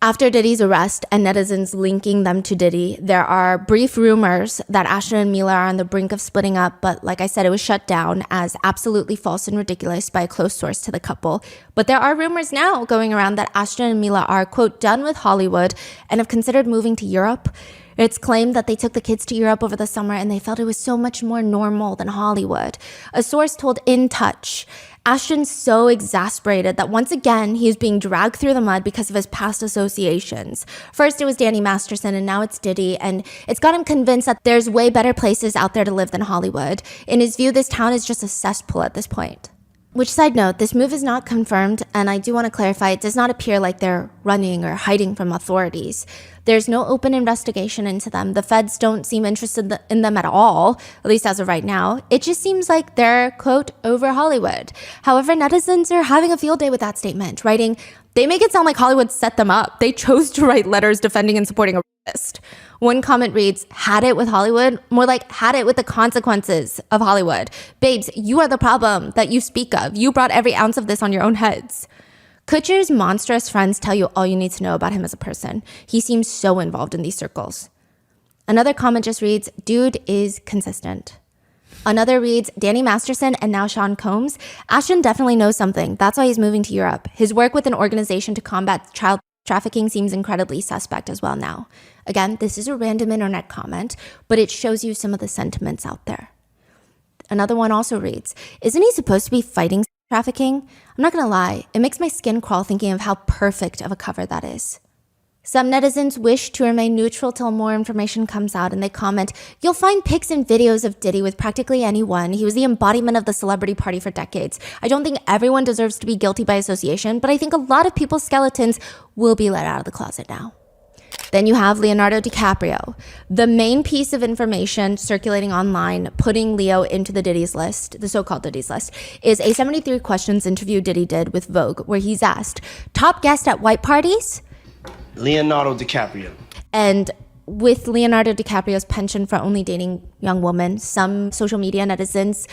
After Diddy's arrest and netizens linking them to Diddy, there are brief rumors that Ashton and Mila are on the brink of splitting up, but like I said, it was shut down as absolutely false and ridiculous by a close source to the couple. But there are rumors now going around that Ashton and Mila are, quote, done with Hollywood and have considered moving to Europe. It's claimed that they took the kids to Europe over the summer and they felt it was so much more normal than Hollywood. A source told In Touch, Ashton's so exasperated that once again, he is being dragged through the mud because of his past associations. First, it was Danny Masterson, and now it's Diddy, and it's got him convinced that there's way better places out there to live than Hollywood. In his view, this town is just a cesspool at this point. Which, side note, this move is not confirmed, and I do want to clarify, it does not appear like they're running or hiding from authorities. There's no open investigation into them. The feds don't seem interested in them at all, at least as of right now. It just seems like they're, quote, over Hollywood. However, netizens are having a field day with that statement, writing, they make it sound like Hollywood set them up. They chose to write letters defending and supporting a rapist. One comment reads, had it with Hollywood? More like, had it with the consequences of Hollywood. Babes, you are the problem that you speak of. You brought every ounce of this on your own heads. Kutcher's monstrous friends tell you all you need to know about him as a person. He seems so involved in these circles. Another comment just reads, dude is consistent. Another reads, Danny Masterson and now Sean Combs. Ashton definitely knows something. That's why he's moving to Europe. His work with an organization to combat child trafficking seems incredibly suspect as well now. Again, this is a random internet comment, but it shows you some of the sentiments out there. Another one also reads, isn't he supposed to be fighting trafficking? I'm not gonna lie, it makes my skin crawl thinking of how perfect of a cover that is. Some netizens wish to remain neutral till more information comes out, and they comment, you'll find pics and videos of Diddy with practically anyone. He was the embodiment of the celebrity party for decades. I don't think everyone deserves to be guilty by association, but I think a lot of people's skeletons will be let out of the closet now. Then you have Leonardo DiCaprio. The main piece of information circulating online putting Leo into the Diddy's list, the so-called Diddy's list, is a 73 questions interview Diddy did with Vogue, where he's asked, top guest at white parties? Leonardo DiCaprio. And with Leonardo DiCaprio's penchant for only dating young women, some social media netizens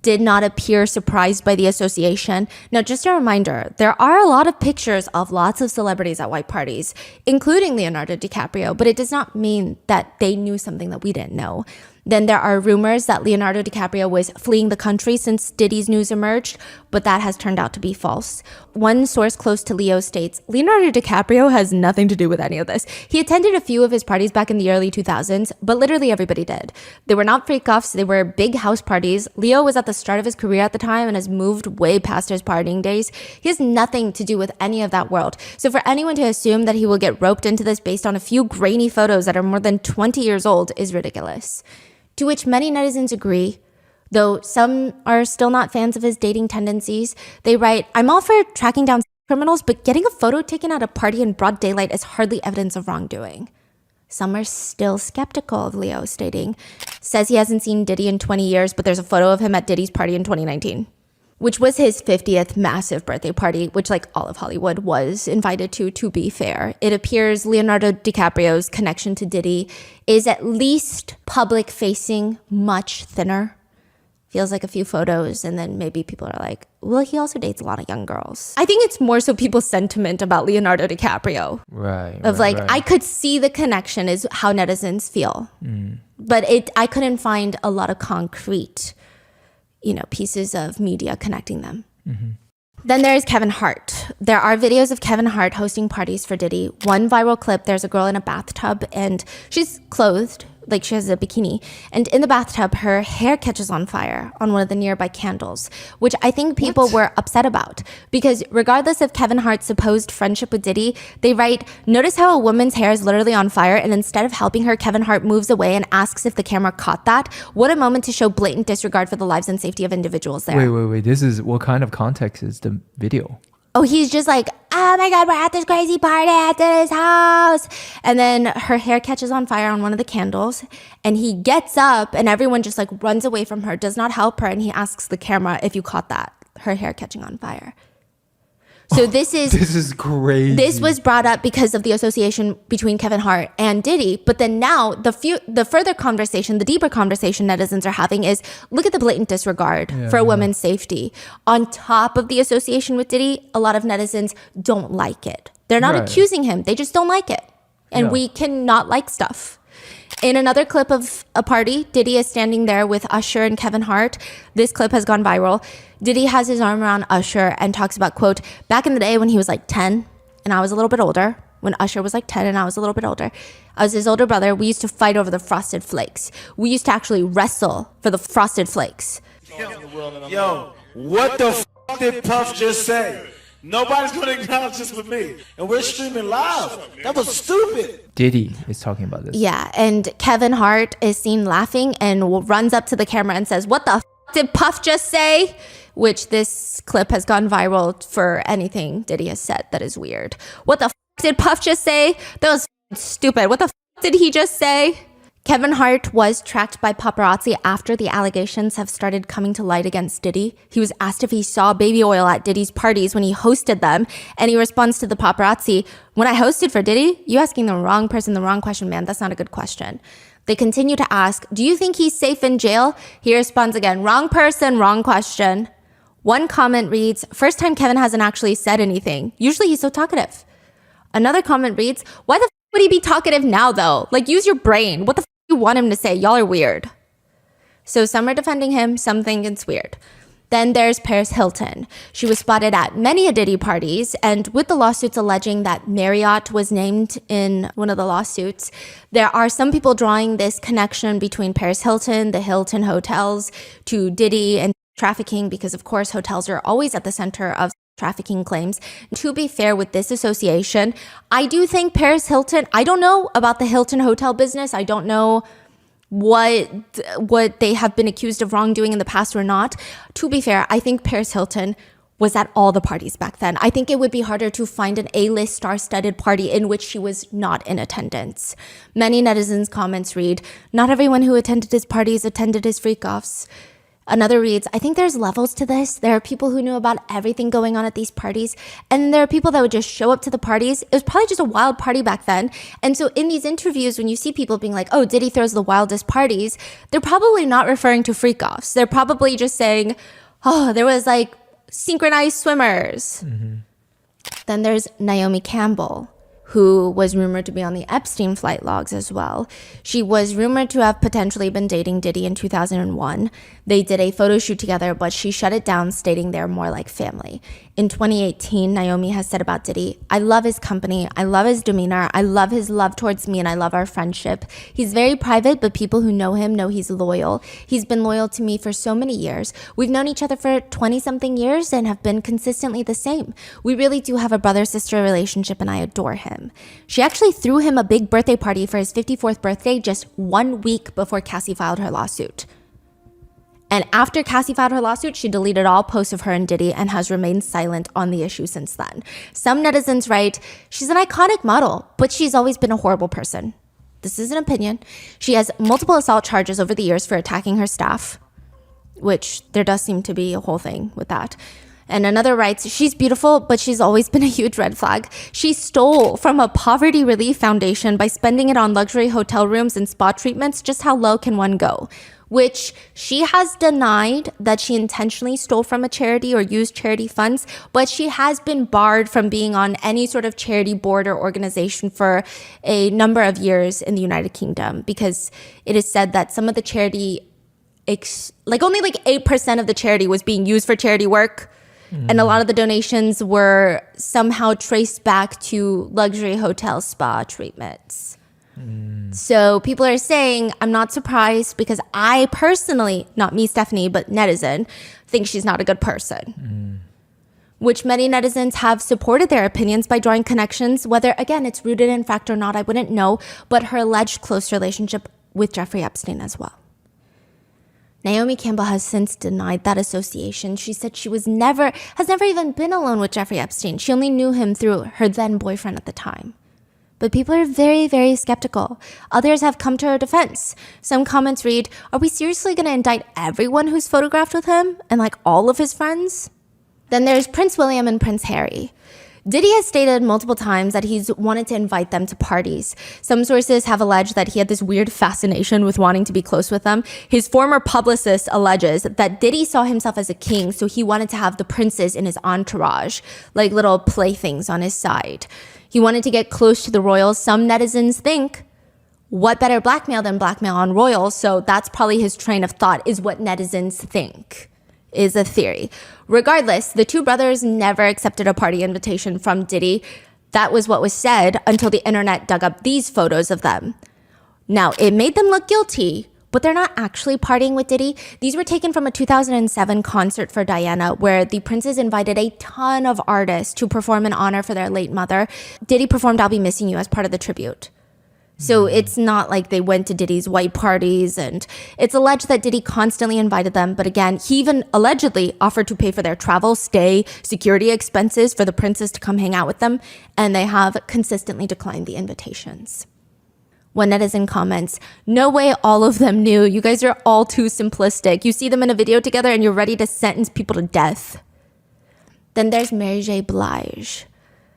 did not appear surprised by the association. Now, just a reminder, there are a lot of pictures of lots of celebrities at white parties, including Leonardo DiCaprio, but it does not mean that they knew something that we didn't know. Then there are rumors that Leonardo DiCaprio was fleeing the country since Diddy's news emerged, but that has turned out to be false. One source close to Leo states, Leonardo DiCaprio has nothing to do with any of this. He attended a few of his parties back in the early 2000s, but literally everybody did. They were not freak-offs, they were big house parties. Leo was at the start of his career at the time and has moved way past his partying days. He has nothing to do with any of that world. So for anyone to assume that he will get roped into this based on a few grainy photos that are more than 20 years old is ridiculous. To which many netizens agree, though some are still not fans of his dating tendencies. They write, I'm all for tracking down criminals, but getting a photo taken at a party in broad daylight is hardly evidence of wrongdoing. Some are still skeptical of Leo, stating, says he hasn't seen Diddy in 20 years, but there's a photo of him at Diddy's party in 2019, which was his 50th massive birthday party, which like all of Hollywood was invited to be fair. It appears Leonardo DiCaprio's connection to Diddy is at least public facing, much thinner. Feels like a few photos and then maybe people are like, well, he also dates a lot of young girls. I think it's more so people's sentiment about Leonardo DiCaprio. Right. I could see the connection is how netizens feel. But I couldn't find a lot of concrete pieces of media connecting them. Then there's Kevin Hart. There are videos of Kevin Hart hosting parties for Diddy. One viral clip, there's a girl in a bathtub and she's clothed, like she has a bikini. And in the bathtub, her hair catches on fire on one of the nearby candles, which I think people were upset about. Because regardless of Kevin Hart's supposed friendship with Diddy, they write, notice how a woman's hair is literally on fire and instead of helping her, Kevin Hart moves away and asks if the camera caught that. What a moment to show blatant disregard for the lives and safety of individuals there. Wait. This is, what kind of context is the video? Oh, he's just like, oh my God, we're at this crazy party at Diddy's house. And then her hair catches on fire on one of the candles and he gets up and everyone just like runs away from her, does not help her. And he asks the camera if you caught that, her hair catching on fire. So this is crazy. This was brought up because of the association between Kevin Hart and Diddy. But then now the further conversation, the deeper conversation netizens are having is look at the blatant disregard for a woman's safety. On top of the association with Diddy, a lot of netizens don't like it. They're not accusing him. They just don't like it. And we cannot like stuff. In another clip of a party, Diddy is standing there with Usher and Kevin Hart. This clip has gone viral. Diddy has his arm around Usher and talks about, quote, back in the day when he was like 10 and I was a little bit older, when Usher was like 10 and I was a little bit older, I was his older brother. We used to fight over the Frosted Flakes. We used to actually wrestle for the Frosted Flakes. Yo, what the f*** did Puff just say? Nobody's going to acknowledge this with me. And we're streaming live. That was stupid. Diddy is talking about this. Yeah, and Kevin Hart is seen laughing and runs up to the camera and says, what the f*** did Puff just say? Which this clip has gone viral for anything Diddy has said that is weird. What the f*** did Puff just say? That was stupid. What the f*** did he just say? Kevin Hart was tracked by paparazzi after the allegations have started coming to light against Diddy. He was asked if he saw baby oil at Diddy's parties when he hosted them, and he responds to the paparazzi, when I hosted for Diddy? You asking the wrong person the wrong question, man. That's not a good question. They continue to ask, do you think he's safe in jail? He responds again, wrong person, wrong question. One comment reads, first time Kevin hasn't actually said anything. Usually he's so talkative. Another comment reads, why the f*** would he be talkative now though? Like, use your brain. What the f*** you want him to say? Y'all are weird. So some are defending him, some think it's weird. Then there's Paris Hilton. She was spotted at many a Diddy parties, and with the lawsuits alleging that Marriott was named in one of the lawsuits, there are some people drawing this connection between Paris Hilton, the Hilton hotels, to Diddy and trafficking, because of course hotels are always at the center of trafficking claims. To be fair with this association, I do think Paris Hilton, I don't know about the Hilton hotel business. I don't know what they have been accused of wrongdoing in the past or not. To be fair, I think Paris Hilton was at all the parties back then. I think it would be harder to find an A-list star-studded party in which she was not in attendance. Many netizens' comments read, "Not everyone who attended his parties attended his freak-offs." Another reads, "I think there's levels to this. There are people who knew about everything going on at these parties, and there are people that would just show up to the parties. It was probably just a wild party back then. And so in these interviews, when you see people being like, oh, Diddy throws the wildest parties, they're probably not referring to freak-offs. They're probably just saying, oh, there was like synchronized swimmers." Then there's Naomi Campbell, who was rumored to be on the Epstein flight logs as well. She was rumored to have potentially been dating Diddy in 2001. They did a photo shoot together, but she shut it down, stating they're more like family. In 2018, Naomi has said about Diddy, "I love his company, I love his demeanor, I love his love towards me, and I love our friendship. He's very private, but people who know him know he's loyal. He's been loyal to me for so many years. We've known each other for 20-something years and have been consistently the same. We really do have a brother-sister relationship, and I adore him." She actually threw him a big birthday party for his 54th birthday just 1 week before Cassie filed her lawsuit. And after Cassie filed her lawsuit, she deleted all posts of her and Diddy and has remained silent on the issue since then. Some netizens write, "She's an iconic model, but she's always been a horrible person." This is an opinion. She has multiple assault charges over the years for attacking her staff, which there does seem to be a whole thing with that. And another writes, "She's beautiful, but she's always been a huge red flag. She stole from a poverty relief foundation by spending it on luxury hotel rooms and spa treatments. Just how low can one go?" Which she has denied that she intentionally stole from a charity or used charity funds, but she has been barred from being on any sort of charity board or organization for a number of years in the United Kingdom, because it is said that some of the charity, only 8% of the charity was being used for charity work. And a lot of the donations were somehow traced back to luxury hotel spa treatments. So people are saying, I'm not surprised, because I personally, not me, Stephanie, but netizen, think she's not a good person. Which many netizens have supported their opinions by drawing connections, whether, again, it's rooted in fact or not, I wouldn't know, but her alleged close relationship with Jeffrey Epstein as well. Naomi Campbell has since denied that association. She said she has never even been alone with Jeffrey Epstein. She only knew him through her then boyfriend at the time. But people are very, very skeptical. Others have come to her defense. Some comments read, "Are we seriously going to indict everyone who's photographed with him and all of his friends?" Then there's Prince William and Prince Harry. Diddy has stated multiple times that he's wanted to invite them to parties. Some sources have alleged that he had this weird fascination with wanting to be close with them. His former publicist alleges that Diddy saw himself as a king, so he wanted to have the princes in his entourage, like little playthings on his side. He wanted to get close to the royals. Some netizens think, what better blackmail than blackmail on royals? So that's probably his train of thought, is what netizens think, is a theory. Regardless, the two brothers never accepted a party invitation from Diddy. That was what was said until the internet dug up these photos of them. Now, it made them look guilty, but they're not actually partying with Diddy. These were taken from a 2007 concert for Diana, where the princes invited a ton of artists to perform in honor for their late mother. Diddy performed I'll Be Missing You as part of the tribute. So it's not like they went to Diddy's white parties, and it's alleged that Diddy constantly invited them. But again, he even allegedly offered to pay for their travel, stay, security expenses for the princes to come hang out with them. And they have consistently declined the invitations. One netizen comments, "No way all of them knew. You guys are all too simplistic. You see them in a video together and you're ready to sentence people to death." Then there's Mary J. Blige,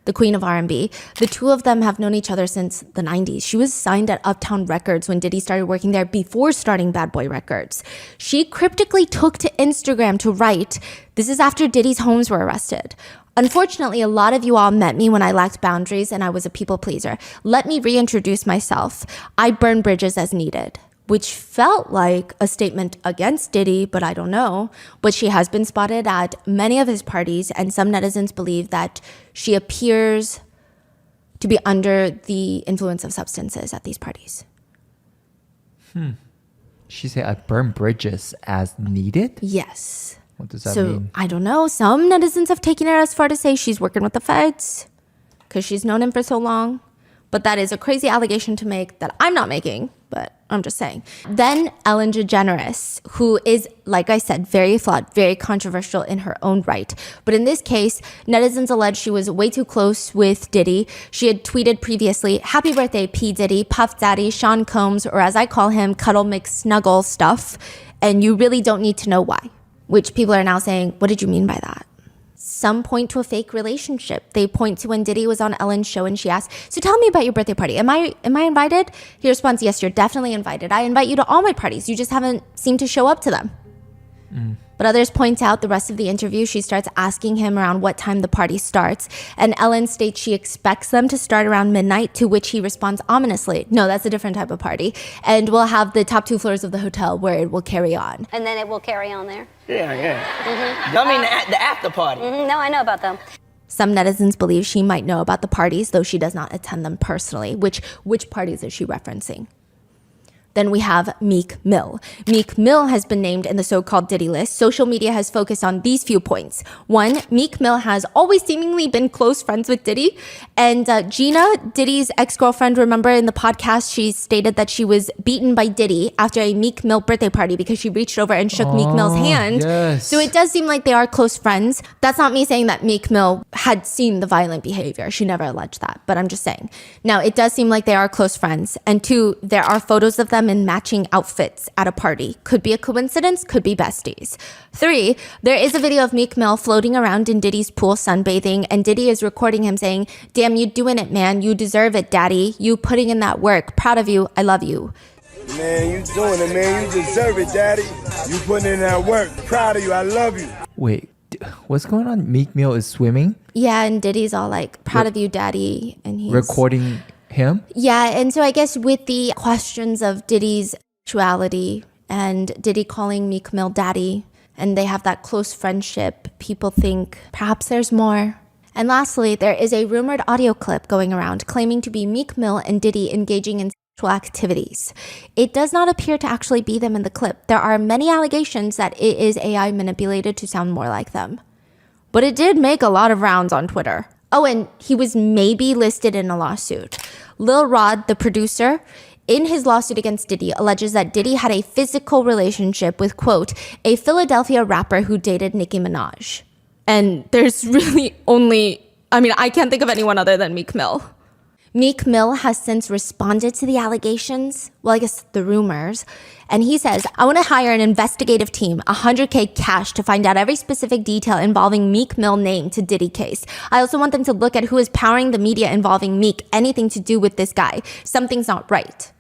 the queen of R&B. The two of them have known each other since the 90s. She was signed at Uptown Records when Diddy started working there before starting Bad Boy Records. She cryptically took to Instagram to write, "This is after Diddy's homes were arrested. Unfortunately, a lot of you all met me when I lacked boundaries and I was a people pleaser. Let me reintroduce myself. I burn bridges as needed." Which felt like a statement against Diddy, but I don't know. But she has been spotted at many of his parties, and some netizens believe that she appears to be under the influence of substances at these parties. She said, "I burn bridges as needed?" Yes. What does that mean? I don't know. Some netizens have taken it as far to say she's working with the feds because she's known him for so long. But that is a crazy allegation to make that I'm not making. but I'm just saying. Then Ellen DeGeneres, who is, like I said, very flawed, very controversial in her own right. But in this case, netizens allege she was way too close with Diddy. She had tweeted previously, "Happy birthday, P. Diddy, Puff Daddy, Sean Combs," or as I call him, Cuddle McSnuggle stuff. And you really don't need to know why. Which people are now saying, what did you mean by that? Some point to a fake relationship. They point to when Diddy was on Ellen's show and she asked, "So tell me about your birthday party. Am I invited?" He responds, "Yes, you're definitely invited. I invite you to all my parties. You just haven't seemed to show up to them." But others point out the rest of the interview, she starts asking him around what time the party starts. And Ellen states she expects them to start around midnight, to which he responds ominously, "No, that's a different type of party. And we'll have the top 2 floors of the hotel where it will carry on." And then it will carry on there? Yeah. Mm-hmm. I mean the after party. No, I know about them. Some netizens believe she might know about the parties, though she does not attend them personally. Which parties is she referencing? Then we have Meek Mill. Meek Mill has been named in the so-called Diddy list. Social media has focused on these few points. 1, Meek Mill has always seemingly been close friends with Diddy. And Gina, Diddy's ex-girlfriend, remember in the podcast, she stated that she was beaten by Diddy after a Meek Mill birthday party because she reached over and shook Meek Mill's hand. Yes. So it does seem like they are close friends. That's not me saying that Meek Mill had seen the violent behavior. She never alleged that, but I'm just saying. Now, it does seem like they are close friends. And 2, there are photos of them in matching outfits at a party. Could be a coincidence, could be besties. 3, there is a video of Meek Mill floating around in Diddy's pool sunbathing, and Diddy is recording him saying, "Damn, you doing it, man. You deserve it, daddy. You putting in that work. Proud of you. I love you." Man, you doing it, man. You deserve it, daddy. You putting in that work. Proud of you. I love you. Wait, what's going on? Meek Mill is swimming? Yeah, and Diddy's all like, "Proud of you, daddy." And he's recording him? Yeah, and so I guess with the questions of Diddy's sexuality and Diddy calling Meek Mill daddy, and they have that close friendship, people think perhaps there's more. And lastly, there is a rumored audio clip going around claiming to be Meek Mill and Diddy engaging in sexual activities. It does not appear to actually be them in the clip. There are many allegations that it is AI manipulated to sound more like them. But it did make a lot of rounds on Twitter. Oh, and he was maybe listed in a lawsuit. Lil Rod, the producer, in his lawsuit against Diddy, alleges that Diddy had a physical relationship with, quote, a Philadelphia rapper who dated Nicki Minaj. And there's really only, I can't think of anyone other than Meek Mill. Meek Mill has since responded to the allegations, well, I guess the rumors, and he says, "I want to hire an investigative team, $100K cash to find out every specific detail involving Meek Mill name to Diddy case. I also want them to look at who is powering the media involving Meek, anything to do with this guy. Something's not right."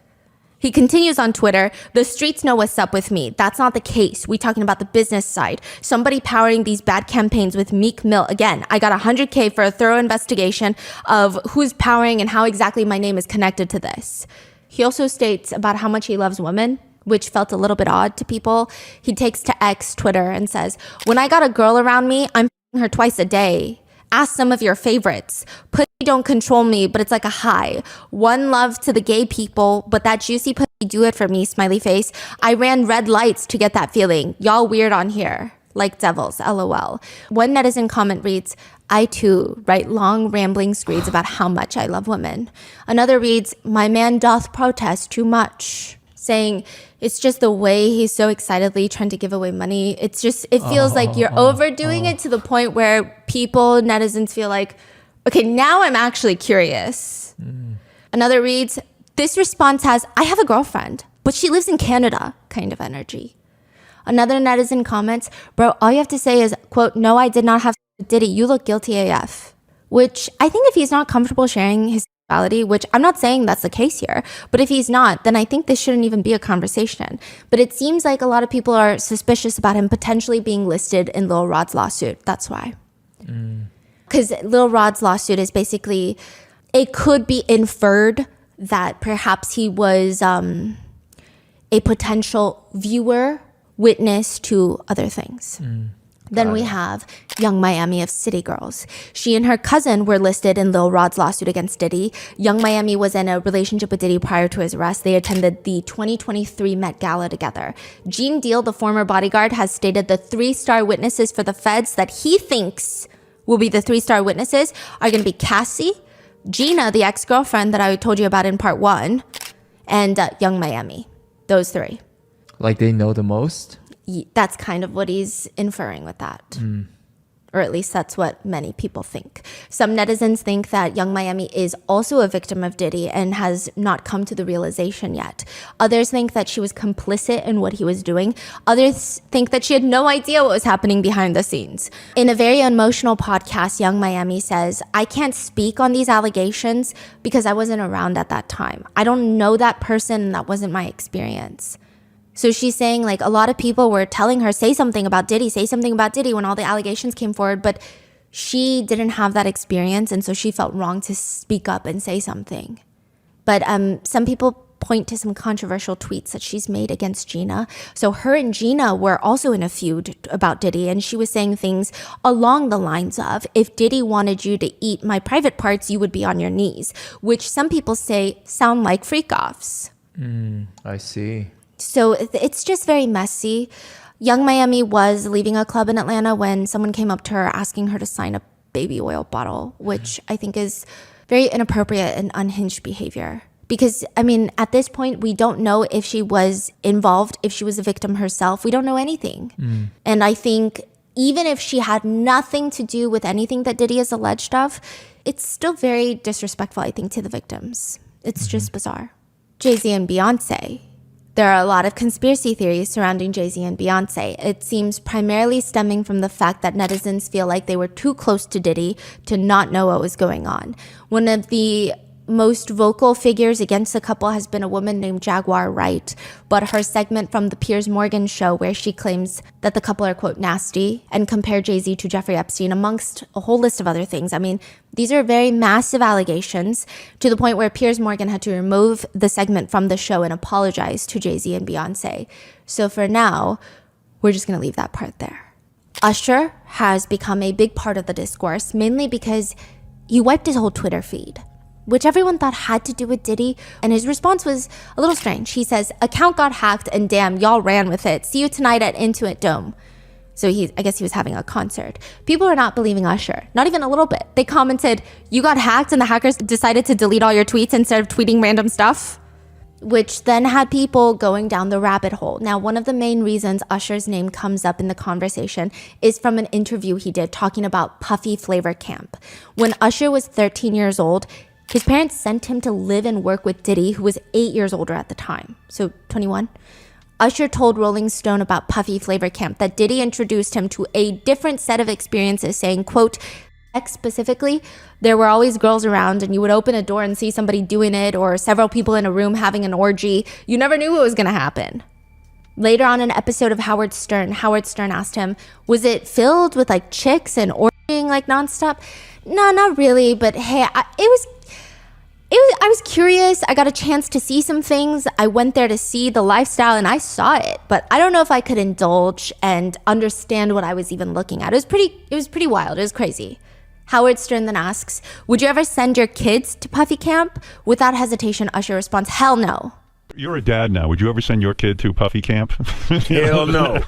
He continues on Twitter, "The streets know what's up with me. That's not the case. We talking about the business side. Somebody powering these bad campaigns with Meek Mill. Again, I got $100K for a thorough investigation of who's powering and how exactly my name is connected to this." He also states about how much he loves women, which felt a little bit odd to people. He takes to X, Twitter, and says, "When I got a girl around me, I'm f***ing her twice a day. Ask some of your favorites. Pussy don't control me, but it's like a high. One love to the gay people, but that juicy pussy do it for me, smiley face. I ran red lights to get that feeling. Y'all weird on here. Like devils, LOL." One netizen comment reads, "I too write long rambling screeds about how much I love women." Another reads, "My man doth protest too much," saying, "It's just the way he's so excitedly trying to give away money. It feels like you're overdoing it to the point where people, netizens feel like, okay, now I'm actually curious." Another reads, "This response has, I have a girlfriend, but she lives in Canada," kind of energy. Another netizen comments, "Bro, all you have to say is, quote, no, I did not have sex with Diddy. You look guilty AF." Which I think if he's not comfortable sharing his sexuality, which I'm not saying that's the case here, but if he's not, then I think this shouldn't even be a conversation. But it seems like a lot of people are suspicious about him potentially being listed in Lil Rod's lawsuit. That's why. Because Lil Rod's lawsuit is basically, it could be inferred that perhaps he was a potential viewer, witness to other things. Then we have Young Miami of City Girls. She and her cousin were listed in Lil Rod's lawsuit against Diddy. Young Miami was in a relationship with Diddy prior to his arrest. They attended the 2023 Met Gala together. Gene Deal, the former bodyguard, has stated the 3-star witnesses for the feds that he thinks will be the 3-star witnesses are going to be Cassie, Gina, the ex-girlfriend that I told you about in part 1, and Young Miami. Those three. Like they know the most? That's kind of what he's inferring with that. Or at least that's what many people think. Some netizens think that Young Miami is also a victim of Diddy and has not come to the realization yet. Others think that she was complicit in what he was doing. Others think that she had no idea what was happening behind the scenes. In a very emotional podcast, Young Miami says, I can't speak on these allegations because I wasn't around at that time. I don't know that person, and that wasn't my experience. So she's saying like a lot of people were telling her, say something about Diddy when all the allegations came forward, but she didn't have that experience, and so she felt wrong to speak up and say something. But some people point to some controversial tweets that she's made against Gina. So her and Gina were also in a feud about Diddy, and she was saying things along the lines of, if Diddy wanted you to eat my private parts, you would be on your knees, which some people say sound like freak-offs. I see. So it's just very messy. Young Miami was leaving a club in Atlanta when someone came up to her asking her to sign a baby oil bottle, which I think is very inappropriate and unhinged behavior. Because, I mean, at this point, we don't know if she was involved, if she was a victim herself. We don't know anything. And I think even if she had nothing to do with anything that Diddy is alleged of, it's still very disrespectful, I think, to the victims. It's just bizarre. Jay-Z and Beyonce. There are a lot of conspiracy theories surrounding Jay-Z and Beyonce. It seems primarily stemming from the fact that netizens feel like they were too close to Diddy to not know what was going on. One of the most vocal figures against the couple has been a woman named Jaguar Wright, but her segment from the Piers Morgan show where she claims that the couple are, quote, nasty and compare Jay-Z to Jeffrey Epstein amongst a whole list of other things. I mean, these are very massive allegations to the point where Piers Morgan had to remove the segment from the show and apologize to Jay-Z and Beyonce. So for now, we're just going to leave that part there. Usher has become a big part of the discourse, mainly because he wiped his whole Twitter feed, which everyone thought had to do with Diddy. And his response was a little strange. He says, account got hacked and damn, y'all ran with it. See you tonight at Intuit Dome. So I guess he was having a concert. People are not believing Usher, not even a little bit. They commented, you got hacked and the hackers decided to delete all your tweets instead of tweeting random stuff, which then had people going down the rabbit hole. Now, one of the main reasons Usher's name comes up in the conversation is from an interview he did talking about Puffy Flavor Camp. When Usher was 13 years old, his parents sent him to live and work with Diddy, who was 8 years older at the time, so 21. Usher told Rolling Stone about Puffy Flavor Camp that Diddy introduced him to a different set of experiences, saying, quote, specifically, there were always girls around and you would open a door and see somebody doing it or several people in a room having an orgy. You never knew what was going to happen. Later on an episode of Howard Stern asked him, was it filled with like chicks and orgying like nonstop? No, not really, but hey, I was curious. I got a chance to see some things. I went there to see the lifestyle and I saw it, but I don't know if I could indulge and understand what I was even looking at. It was pretty wild. It was crazy. Howard Stern then asks, would you ever send your kids to Puffy Camp? Without hesitation, Usher responds, hell no. You're a dad now. Would you ever send your kid to Puffy Camp? Hell no.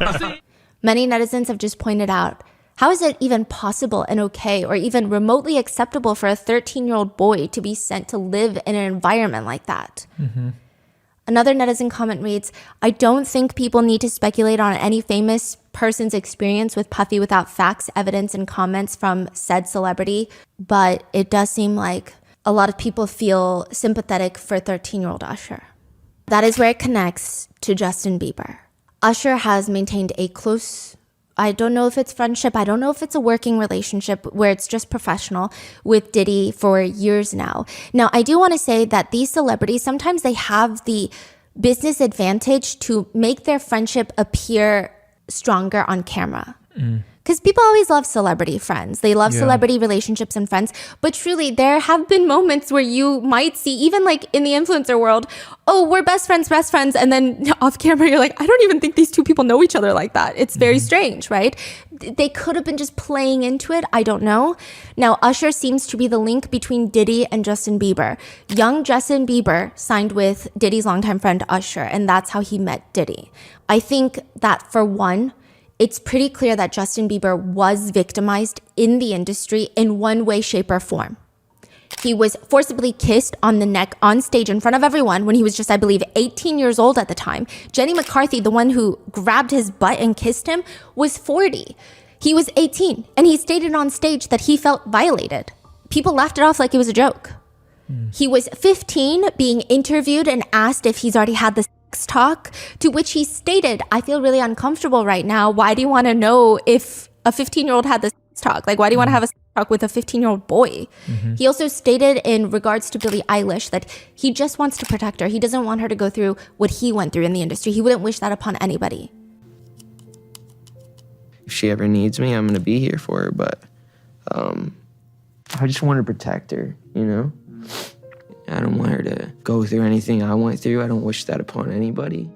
Many netizens have just pointed out, how is it even possible and okay or even remotely acceptable for a 13-year-old boy to be sent to live in an environment like that? Another netizen comment reads, I don't think people need to speculate on any famous person's experience with Puffy without facts, evidence, and comments from said celebrity, but it does seem like a lot of people feel sympathetic for 13-year-old Usher. That is where it connects to Justin Bieber. Usher has maintained a close, I don't know if it's friendship, I don't know if it's a working relationship where it's just professional with Diddy for years now. Now, I do want to say that these celebrities, sometimes they have the business advantage to make their friendship appear stronger on camera. Because people always love celebrity friends. They love celebrity relationships and friends. But truly, there have been moments where you might see, even like in the influencer world, oh, we're best friends. And then off camera, you're like, I don't even think these two people know each other like that. It's very strange, right? They could have been just playing into it. I don't know. Now, Usher seems to be the link between Diddy and Justin Bieber. Young Justin Bieber signed with Diddy's longtime friend Usher, and that's how he met Diddy. I think that for one, it's pretty clear that Justin Bieber was victimized in the industry in one way, shape, or form. He was forcibly kissed on the neck on stage in front of everyone when he was just, I believe, 18 years old at the time. Jenny McCarthy, the one who grabbed his butt and kissed him, was 40. He was 18, and he stated on stage that he felt violated. People laughed it off like it was a joke. He was 15, being interviewed and asked if he's already had the sex talk, to which he stated, I feel really uncomfortable right now. Why do you want to know if a 15-year-old had the sex talk? Like, why do you want to have a sex talk with a 15-year-old boy? He also stated in regards to Billie Eilish that he just wants to protect her. He doesn't want her to go through what he went through in the industry. He wouldn't wish that upon anybody. If she ever needs me, I'm going to be here for her, but I just want to protect her, you know? I don't want her to go through anything I went through. I don't wish that upon anybody.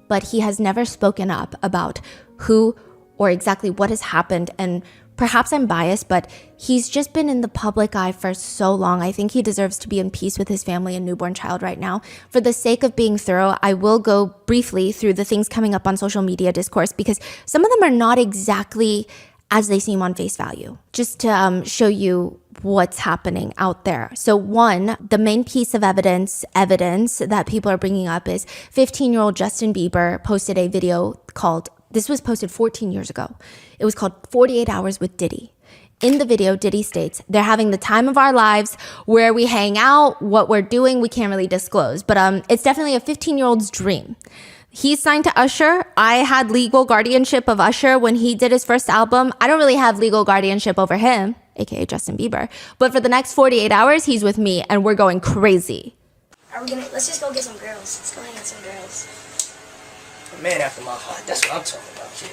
But he has never spoken up about who or exactly what has happened. And perhaps I'm biased, but he's just been in the public eye for so long. I think he deserves to be in peace with his family and newborn child right now. For the sake of being thorough, I will go briefly through the things coming up on social media discourse, because some of them are not exactly as they seem on face value, just to show you what's happening out there. So one, the main piece of evidence that people are bringing up is 15-year-old Justin Bieber posted a video called, this was posted 14 years ago. It was called 48 Hours with Diddy. In the video, Diddy states, they're having the time of our lives, where we hang out, what we're doing, we can't really disclose. But it's definitely a 15-year-old's dream. He's signed to Usher. I had legal guardianship of Usher when he did his first album. I don't really have legal guardianship over him, aka Justin Bieber. But for the next 48 hours, he's with me and we're going crazy. Let's just go get some girls. Let's go get some girls. A man after my heart. That's what I'm talking about, kid.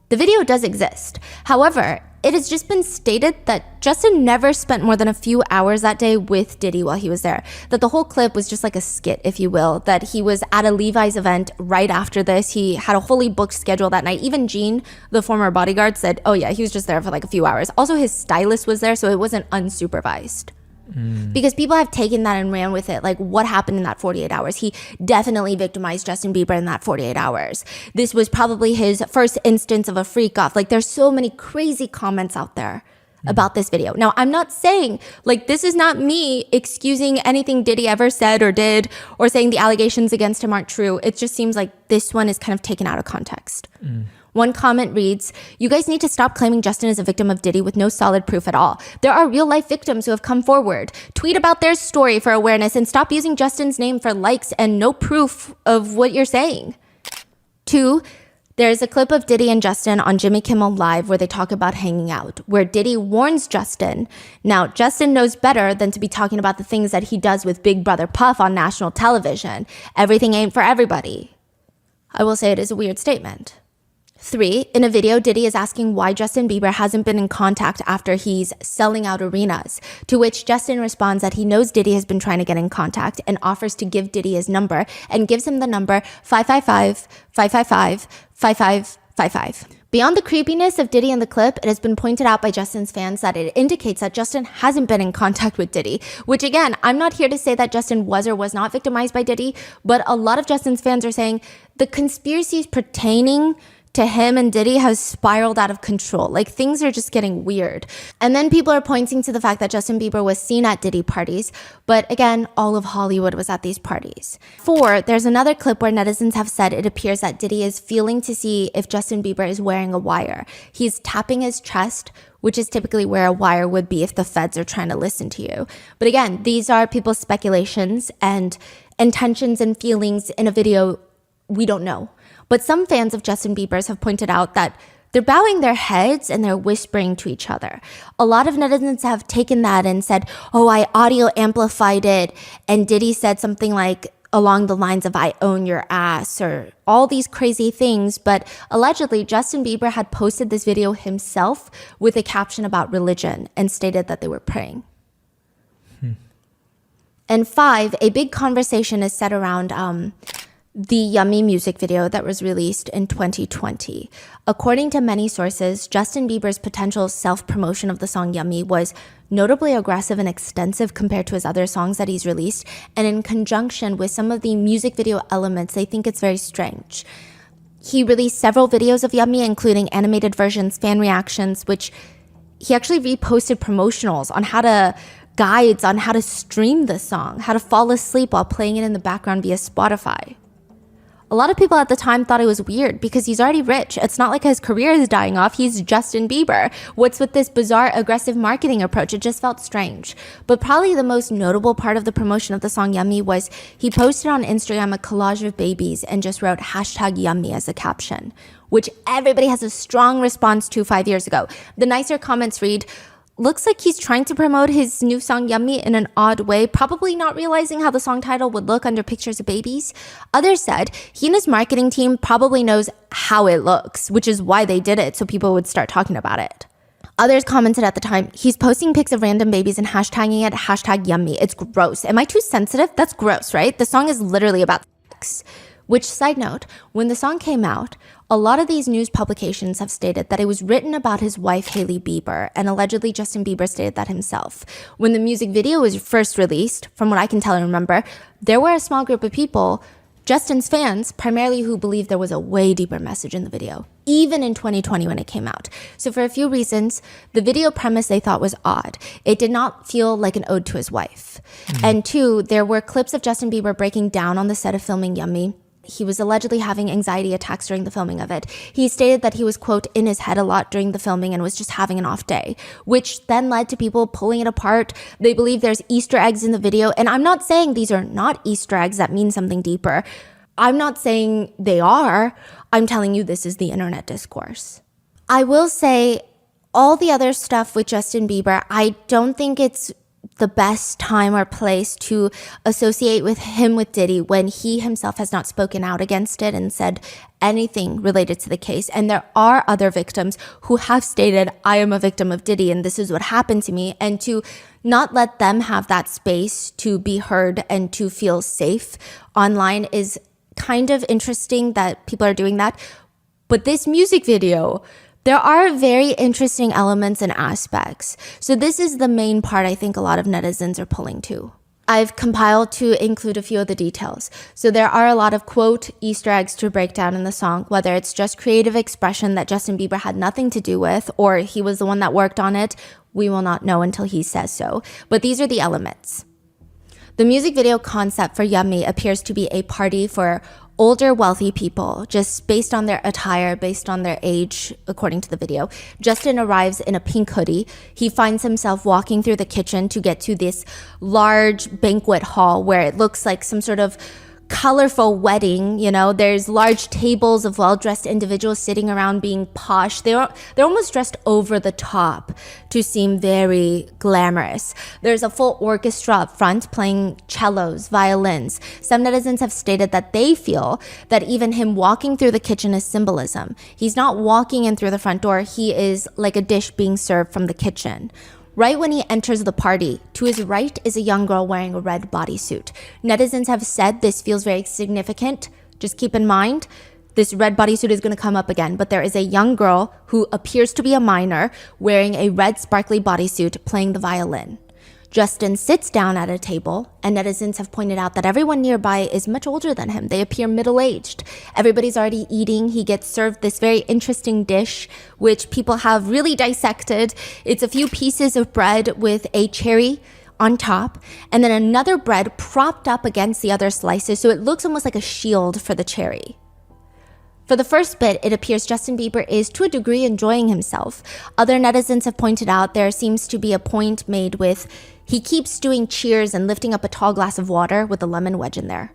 The video does exist. However, it has just been stated that Justin never spent more than a few hours that day with Diddy while he was there. That the whole clip was just like a skit, if you will. That he was at a Levi's event right after this. He had a fully booked schedule that night. Even Gene, the former bodyguard, said, oh yeah, he was just there for like a few hours. Also, his stylist was there, so it wasn't unsupervised. Because people have taken that and ran with it. Like, what happened in that 48 hours? He definitely victimized Justin Bieber in that 48 hours. This was probably his first instance of a freak off. Like, there's so many crazy comments out there about this video. Now, I'm not saying, like, this is not me excusing anything Diddy ever said or did, or saying the allegations against him aren't true. It just seems like this one is kind of taken out of context. One comment reads, you guys need to stop claiming Justin is a victim of Diddy with no solid proof at all. There are real life victims who have come forward. Tweet about their story for awareness and stop using Justin's name for likes and no proof of what you're saying. 2, there's a clip of Diddy and Justin on Jimmy Kimmel Live where they talk about hanging out, where Diddy warns Justin. Now, Justin knows better than to be talking about the things that he does with Big Brother Puff on national television. Everything ain't for everybody. I will say it is a weird statement. 3, in a video, Diddy is asking why Justin Bieber hasn't been in contact after he's selling out arenas, to which Justin responds that he knows Diddy has been trying to get in contact and offers to give Diddy his number and gives him the number 555-555-5555. Beyond the creepiness of Diddy in the clip, it has been pointed out by Justin's fans that it indicates that Justin hasn't been in contact with Diddy, which again, I'm not here to say that Justin was or was not victimized by Diddy, but a lot of Justin's fans are saying the conspiracies pertaining to him and Diddy has spiraled out of control. Like, things are just getting weird. And then people are pointing to the fact that Justin Bieber was seen at Diddy parties, but again, all of Hollywood was at these parties. 4, there's another clip where netizens have said it appears that Diddy is feeling to see if Justin Bieber is wearing a wire. He's tapping his chest, which is typically where a wire would be if the feds are trying to listen to you. But again, these are people's speculations and intentions and feelings in a video we don't know. But some fans of Justin Bieber's have pointed out that they're bowing their heads and they're whispering to each other. A lot of netizens have taken that and said, oh, I audio amplified it. And Diddy said something like along the lines of, I own your ass, or all these crazy things. But allegedly, Justin Bieber had posted this video himself with a caption about religion and stated that they were praying. And 5, a big conversation is set around the Yummy music video that was released in 2020. According to many sources, Justin Bieber's potential self-promotion of the song Yummy was notably aggressive and extensive compared to his other songs that he's released, and in conjunction with some of the music video elements, they think it's very strange. He released several videos of Yummy, including animated versions, fan reactions, which he actually reposted promotionals on how to guides on how to stream the song, how to fall asleep while playing it in the background via Spotify. A lot of people at the time thought it was weird because he's already rich. It's not like his career is dying off. He's Justin Bieber. What's with this bizarre, aggressive marketing approach? It just felt strange. But probably the most notable part of the promotion of the song Yummy was he posted on Instagram a collage of babies and just wrote #Yummy as a caption, which everybody has a strong response to 5 years ago. The nicer comments read, looks like he's trying to promote his new song Yummy in an odd way, probably not realizing how the song title would look under pictures of babies. Others said he and his marketing team probably knows how it looks, which is why they did it, so people would start talking about it. Others commented at the time, he's posting pics of random babies and hashtagging it #Yummy. It's gross. Am I too sensitive? That's gross, right? The song is literally about sex. Which, side note, when the song came out, a lot of these news publications have stated that it was written about his wife, Hailey Bieber, and allegedly Justin Bieber stated that himself. When the music video was first released, from what I can tell and remember, there were a small group of people, Justin's fans, primarily who believed there was a way deeper message in the video, even in 2020 when it came out. So for a few reasons, the video premise they thought was odd. It did not feel like an ode to his wife. And two, there were clips of Justin Bieber breaking down on the set of filming Yummy. He was allegedly having anxiety attacks during the filming of it. He stated that he was, quote, in his head a lot during the filming and was just having an off day, which then led to people pulling it apart. They believe there's Easter eggs in the video. And I'm not saying these are not Easter eggs that mean something deeper. I'm not saying they are. I'm telling you this is the internet discourse. I will say all the other stuff with Justin Bieber, I don't think it's the best time or place to associate with him with Diddy when he himself has not spoken out against it and said anything related to the case. And there are other victims who have stated, I am a victim of Diddy and this is what happened to me. And to not let them have that space to be heard and to feel safe online is kind of interesting that people are doing that. But this music video, there are very interesting elements and aspects. So this is the main part I think a lot of netizens are pulling to. I've compiled to include a few of the details. So there are a lot of, quote, Easter eggs to break down in the song, whether it's just creative expression that Justin Bieber had nothing to do with, or he was the one that worked on it. We will not know until he says so. But these are the elements. The music video concept for Yummy appears to be a party for older, wealthy people, just based on their attire, based on their age, according to the video. Justin arrives in a pink hoodie. He finds himself walking through the kitchen to get to this large banquet hall where it looks like some sort of colorful wedding. You know, there's large tables of well-dressed individuals sitting around being posh. They're almost dressed over the top to seem very glamorous. There's a full orchestra up front playing cellos, violins. Some netizens have stated that they feel that even him walking through the kitchen is symbolism. He's not walking in through the front door. He is like a dish being served from the kitchen. Right when he enters the party, to his right is a young girl wearing a red bodysuit. Netizens have said this feels very significant. Just keep in mind, this red bodysuit is going to come up again, but there is a young girl who appears to be a minor wearing a red sparkly bodysuit playing the violin. Justin sits down at a table, and netizens have pointed out that everyone nearby is much older than him. They appear middle-aged. Everybody's already eating. He gets served this very interesting dish, which people have really dissected. It's a few pieces of bread with a cherry on top, and then another bread propped up against the other slices, so it looks almost like a shield for the cherry. For the first bit, it appears Justin Bieber is, to a degree, enjoying himself. Other netizens have pointed out there seems to be a point made with he keeps doing cheers and lifting up a tall glass of water with a lemon wedge in there.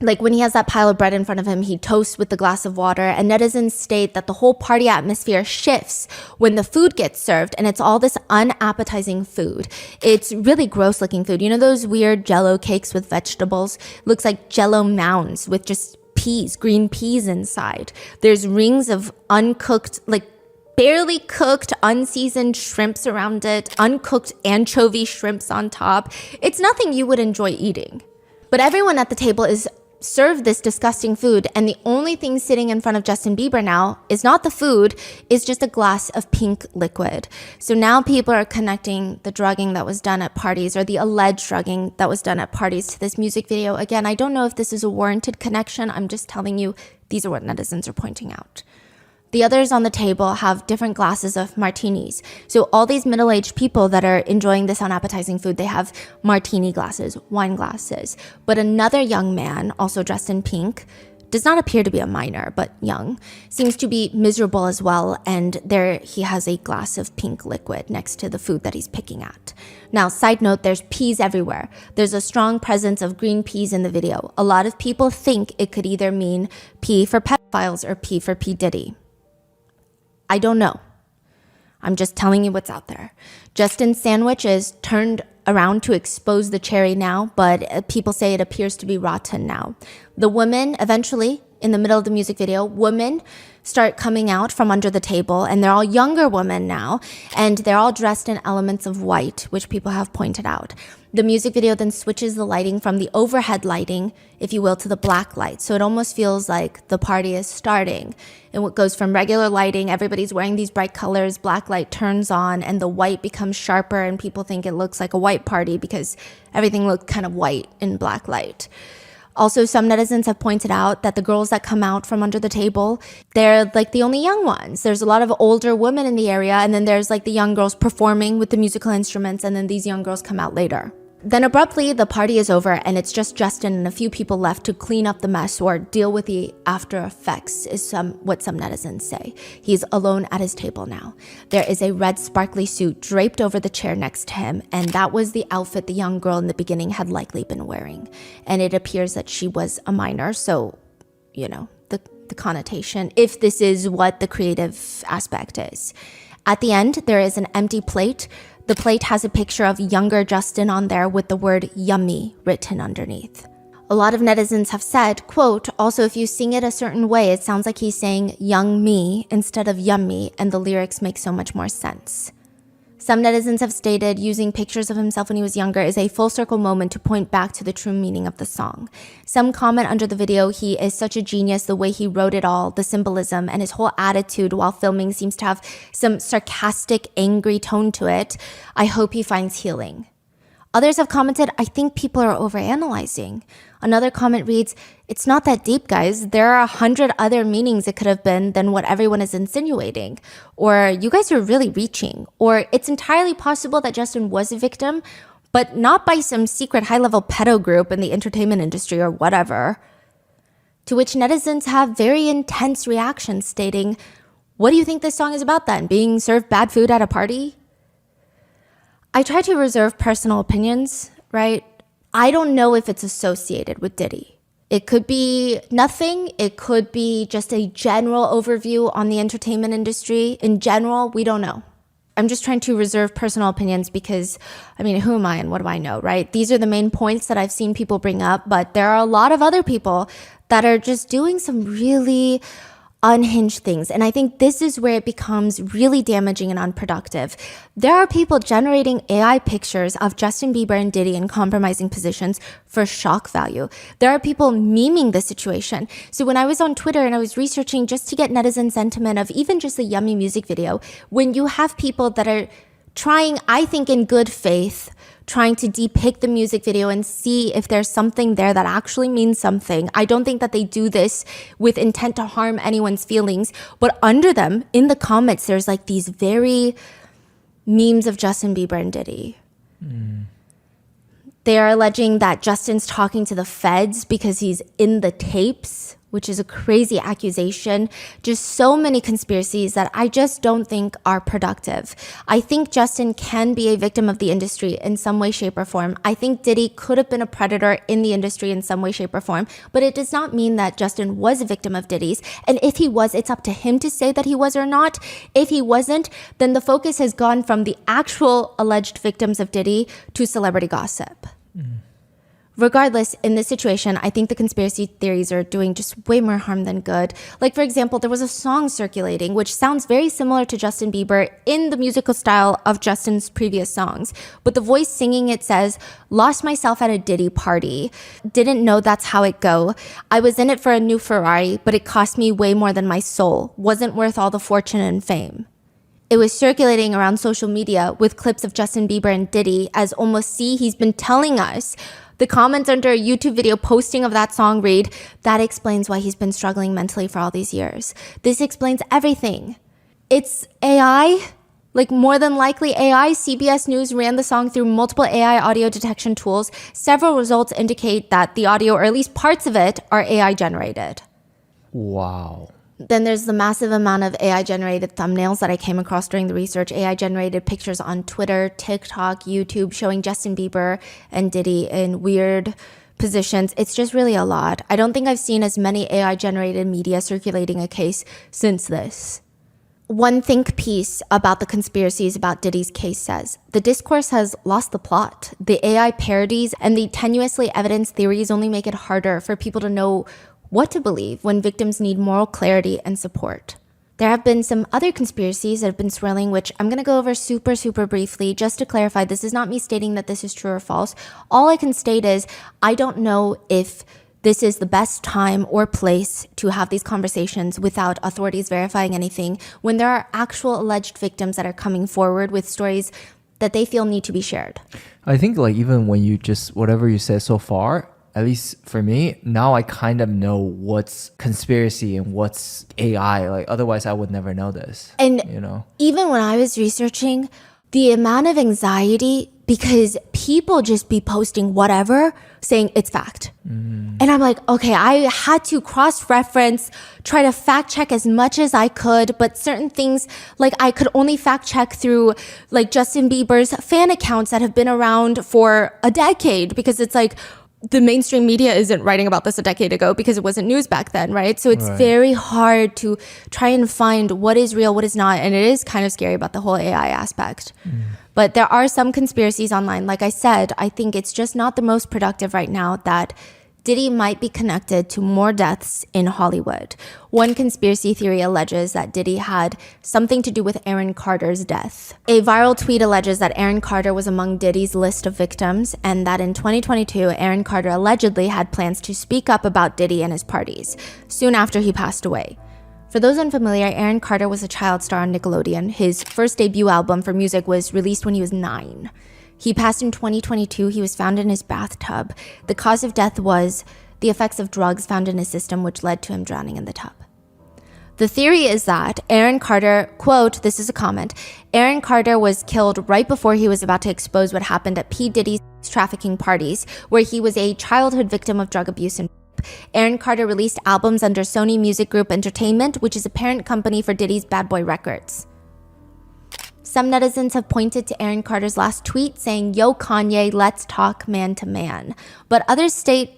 Like when he has that pile of bread in front of him, he toasts with the glass of water, and netizens state that the whole party atmosphere shifts when the food gets served, and it's all this unappetizing food. It's really gross looking food. You know those weird Jell-O cakes with vegetables? Looks like Jell-O mounds with just peas, green peas inside. There's rings of uncooked, like barely cooked, unseasoned shrimps around it, uncooked anchovy shrimps on top. It's nothing you would enjoy eating. But everyone at the table is served this disgusting food, and the only thing sitting in front of Justin Bieber now is not the food, is just a glass of pink liquid. So now people are connecting the drugging that was done at parties, or the alleged drugging that was done at parties, to this music video. Again, I don't know if this is a warranted connection. I'm just telling you, these are what netizens are pointing out. The others on the table have different glasses of martinis. So all these middle-aged people that are enjoying this unappetizing food, they have martini glasses, wine glasses. But another young man, also dressed in pink, does not appear to be a minor, but young, seems to be miserable as well, and there he has a glass of pink liquid next to the food that he's picking at. Now, side note, there's peas everywhere. There's a strong presence of green peas in the video. A lot of people think it could either mean P for pedophiles or P for P. Diddy. I don't know. I'm just telling you what's out there. Justin's sandwich is turned around to expose the cherry now, but people say it appears to be rotten now. The women, eventually, in the middle of the music video, women start coming out from under the table, and they're all younger women now, and they're all dressed in elements of white, which people have pointed out. The music video then switches the lighting from the overhead lighting, if you will, to the black light. So it almost feels like the party is starting. And what goes from regular lighting, everybody's wearing these bright colors, black light turns on, and the white becomes sharper, and people think it looks like a white party because everything looked kind of white in black light. Also, some netizens have pointed out that the girls that come out from under the table, they're like the only young ones. There's a lot of older women in the area, and then there's like the young girls performing with the musical instruments, and then these young girls come out later. Then abruptly, the party is over, and it's just Justin and a few people left to clean up the mess or deal with the after effects, is what some netizens say. He's alone at his table now. There is a red sparkly suit draped over the chair next to him, and that was the outfit the young girl in the beginning had likely been wearing. And it appears that she was a minor, so, you know, the connotation, if this is what the creative aspect is. At the end, there is an empty plate. The plate has a picture of younger Justin on there with the word yummy written underneath. A lot of netizens have said, quote, also if you sing it a certain way, it sounds like he's saying young me instead of yummy, and the lyrics make so much more sense. Some netizens have stated using pictures of himself when he was younger is a full circle moment to point back to the true meaning of the song. Some comment under the video, he is such a genius, the way he wrote it all, the symbolism, and his whole attitude while filming seems to have some sarcastic, angry tone to it. I hope he finds healing. Others have commented, I think people are overanalyzing. Another comment reads, it's not that deep, guys. There are 100 other meanings it could have been than what everyone is insinuating. Or you guys are really reaching. Or it's entirely possible that Justin was a victim, but not by some secret high-level pedo group in the entertainment industry or whatever. To which netizens have very intense reactions stating, what do you think this song is about then? Being served bad food at a party? I try to reserve personal opinions, right? I don't know if it's associated with Diddy. It could be nothing. It could be just a general overview on the entertainment industry. In general, we don't know. I'm just trying to reserve personal opinions because, I mean, who am I and what do I know, right? These are the main points that I've seen people bring up, but there are a lot of other people that are just doing some really unhinged things. And I think this is where it becomes really damaging and unproductive. There are people generating AI pictures of Justin Bieber and Diddy in compromising positions for shock value. There are people memeing the situation. So when I was on Twitter and I was researching just to get netizen sentiment of even just the Yummy music video, when you have people that are trying, I think in good faith, trying to depict the music video and see if there's something there that actually means something. I don't think that they do this with intent to harm anyone's feelings, but under them, in the comments, there's like these very memes of Justin Bieber and Diddy. They are alleging that Justin's talking to the feds because he's in the tapes, which is a crazy accusation. Just so many conspiracies that I just don't think are productive. I think Justin can be a victim of the industry in some way, shape, or form. I think Diddy could have been a predator in the industry in some way, shape, or form, but it does not mean that Justin was a victim of Diddy's. And if he was, it's up to him to say that he was or not. If he wasn't, then the focus has gone from the actual alleged victims of Diddy to celebrity gossip. Regardless, in this situation, I think the conspiracy theories are doing just way more harm than good. Like, for example, there was a song circulating, which sounds very similar to Justin Bieber in the musical style of Justin's previous songs. But the voice singing it says, lost myself at a Diddy party. Didn't know that's how it go. I was in it for a new Ferrari, but it cost me way more than my soul. Wasn't worth all the fortune and fame. It was circulating around social media with clips of Justin Bieber and Diddy as almost, see, he's been telling us The comments under a YouTube video posting of that song read, "That explains why he's been struggling mentally for all these years. This explains everything." It's AI. Like, more than likely AI. CBS News ran the song through multiple AI audio detection tools. Several results indicate that the audio, or at least parts of it, are AI generated. Wow. Then there's the massive amount of AI generated thumbnails that I came across during the research. AI generated pictures on Twitter, TikTok, YouTube showing Justin Bieber and Diddy in weird positions. It's just really a lot. I don't think I've seen as many AI generated media circulating a case since this. One think piece about the conspiracies about Diddy's case says, the discourse has lost the plot. The AI parodies and the tenuously evidenced theories only make it harder for people to know what to believe when victims need moral clarity and support. There have been some other conspiracies that have been swirling, which I'm going to go over super briefly. Just to clarify, this is not me stating that this is true or false. All I can state is I don't know if this is the best time or place to have these conversations without authorities verifying anything when there are actual alleged victims that are coming forward with stories that they feel need to be shared. I think like even when you just, whatever you said so far, at least for me, now I kind of know what's conspiracy and what's AI. Like otherwise I would never know this. And you know, even when I was researching, the amount of anxiety because people just be posting whatever saying it's fact. And I'm like, okay, I had to cross-reference, try to fact-check as much as I could, but certain things, like I could only fact-check through like Justin Bieber's fan accounts that have been around for a decade, because it's like, the mainstream media isn't writing about this a decade ago because it wasn't news back then, right? So it's very hard to try and find what is real, what is not, and it is kind of scary about the whole AI aspect. But there are some conspiracies online. Like I said, I think it's just not the most productive right now that Diddy might be connected to more deaths in Hollywood. One conspiracy theory alleges that Diddy had something to do with Aaron Carter's death. A viral tweet alleges that Aaron Carter was among Diddy's list of victims, and that in 2022, Aaron Carter allegedly had plans to speak up about Diddy and his parties, soon after he passed away. For those unfamiliar, Aaron Carter was a child star on Nickelodeon. His first debut album for music was released when he was 9. He passed in 2022. He was found in his bathtub. The cause of death was the effects of drugs found in his system, which led to him drowning in the tub. The theory is that Aaron Carter, quote, this is a comment, Aaron Carter was killed right before he was about to expose what happened at P. Diddy's trafficking parties, where he was a childhood victim of drug abuse and Aaron Carter released albums under Sony Music Group Entertainment, which is a parent company for Diddy's Bad Boy Records. Some netizens have pointed to Aaron Carter's last tweet saying, "Yo, Kanye, let's talk man to man." But others state,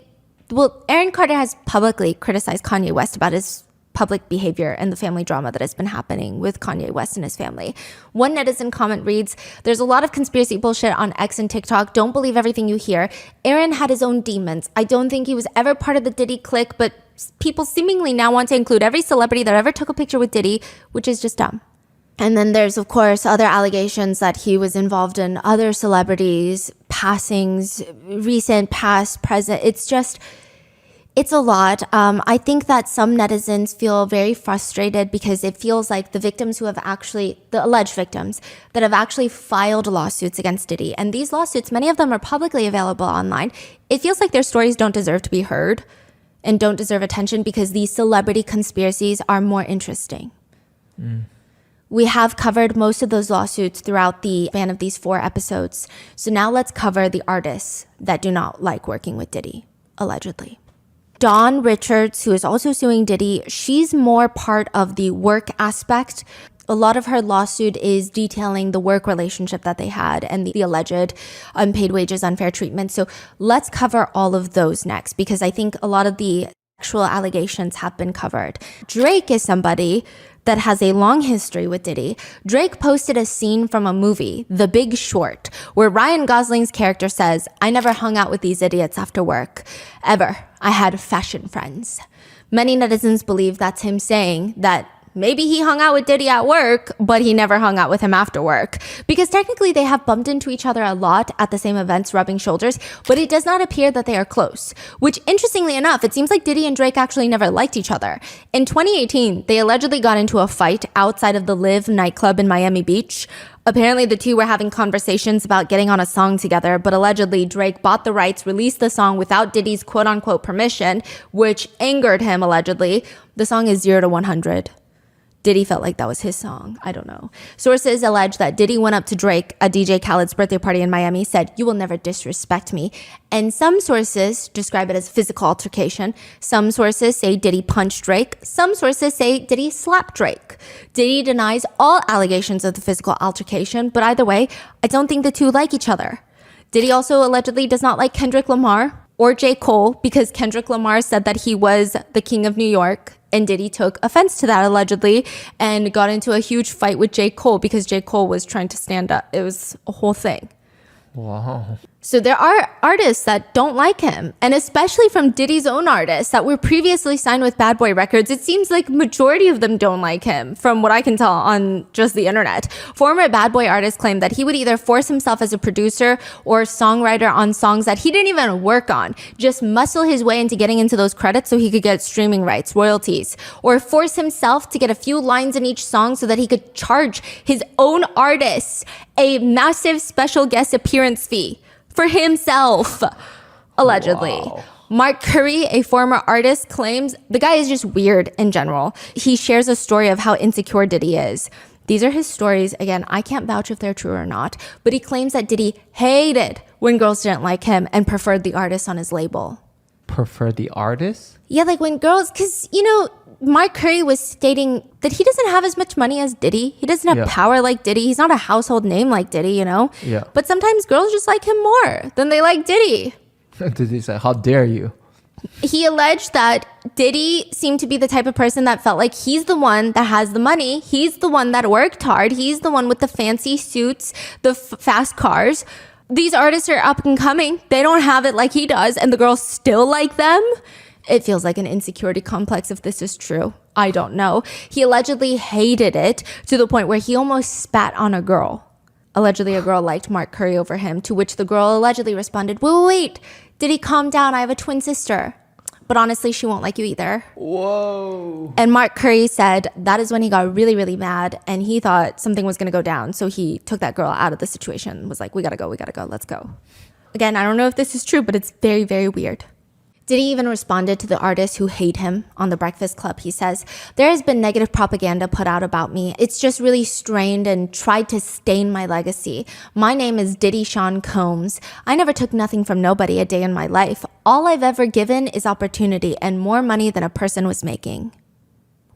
well, Aaron Carter has publicly criticized Kanye West about his public behavior and the family drama that has been happening with Kanye West and his family. One netizen comment reads, "There's a lot of conspiracy bullshit on X and TikTok. Don't believe everything you hear. Aaron had his own demons. I don't think he was ever part of the Diddy clique, but people seemingly now want to include every celebrity that ever took a picture with Diddy, which is just dumb." And then there's, of course, other allegations that he was involved in other celebrities, passings, recent, past, present. It's a lot. I think that some netizens feel very frustrated because it feels like the victims who have actually, the alleged victims that have actually filed lawsuits against Diddy, and these lawsuits, many of them are publicly available online, it feels like their stories don't deserve to be heard and don't deserve attention because these celebrity conspiracies are more interesting. We have covered most of those lawsuits throughout the span of these 4 episodes. So now let's cover the artists that do not like working with Diddy, allegedly. Dawn Richards, who is also suing Diddy, she's more part of the work aspect. A lot of her lawsuit is detailing the work relationship that they had and the alleged unpaid wages, unfair treatment. So let's cover all of those next because I think a lot of the actual allegations have been covered. Drake is somebody that has a long history with Diddy. Drake posted a scene from a movie, The Big Short, where Ryan Gosling's character says, "I never hung out with these idiots after work. Ever. I had fashion friends." Many netizens believe that's him saying that maybe he hung out with Diddy at work, but he never hung out with him after work. Because technically they have bumped into each other a lot at the same events, rubbing shoulders, but it does not appear that they are close. Which, interestingly enough, it seems like Diddy and Drake actually never liked each other. In 2018, they allegedly got into a fight outside of the Live nightclub in Miami Beach. Apparently, the two were having conversations about getting on a song together, but allegedly Drake bought the rights, released the song without Diddy's quote-unquote permission, which angered him, allegedly. The song is 0 to 100. Diddy felt like that was his song. I don't know. Sources allege that Diddy went up to Drake at DJ Khaled's birthday party in Miami, said, "You will never disrespect me." And some sources describe it as physical altercation. Some sources say Diddy punched Drake. Some sources say Diddy slapped Drake. Diddy denies all allegations of the physical altercation, but either way, I don't think the two like each other. Diddy also allegedly does not like Kendrick Lamar or J. Cole because Kendrick Lamar said that he was the king of New York. And Diddy took offense to that, allegedly, and got into a huge fight with J. Cole because J. Cole was trying to stand up. It was a whole thing. Wow. So there are artists that don't like him, and especially from Diddy's own artists that were previously signed with Bad Boy Records. It seems like majority of them don't like him, from what I can tell on just the internet. Former Bad Boy artists claim that he would either force himself as a producer or songwriter on songs that he didn't even work on, just muscle his way into getting into those credits so he could get streaming rights, royalties, or force himself to get a few lines in each song so that he could charge his own artists a massive special guest appearance fee for himself, allegedly. Wow. Mark Curry, a former artist, claims the guy is just weird in general. He shares a story of how insecure Diddy is. These are his stories. Again, I can't vouch if they're true or not, but he claims that Diddy hated when girls didn't like him and preferred the artist on his label. Preferred the artist? Yeah, like when girls, because, you know, Mark Curry was stating that he doesn't have as much money as Diddy. He doesn't have power like Diddy. He's not a household name like Diddy, you know? Yeah. But sometimes girls just like him more than they like Diddy. Diddy said, "How dare you?" He alleged that Diddy seemed to be the type of person that felt like he's the one that has the money. He's the one that worked hard. He's the one with the fancy suits, the fast cars. These artists are up and coming. They don't have it like he does, and the girls still like them. It feels like an insecurity complex if this is true. I don't know. He allegedly hated it to the point where he almost spat on a girl. Allegedly, a girl liked Mark Curry over him, to which the girl allegedly responded, wait, Diddy, calm down. I have a twin sister. But honestly, she won't like you either. Whoa. And Mark Curry said that is when he got really, really mad, and he thought something was going to go down. So he took that girl out of the situation, was like, we got to go, let's go. Again, I don't know if this is true, but it's very, very weird. Diddy even responded to the artists who hate him on The Breakfast Club. He says, "There has been negative propaganda put out about me. It's just really strained and tried to stain my legacy. My name is Diddy Sean Combs. I never took nothing from nobody a day in my life. All I've ever given is opportunity and more money than a person was making."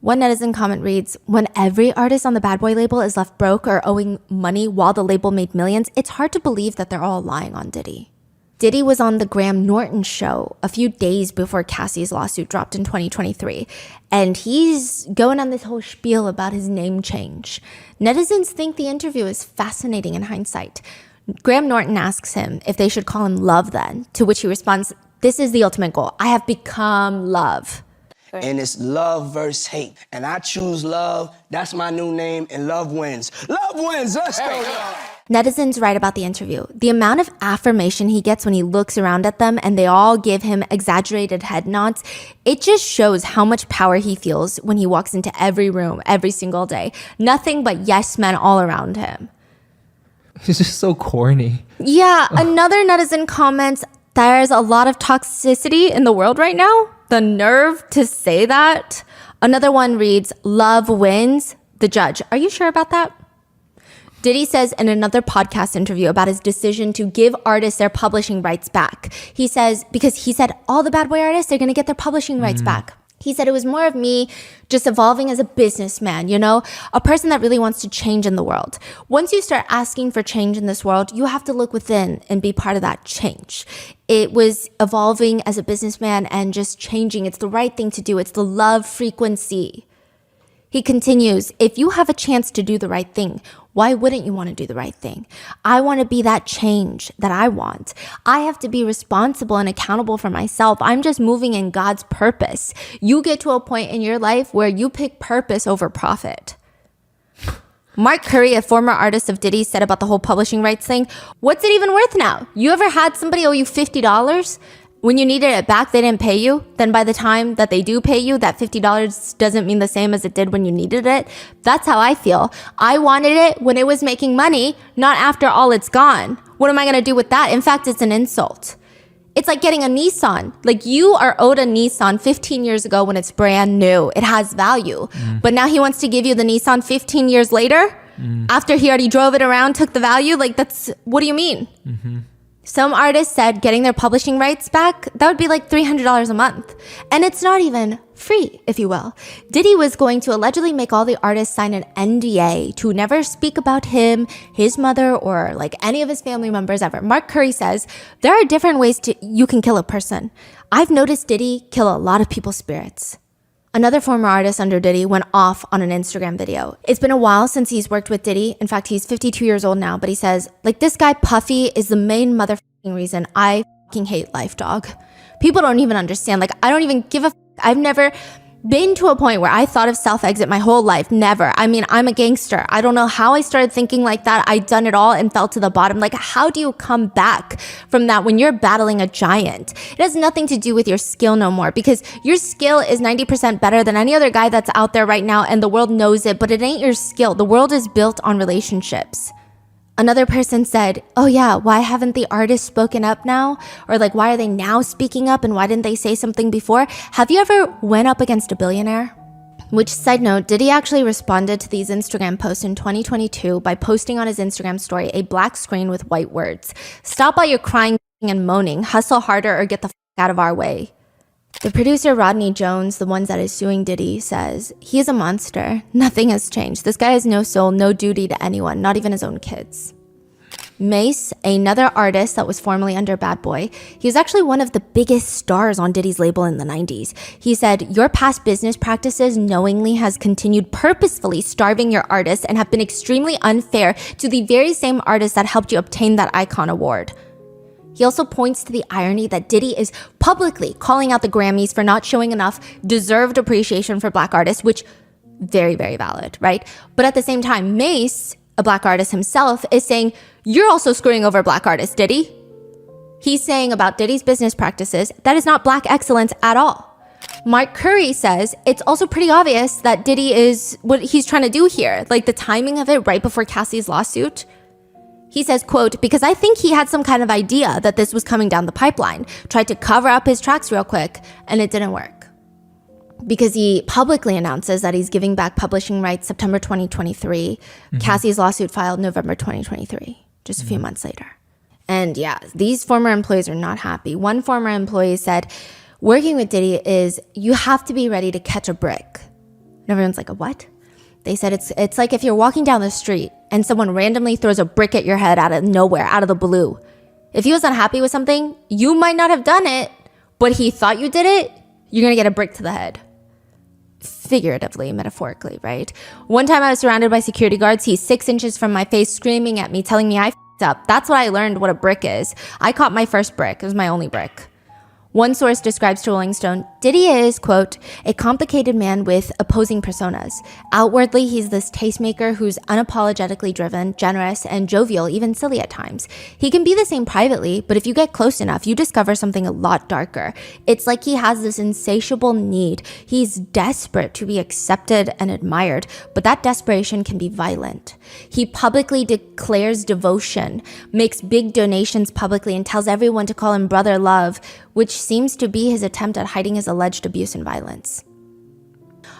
One netizen comment reads, "When every artist on the Bad Boy label is left broke or owing money while the label made millions, it's hard to believe that they're all lying on Diddy." Diddy was on the Graham Norton show a few days before Cassie's lawsuit dropped in 2023, and he's going on this whole spiel about his name change. Netizens think the interview is fascinating in hindsight. Graham Norton asks him if they should call him Love then, to which he responds, "This is the ultimate goal. I have become Love." And it's love versus hate. And I choose love. That's my new name, and love wins. Love wins. Let's go. Netizens write about the interview. The amount of affirmation he gets when he looks around at them and they all give him exaggerated head nods, it just shows how much power he feels when he walks into every room every single day. Nothing but yes men all around him. He's just so corny. Yeah, another netizen comments, "There's a lot of toxicity in the world right now." The nerve to say that. Another one reads, "Love wins, the judge." Are you sure about that? Diddy says in another podcast interview about his decision to give artists their publishing rights back. He says, because he said all the Bad Boy artists, they're going to get their publishing rights back. He said it was more of me just evolving as a businessman, you know, a person that really wants to change in the world. Once you start asking for change in this world, you have to look within and be part of that change. It was evolving as a businessman and just changing. It's the right thing to do. It's the love frequency. He continues, "If you have a chance to do the right thing, why wouldn't you want to do the right thing? I want to be that change that I want. I have to be responsible and accountable for myself. I'm just moving in God's purpose. You get to a point in your life where you pick purpose over profit." Mark Curry, a former artist of Diddy, said about the whole publishing rights thing, "What's it even worth now? You ever had somebody owe you $50? When you needed it back, they didn't pay you. Then by the time that they do pay you, that $50 doesn't mean the same as it did when you needed it. That's how I feel. I wanted it when it was making money, not after all it's gone. What am I going to do with that? In fact, it's an insult. It's like getting a Nissan. Like, you are owed a Nissan 15 years ago when it's brand new. It has value. But now he wants to give you the Nissan 15 years later after he already drove it around, took the value. Like, that's, what do you mean? Some artists said getting their publishing rights back, that would be like $300 a month. And it's not even free, if you will. Diddy was going to allegedly make all the artists sign an NDA to never speak about him, his mother, or like any of his family members ever. Mark Curry says, there are different ways you can kill a person. I've noticed Diddy kill a lot of people's spirits. Another former artist under Diddy went off on an Instagram video. It's been a while since he's worked with Diddy. In fact, he's 52 years old now, but he says, like, this guy Puffy is the main motherfucking reason I fucking hate life, dog. People don't even understand. Like, I don't even give a I've never been to a point where I thought of self-exit my whole life. Never. I mean, I'm a gangster. I don't know how I started thinking like that. I'd done it all and fell to the bottom. Like, how do you come back from that when you're battling a giant? It has nothing to do with your skill no more, because your skill is 90% better than any other guy that's out there right now, and the world knows it, but it ain't your skill. The world is built on relationships. Another person said, oh yeah, why haven't the artists spoken up now? Or like, why are they now speaking up and why didn't they say something before? Have you ever went up against a billionaire? Which, side note, Diddy actually responded to these Instagram posts in 2022 by posting on his Instagram story a black screen with white words. Stop all your crying and moaning, hustle harder or get the f out of our way. The producer Rodney Jones, the one that is suing Diddy, says, he is a monster. Nothing has changed. This guy has no soul, no duty to anyone, not even his own kids. Mace, another artist that was formerly under Bad Boy, he was actually one of the biggest stars on Diddy's label in the 90s. He said, your past business practices knowingly has continued purposefully starving your artists and have been extremely unfair to the very same artists that helped you obtain that Icon Award. He also points to the irony that Diddy is publicly calling out the Grammys for not showing enough deserved appreciation for black artists, which very, very valid, right? But at the same time, Mace, a black artist himself, is saying, you're also screwing over black artists, Diddy. He's saying about Diddy's business practices, that is not black excellence at all. Mark Curry says it's also pretty obvious that Diddy is what he's trying to do here, like the timing of it right before Cassie's lawsuit. He says, quote, because I think he had some kind of idea that this was coming down the pipeline, tried to cover up his tracks real quick, and it didn't work. Because he publicly announces that he's giving back publishing rights September 2023. Cassie's lawsuit filed November 2023, just a few months later. And yeah, these former employees are not happy. One former employee said, working with Diddy is you have to be ready to catch a brick. And everyone's like, a what? They said it's like if you're walking down the street and someone randomly throws a brick at your head out of nowhere, out of the blue. If he was unhappy with something, you might not have done it, but he thought you did it, you're going to get a brick to the head. Figuratively, metaphorically, right? One time I was surrounded by security guards. He's 6 inches from my face, screaming at me, telling me I f***ed up. That's what I learned what a brick is. I caught my first brick. It was my only brick. One source describes to Rolling Stone, Diddy is, quote, a complicated man with opposing personas. Outwardly, he's this tastemaker who's unapologetically driven, generous, and jovial, even silly at times. He can be the same privately, but if you get close enough, you discover something a lot darker. It's like he has this insatiable need. He's desperate to be accepted and admired, but that desperation can be violent. He publicly declares devotion, makes big donations publicly, and tells everyone to call him Brother Love, which seems to be his attempt at hiding his alleged abuse and violence.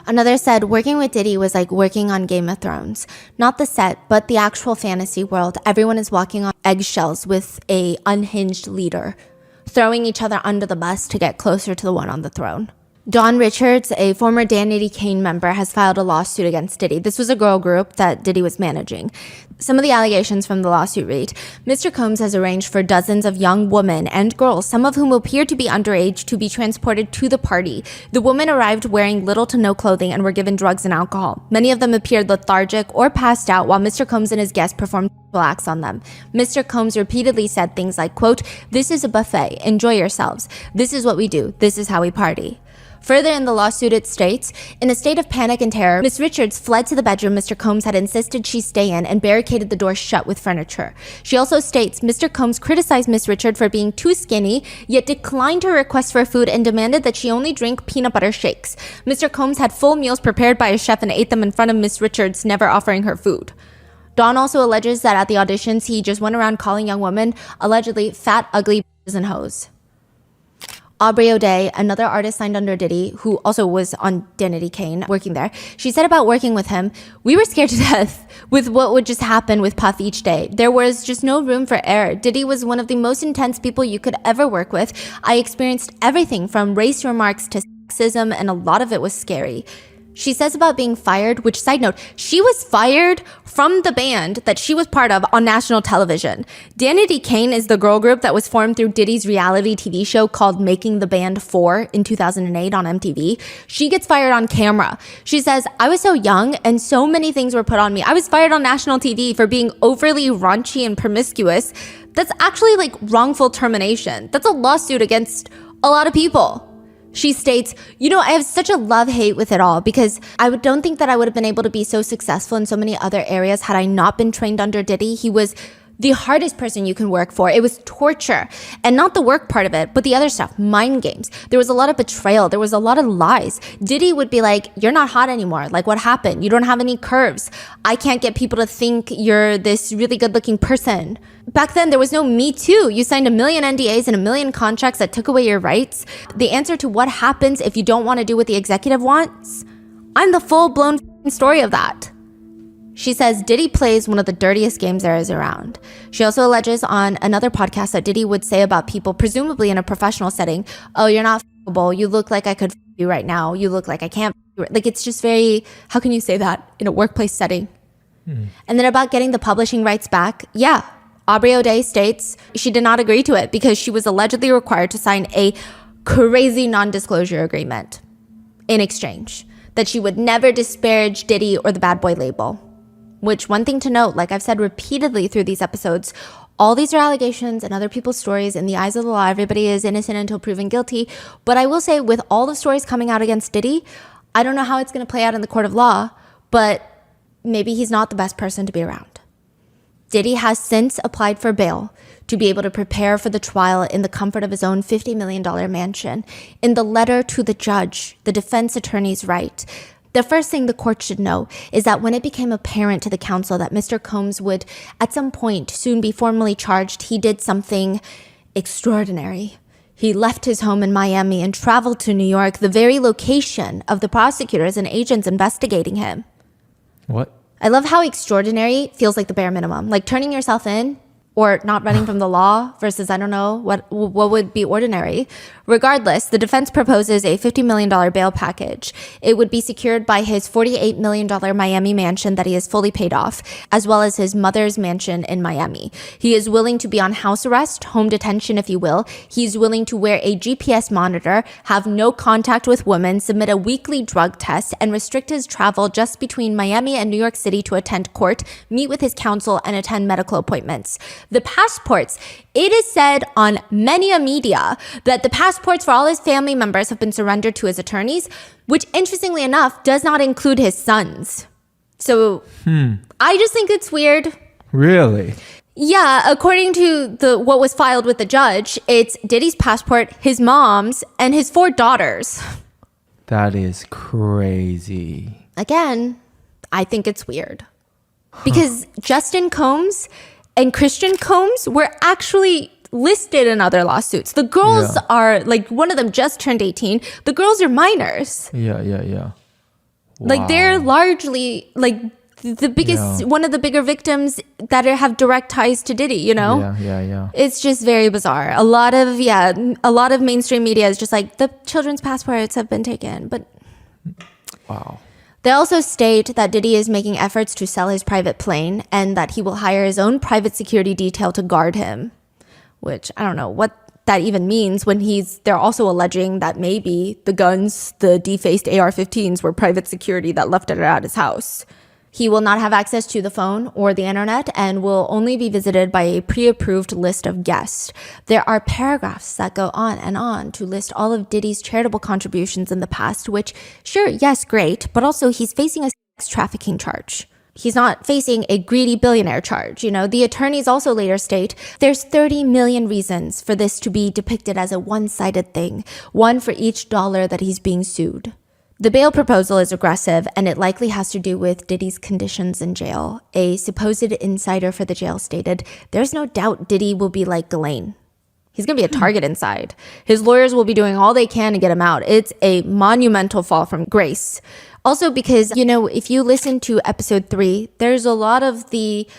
Another said, working with Diddy was like working on Game of Thrones. Not the set, but the actual fantasy world. Everyone is walking on eggshells with a unhinged leader, throwing each other under the bus to get closer to the one on the throne. Dawn Richards, a former Danity Kane member, has filed a lawsuit against Diddy. This was a girl group that Diddy was managing. Some of the allegations from the lawsuit read, Mr. Combs has arranged for dozens of young women and girls, some of whom appear to be underage, to be transported to the party. The women arrived wearing little to no clothing and were given drugs and alcohol. Many of them appeared lethargic or passed out while Mr. Combs and his guests performed acts on them. Mr. Combs repeatedly said things like, quote, this is a buffet. Enjoy yourselves. This is what we do. This is how we party. Further in the lawsuit, it states, in a state of panic and terror, Miss Richards fled to the bedroom Mr. Combs had insisted she stay in and barricaded the door shut with furniture. She also states Mr. Combs criticized Miss Richards for being too skinny, yet declined her request for food and demanded that she only drink peanut butter shakes. Mr. Combs had full meals prepared by a chef and ate them in front of Miss Richards, never offering her food. Don also alleges that at the auditions, he just went around calling young women, allegedly fat, ugly bitches and hoes. Aubrey O'Day, another artist signed under Diddy, who also was on Danity Kane working there, she said about working with him, "We were scared to death with what would just happen with Puff each day. There was just no room for error. Diddy was one of the most intense people you could ever work with. I experienced everything from race remarks to sexism, and a lot of it was scary." She says about being fired, which, side note, she was fired from the band that she was part of on national television. Danity Kane is the girl group that was formed through Diddy's reality TV show called Making the Band 4 in 2008 on MTV. She gets fired on camera. She says, "I was so young and so many things were put on me. I was fired on national TV for being overly raunchy and promiscuous." That's actually like wrongful termination. That's a lawsuit against a lot of people. She states, I have such a love-hate with it all because I don't think that I would have been able to be so successful in so many other areas had I not been trained under Diddy. He was the hardest person you can work for. It was torture, and not the work part of it, but the other stuff, mind games. There was a lot of betrayal. There was a lot of lies. Diddy would be like, "You're not hot anymore. Like, what happened? You don't have any curves. I can't get people to think you're this really good-looking person." Back then, there was no Me Too. You signed a million NDAs and a million contracts that took away your rights. The answer to what happens if you don't want to do what the executive wants? I'm the full-blown story of that. She says Diddy plays one of the dirtiest games there is around. She also alleges on another podcast that Diddy would say about people, presumably in a professional setting, "Oh, you're not f***able. You look like I could f*** you right now. You look like I can't f*** you." Like, it's just very, how can you say that in a workplace setting? And then about getting the publishing rights back, Aubrey O'Day states she did not agree to it because she was allegedly required to sign a crazy non-disclosure agreement in exchange, that she would never disparage Diddy or the Bad Boy label. Which, one thing to note, like I've said repeatedly through these episodes, all these are allegations and other people's stories. In the eyes of the law, everybody is innocent until proven guilty. But I will say, with all the stories coming out against Diddy, I don't know how it's going to play out in the court of law, but maybe he's not the best person to be around. Diddy has since applied for bail to be able to prepare for the trial in the comfort of his own $50 million mansion. In the letter to the judge, the defense attorneys write, "The first thing the court should know is that when it became apparent to the counsel that Mr. Combs would at some point soon be formally charged, he did something extraordinary. He left his home in Miami and traveled to New York, the very location of the prosecutors and agents investigating him." What? I love how extraordinary feels like the bare minimum. Like turning yourself in or not running from the law versus, I don't know, what would be ordinary. Regardless, the defense proposes a $50 million bail package. It would be secured by his $48 million Miami mansion that he has fully paid off, as well as his mother's mansion in Miami. He is willing to be on house arrest, home detention, if you will. He's willing to wear a GPS monitor, have no contact with women, submit a weekly drug test, and restrict his travel just between Miami and New York City to attend court, meet with his counsel, and attend medical appointments. The passports, it is said on many a media that the passports for all his family members have been surrendered to his attorneys, which interestingly enough does not include his sons. So I just think it's weird. Really? Yeah, according to what was filed with the judge, it's Diddy's passport, his mom's, and his 4 daughters. That is crazy. Again, I think it's weird. Because Justin Combs and Christian Combs were actually listed in other lawsuits. The girls are, like, one of them just turned 18. The girls are minors. Yeah. Wow. Like, they're largely, like, the biggest, one of the bigger victims that have direct ties to Diddy, Yeah. It's just very bizarre. A lot of mainstream media is just like, the children's passports have been taken, but... Wow. They also state that Diddy is making efforts to sell his private plane and that he will hire his own private security detail to guard him, which I don't know what that even means when they're also alleging that maybe the guns, the defaced AR-15s, were private security that left it at his house. He will not have access to the phone or the internet and will only be visited by a pre-approved list of guests. There are paragraphs that go on to list all of Diddy's charitable contributions in the past, which, sure, yes, great, but also he's facing a sex trafficking charge. He's not facing a greedy billionaire charge. The attorneys also later state there's 30 million reasons for this to be depicted as a one-sided thing, one for each dollar that he's being sued. The bail proposal is aggressive, and it likely has to do with Diddy's conditions in jail. A supposed insider for the jail stated, there's no doubt Diddy will be like Ghislaine. He's going to be a target inside. His lawyers will be doing all they can to get him out. It's a monumental fall from grace. Also because, if you listen to episode 3, there's a lot of the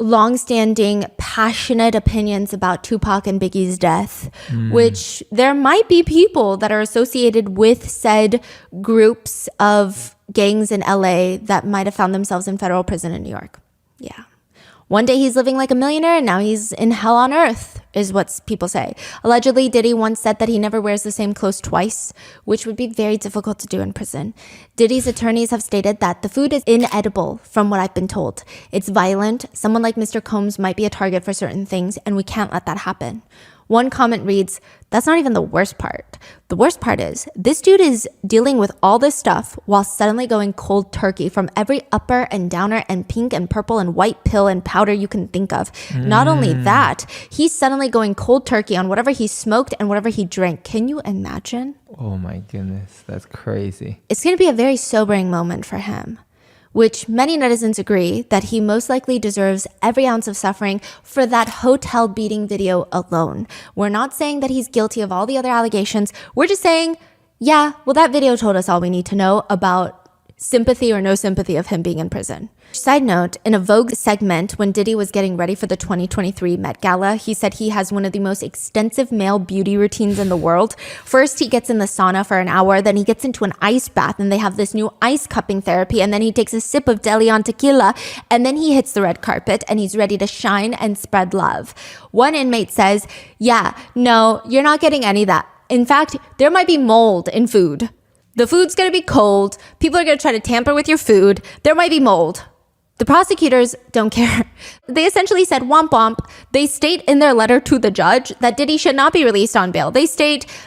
long-standing, passionate opinions about Tupac and Biggie's death, which there might be people that are associated with said groups of gangs in LA that might have found themselves in federal prison in New York. Yeah. One day he's living like a millionaire and now he's in hell on earth, is what people say. Allegedly, Diddy once said that he never wears the same clothes twice, which would be very difficult to do in prison. Diddy's attorneys have stated that the food is inedible, from what I've been told. It's violent. Someone like Mr. Combs might be a target for certain things, and we can't let that happen. One comment reads, that's not even the worst part. The worst part is, this dude is dealing with all this stuff while suddenly going cold turkey from every upper and downer and pink and purple and white pill and powder you can think of. Not only that, he's suddenly going cold turkey on whatever he smoked and whatever he drank. Can you imagine? Oh my goodness, that's crazy. It's going to be a very sobering moment for him, which many netizens agree that he most likely deserves every ounce of suffering for that hotel beating video alone. We're not saying that he's guilty of all the other allegations. We're just saying, yeah, well, that video told us all we need to know about sympathy or no sympathy of him being in prison. Side note, in a Vogue segment when Diddy was getting ready for the 2023 Met Gala, he said he has one of the most extensive male beauty routines in the world. First, he gets in the sauna for an hour, then he gets into an ice bath, and they have this new ice cupping therapy, and then he takes a sip of De Leon tequila, and then he hits the red carpet, and he's ready to shine and spread love. One inmate says, yeah, no, you're not getting any of that. In fact, there might be mold in food. The food's going to be cold. People are going to try to tamper with your food. There might be mold. The prosecutors don't care. They essentially said womp womp. They state in their letter to the judge that Diddy should not be released on bail. They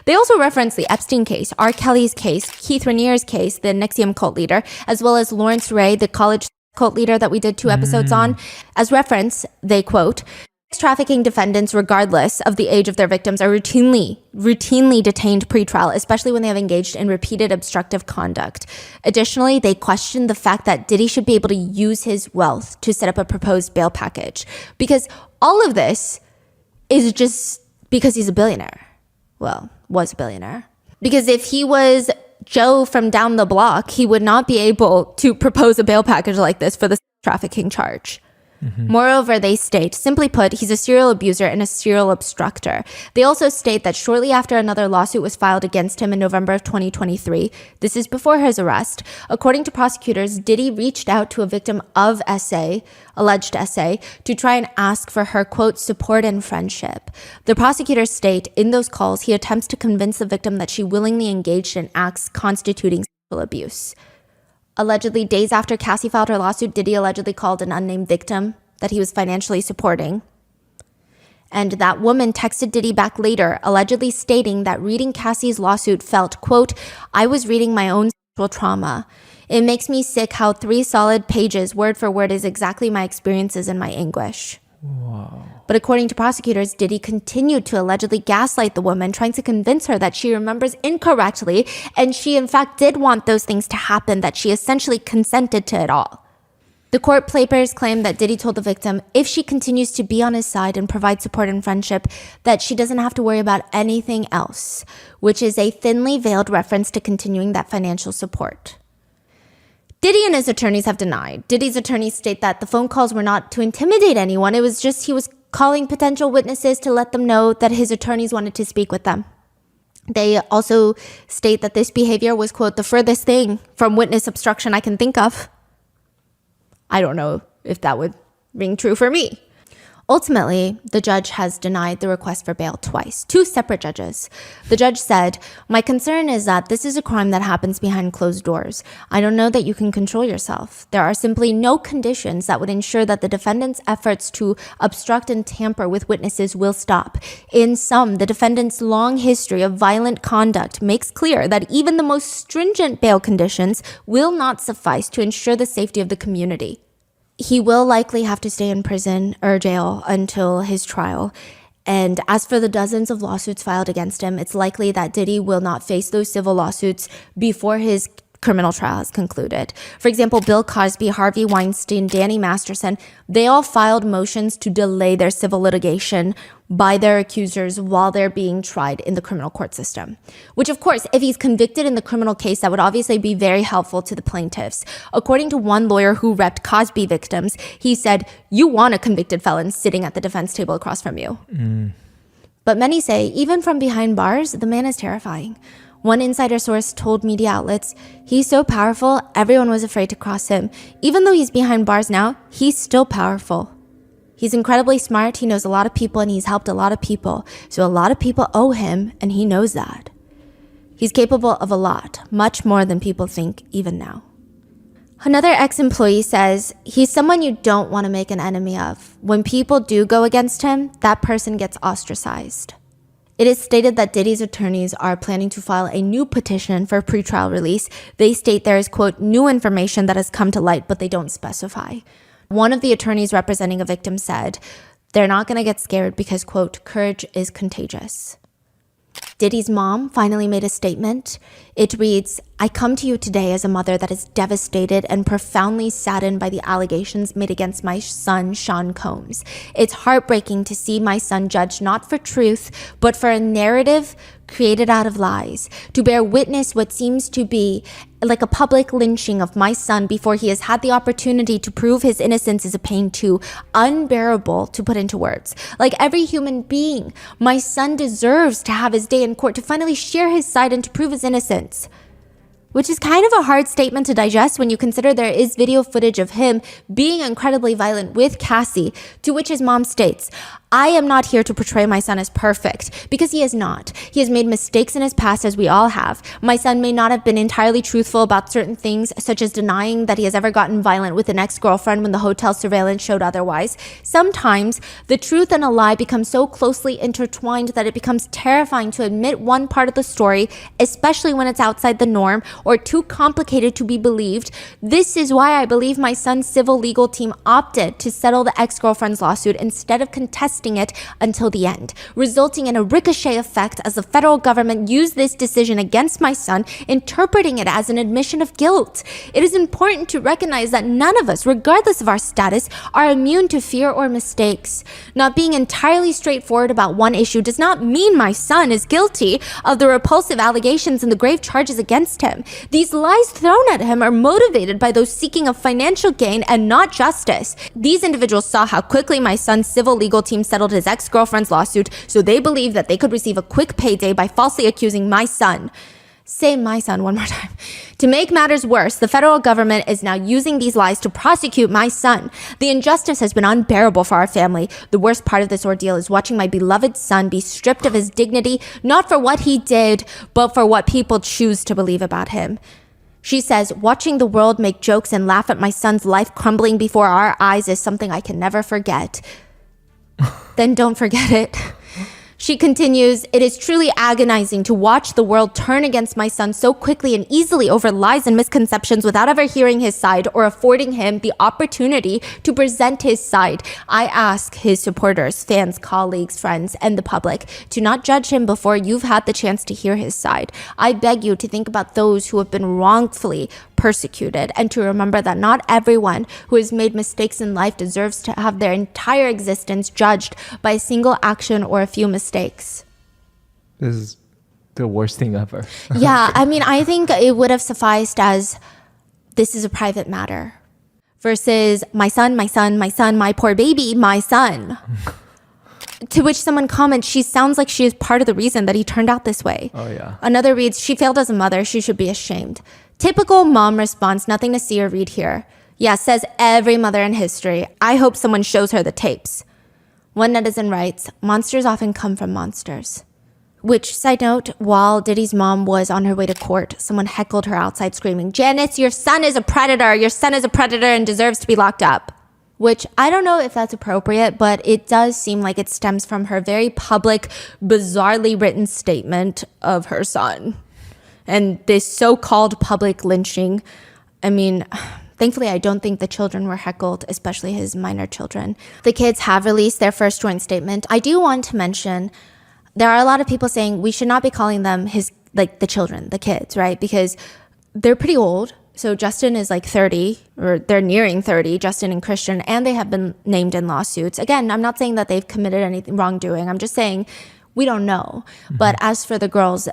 also reference the Epstein case, R. Kelly's case, Keith Raniere's case, the NXIVM cult leader, as well as Lawrence Ray, the college cult leader that we did 2 episodes on. As reference, they quote, sex trafficking defendants, regardless of the age of their victims, are routinely detained pretrial, especially when they have engaged in repeated obstructive conduct. Additionally, they questioned the fact that Diddy should be able to use his wealth to set up a proposed bail package, because all of this is just because he's a billionaire. Well, was a billionaire. Because if he was Joe from down the block, he would not be able to propose a bail package like this for the trafficking charge. Moreover, they state, simply put, he's a serial abuser and a serial obstructor. They also state that shortly after another lawsuit was filed against him in November of 2023, this is before his arrest, according to prosecutors, Diddy reached out to a victim of alleged SA, to try and ask for her, quote, support and friendship. The prosecutors state, in those calls, he attempts to convince the victim that she willingly engaged in acts constituting sexual abuse. Allegedly, days after Cassie filed her lawsuit, Diddy allegedly called an unnamed victim that he was financially supporting. And that woman texted Diddy back later, allegedly stating that reading Cassie's lawsuit felt, quote, I was reading my own sexual trauma. It makes me sick how 3 solid pages, word for word, is exactly my experiences and my anguish. Wow. But according to prosecutors, Diddy continued to allegedly gaslight the woman, trying to convince her that she remembers incorrectly, and she in fact did want those things to happen, that she essentially consented to it all. The court papers claim that Diddy told the victim, if she continues to be on his side and provide support and friendship, that she doesn't have to worry about anything else, which is a thinly veiled reference to continuing that financial support. Diddy and his attorneys have denied. Diddy's attorneys state that the phone calls were not to intimidate anyone. It was just he was calling potential witnesses to let them know that his attorneys wanted to speak with them. They also state that this behavior was, quote, the furthest thing from witness obstruction I can think of. I don't know if that would ring true for me. Ultimately, the judge has denied the request for bail twice, 2 separate judges. The judge said, "My concern is that this is a crime that happens behind closed doors. I don't know that you can control yourself. There are simply no conditions that would ensure that the defendant's efforts to obstruct and tamper with witnesses will stop. In sum, the defendant's long history of violent conduct makes clear that even the most stringent bail conditions will not suffice to ensure the safety of the community." He will likely have to stay in prison or jail until his trial. And as for the dozens of lawsuits filed against him, it's likely that Diddy will not face those civil lawsuits before his criminal trial is concluded. For example, Bill Cosby, Harvey Weinstein, Danny Masterson, they all filed motions to delay their civil litigation by their accusers while they're being tried in the criminal court system. Which, of course, if he's convicted in the criminal case, that would obviously be very helpful to the plaintiffs. According to one lawyer who repped Cosby victims, he said, "You want a convicted felon sitting at the defense table across from you." But many say, even from behind bars, the man is terrifying. One insider source told media outlets, "He's so powerful, everyone was afraid to cross him. Even though he's behind bars now, he's still powerful. He's incredibly smart, he knows a lot of people, and he's helped a lot of people. So a lot of people owe him, and he knows that. He's capable of a lot, much more than people think even now." Another ex-employee says, "He's someone you don't want to make an enemy of. When people do go against him, that person gets ostracized." It is stated that Diddy's attorneys are planning to file a new petition for pretrial release. They state there is, quote, "new information that has come to light," but they don't specify. One of the attorneys representing a victim said, they're not going to get scared because, quote, "courage is contagious." Diddy's mom finally made a statement. It reads, "I come to you today as a mother that is devastated and profoundly saddened by the allegations made against my son, Sean Combs. It's heartbreaking to see my son judged not for truth, but for a narrative created out of lies, to bear witness what seems to be like a public lynching of my son before he has had the opportunity to prove his innocence is a pain too unbearable to put into words. Like every human being, my son deserves to have his day in court, to finally share his side and to prove his innocence." Which is kind of a hard statement to digest when you consider there is video footage of him being incredibly violent with Cassie, to which his mom states, "I am not here to portray my son as perfect, because he is not. He has made mistakes in his past, as we all have. My son may not have been entirely truthful about certain things, such as denying that he has ever gotten violent with an ex-girlfriend when the hotel surveillance showed otherwise. Sometimes the truth and a lie become so closely intertwined that it becomes terrifying to admit one part of the story, especially when it's outside the norm or too complicated to be believed. This is why I believe my son's civil legal team opted to settle the ex-girlfriend's lawsuit instead of contesting it until the end, resulting in a ricochet effect as the federal government used this decision against my son, interpreting it as an admission of guilt. It is important to recognize that none of us, regardless of our status, are immune to fear or mistakes. Not being entirely straightforward about one issue does not mean my son is guilty of the repulsive allegations and the grave charges against him. These lies thrown at him are motivated by those seeking a financial gain and not justice. These individuals saw how quickly my son's civil legal team settled his ex-girlfriend's lawsuit, so they believed that they could receive a quick payday by falsely accusing my son." Say my son one more time. "To make matters worse, the federal government is now using these lies to prosecute my son. The injustice has been unbearable for our family. The worst part of this ordeal is watching my beloved son be stripped of his dignity, not for what he did, but for what people choose to believe about him." She says, "Watching the world make jokes and laugh at my son's life crumbling before our eyes is something I can never forget." Then don't forget it. She continues, "It is truly agonizing to watch the world turn against my son so quickly and easily over lies and misconceptions without ever hearing his side or affording him the opportunity to present his side. I ask his supporters, fans, colleagues, friends, and the public to not judge him before you've had the chance to hear his side. I beg you to think about those who have been wrongfully persecuted and to remember that not everyone who has made mistakes in life deserves to have their entire existence judged by a single action or a few mistakes." This is the worst thing ever. Yeah, I mean, I think it would have sufficed as, "This is a private matter," versus "my son, my son, my son, my poor baby, my son." To which someone comments, "She sounds like she is part of the reason that he turned out this way." Oh, yeah. Another reads, "She failed as a mother. She should be ashamed." Typical mom response, nothing to see or read here. Yeah, says every mother in history. I hope someone shows her the tapes. One netizen writes, monsters often come from monsters. Which, side note, while Diddy's mom was on her way to court, someone heckled her outside screaming, Janice, your son is a predator. Your son is a predator and deserves to be locked up. Which I don't know if that's appropriate, but it does seem like it stems from her very public, bizarrely written statement of her son. And this so-called public lynching, I mean, thankfully, I don't think the children were heckled, especially his minor children. The kids have released their first joint statement. I do want to mention, there are a lot of people saying we should not be calling them the children, the kids, right? Because they're pretty old. So Justin is like 30, or they're nearing 30, Justin and Christian, and they have been named in lawsuits. Again, I'm not saying that they've committed anything wrongdoing. I'm just saying we don't know. But as for the girls,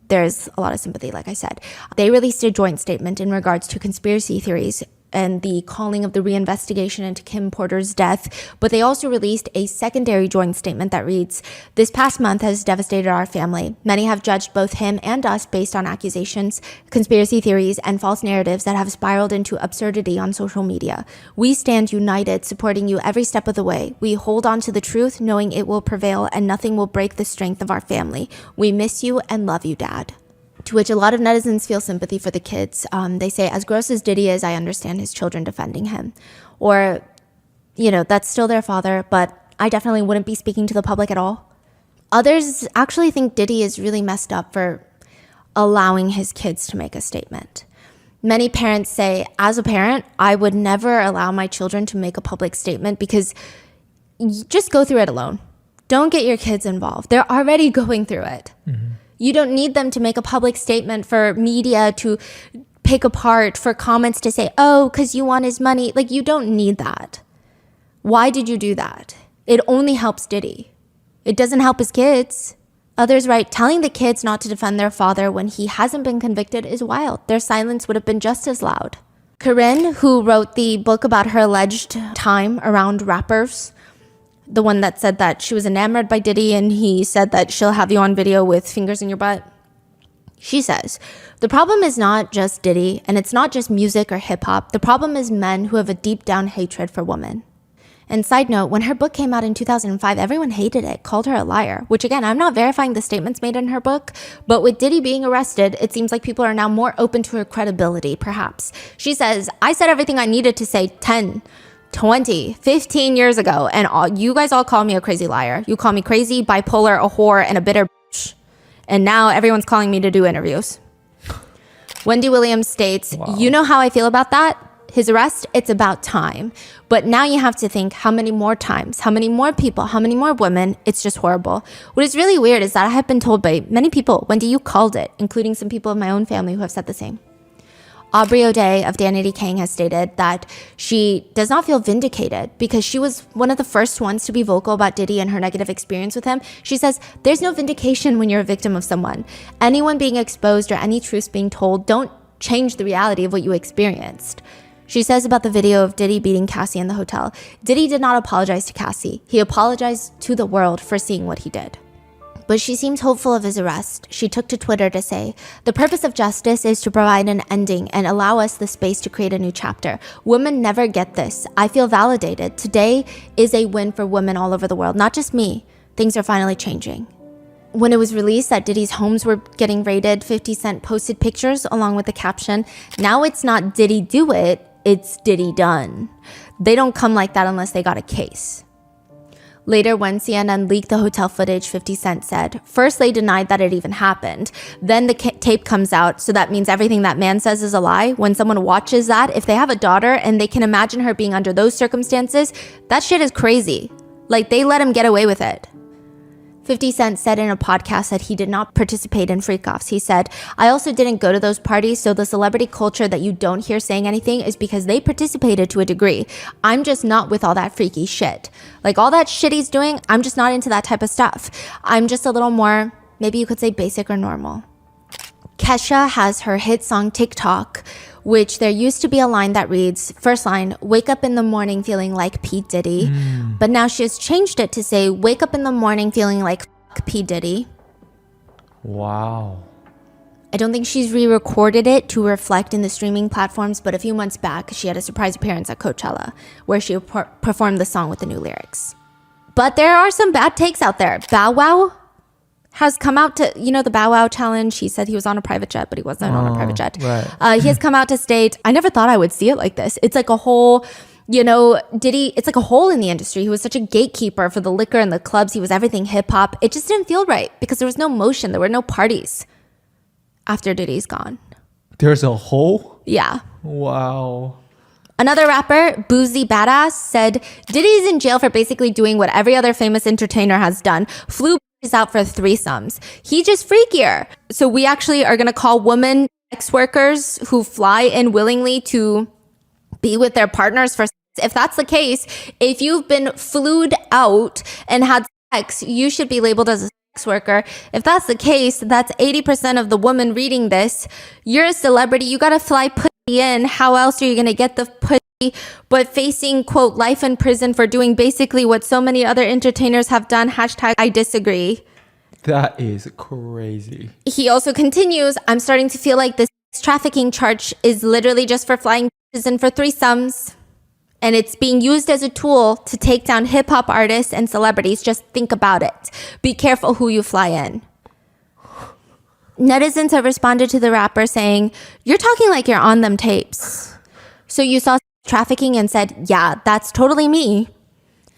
there's a lot of sympathy, like I said. They released a joint statement in regards to conspiracy theories and the calling of the reinvestigation into Kim Porter's death. But they also released a secondary joint statement that reads, this past month has devastated our family. Many have judged both him and us based on accusations, conspiracy theories, and false narratives that have spiraled into absurdity on social media. We stand united, supporting you every step of the way. We hold on to the truth, knowing it will prevail and nothing will break the strength of our family. We miss you and love you, Dad. To which a lot of netizens feel sympathy for the kids. They say, as gross as Diddy is, I understand his children defending him. Or, that's still their father, but I definitely wouldn't be speaking to the public at all. Others actually think Diddy is really messed up for allowing his kids to make a statement. Many parents say, as a parent, I would never allow my children to make a public statement because just go through it alone. Don't get your kids involved. They're already going through it. Mm-hmm. You don't need them to make a public statement for media to pick apart, for comments to say, oh, because you want his money. Like, you don't need that. Why did you do that? It only helps Diddy. It doesn't help his kids. Others write, telling the kids not to defend their father when he hasn't been convicted is wild. Their silence would have been just as loud. Corinne, who wrote the book about her alleged time around rappers, the one that said that she was enamored by Diddy and he said that she'll have you on video with fingers in your butt. She says, the problem is not just Diddy and it's not just music or hip hop. The problem is men who have a deep down hatred for women. And side note, when her book came out in 2005, everyone hated it, called her a liar, which again, I'm not verifying the statements made in her book, but with Diddy being arrested, it seems like people are now more open to her credibility, perhaps. She says, I said everything I needed to say 10, 20, 15 years ago, and you guys all call me a crazy liar. You call me crazy, bipolar, a whore, and a bitter bitch. And now everyone's calling me to do interviews. Wendy Williams states, wow. You know how I feel about that? His arrest, it's about time. But now you have to think, how many more times? How many more people? How many more women? It's just horrible. What is really weird is that I have been told by many people, Wendy, you called it, including some people of my own family who have said the same. Aubrey O'Day of Danity Kang has stated that she does not feel vindicated because she was one of the first ones to be vocal about Diddy and her negative experience with him. She says, there's no vindication when you're a victim of someone. Anyone being exposed or any truths being told don't change the reality of what you experienced. She says about the video of Diddy beating Cassie in the hotel, Diddy did not apologize to Cassie. He apologized to the world for seeing what he did. But she seems hopeful of his arrest. She took to Twitter to say, the purpose of justice is to provide an ending and allow us the space to create a new chapter. Women never get this. I feel validated. Today is a win for women all over the world, not just me. Things are finally changing. When it was released that Diddy's homes were getting raided, 50 Cent posted pictures along with the caption, now it's not Diddy do it, it's Diddy done. They don't come like that unless they got a case. Later, when CNN leaked the hotel footage, 50 Cent said, first they denied that it even happened. Then the tape comes out, so that means everything that man says is a lie. When someone watches that, if they have a daughter and they can imagine her being under those circumstances, that shit is crazy. Like, they let him get away with it. 50 Cent said in a podcast that he did not participate in freakoffs. He said, I also didn't go to those parties, so the celebrity culture that you don't hear saying anything is because they participated to a degree. I'm just not with all that freaky shit. Like, all that shit he's doing, I'm just not into that type of stuff. I'm just a little more, maybe you could say basic or normal. Kesha has her hit song TikTok, which there used to be a line that reads, first line, wake up in the morning feeling like P. Diddy. But now she has changed it to say, wake up in the morning feeling like P. Diddy. Wow. I don't think she's re-recorded it to reflect in the streaming platforms, but a few months back, she had a surprise appearance at Coachella where she performed the song with the new lyrics. But there are some bad takes out there. Bow Wow has come out to, the Bow Wow challenge. He said he was on a private jet, but he wasn't on a private jet. Right. He has come out to state, I never thought I would see it like this. It's like a whole, Diddy, it's like a hole in the industry. He was such a gatekeeper for the liquor and the clubs. He was everything hip hop. It just didn't feel right because there was no motion. There were no parties after Diddy's gone. There's a hole? Yeah. Wow. Another rapper, Boozy Badass, said Diddy's in jail for basically doing what every other famous entertainer has done. Flew out for threesomes. He just freakier. So we actually are going to call women sex workers who fly in willingly to be with their partners for sex. If that's the case, if you've been flued out and had sex, you should be labeled as a sex worker. If that's the case, that's 80% of the women reading this. You're a celebrity. You got to fly pussy in. How else are you going to get the pussy but facing, quote, life in prison for doing basically what so many other entertainers have done? Hashtag I disagree. That is crazy. He also continues, I'm starting to feel like this trafficking charge is literally just for flying prison for threesomes. And it's being used as a tool to take down hip hop artists and celebrities. Just think about it. Be careful who you fly in. Netizens have responded to the rapper saying, you're talking like you're on them tapes. So you saw trafficking and said, yeah, that's totally me.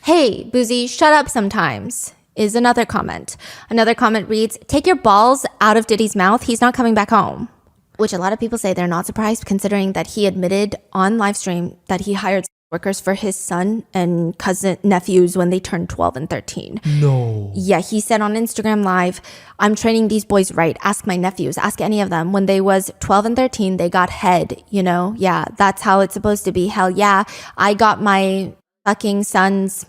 Hey, Boozy, shut up sometimes, is another comment. Another comment reads, take your balls out of Diddy's mouth. He's not coming back home. Which a lot of people say they're not surprised considering that he admitted on live stream that he hired workers for his son and cousin nephews when they turned 12 and 13. No. Yeah, he said on Instagram Live, I'm training these boys right. Ask my nephews, ask any of them. When they was 12 and 13, they got head, Yeah, that's how it's supposed to be. Hell yeah. I got my fucking sons.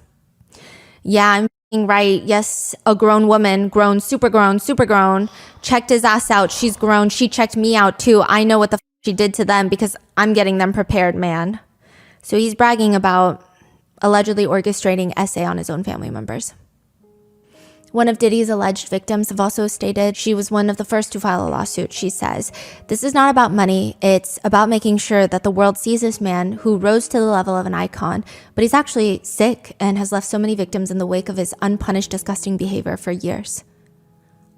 Yeah, I'm fucking right. Yes, a grown woman, super grown, checked his ass out. She's grown. She checked me out too. I know what the she did to them because I'm getting them prepared, man. So he's bragging about allegedly orchestrating essay on his own family members. One of Diddy's alleged victims have also stated she was one of the first to file a lawsuit. She says, this is not about money. It's about making sure that the world sees this man who rose to the level of an icon, but he's actually sick and has left so many victims in the wake of his unpunished, disgusting behavior for years.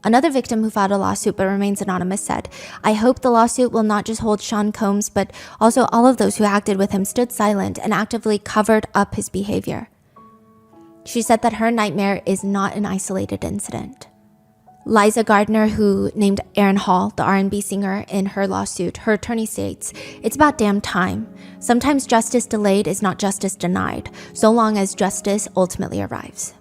Another victim who filed a lawsuit but remains anonymous said, I hope the lawsuit will not just hold Sean Combs, but also all of those who acted with him stood silent and actively covered up his behavior. She said that her nightmare is not an isolated incident. Liza Gardner, who named Aaron Hall, the R&B singer, in her lawsuit, her attorney states, it's about damn time. Sometimes justice delayed is not justice denied, so long as justice ultimately arrives.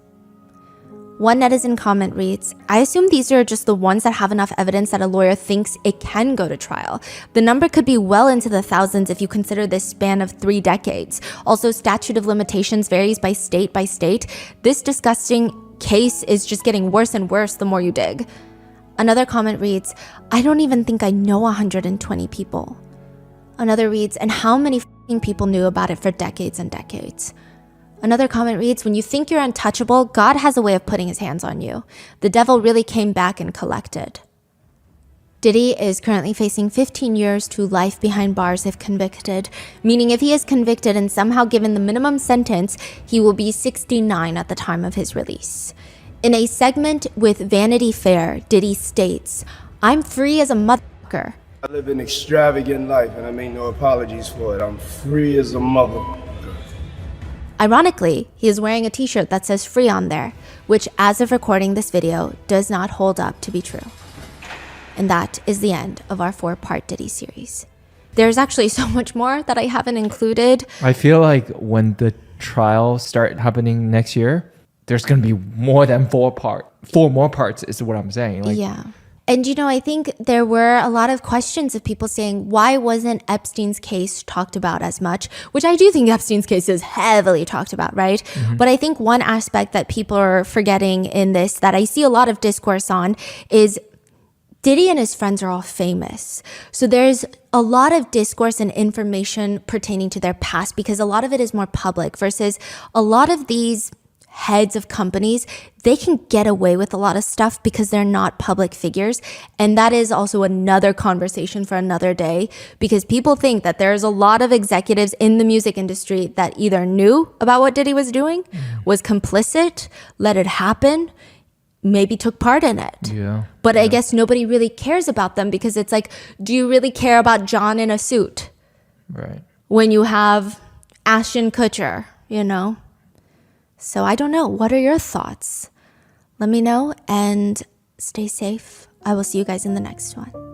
One netizen comment reads, I assume these are just the ones that have enough evidence that a lawyer thinks it can go to trial. The number could be well into the thousands if you consider this span of 3 decades. Also, statute of limitations varies by state. This disgusting case is just getting worse and worse the more you dig. Another comment reads, I don't even think I know 120 people. Another reads, and how many people knew about it for decades and decades. Another comment reads, when you think you're untouchable, God has a way of putting his hands on you. The devil really came back and collected. Diddy is currently facing 15 years to life behind bars if convicted, meaning if he is convicted and somehow given the minimum sentence, he will be 69 at the time of his release. In a segment with Vanity Fair, Diddy states, I'm free as a motherfucker. I live an extravagant life and I make no apologies for it. I'm free as a motherfucker. Ironically, he is wearing a t-shirt that says free on there, which as of recording this video does not hold up to be true. And that is the end of our 4-part Diddy series. There's actually so much more that I haven't included. I feel like when the trials start happening next year, there's going to be more than 4 more parts is what I'm saying. Yeah. And, I think there were a lot of questions of people saying, why wasn't Epstein's case talked about as much? Which I do think Epstein's case is heavily talked about, right? Mm-hmm. But I think one aspect that people are forgetting in this that I see a lot of discourse on is Diddy and his friends are all famous. So there's a lot of discourse and information pertaining to their past because a lot of it is more public versus a lot of these heads of companies, they can get away with a lot of stuff because they're not public figures. And that is also another conversation for another day, because people think that there's a lot of executives in the music industry that either knew about what Diddy was doing, was complicit, let it happen, maybe took part in it. Yeah. But I guess nobody really cares about them, because it's like, do you really care about John in a suit? Right. When you have Ashton Kutcher, you know? So I don't know. What are your thoughts? Let me know and stay safe. I will see you guys in the next one.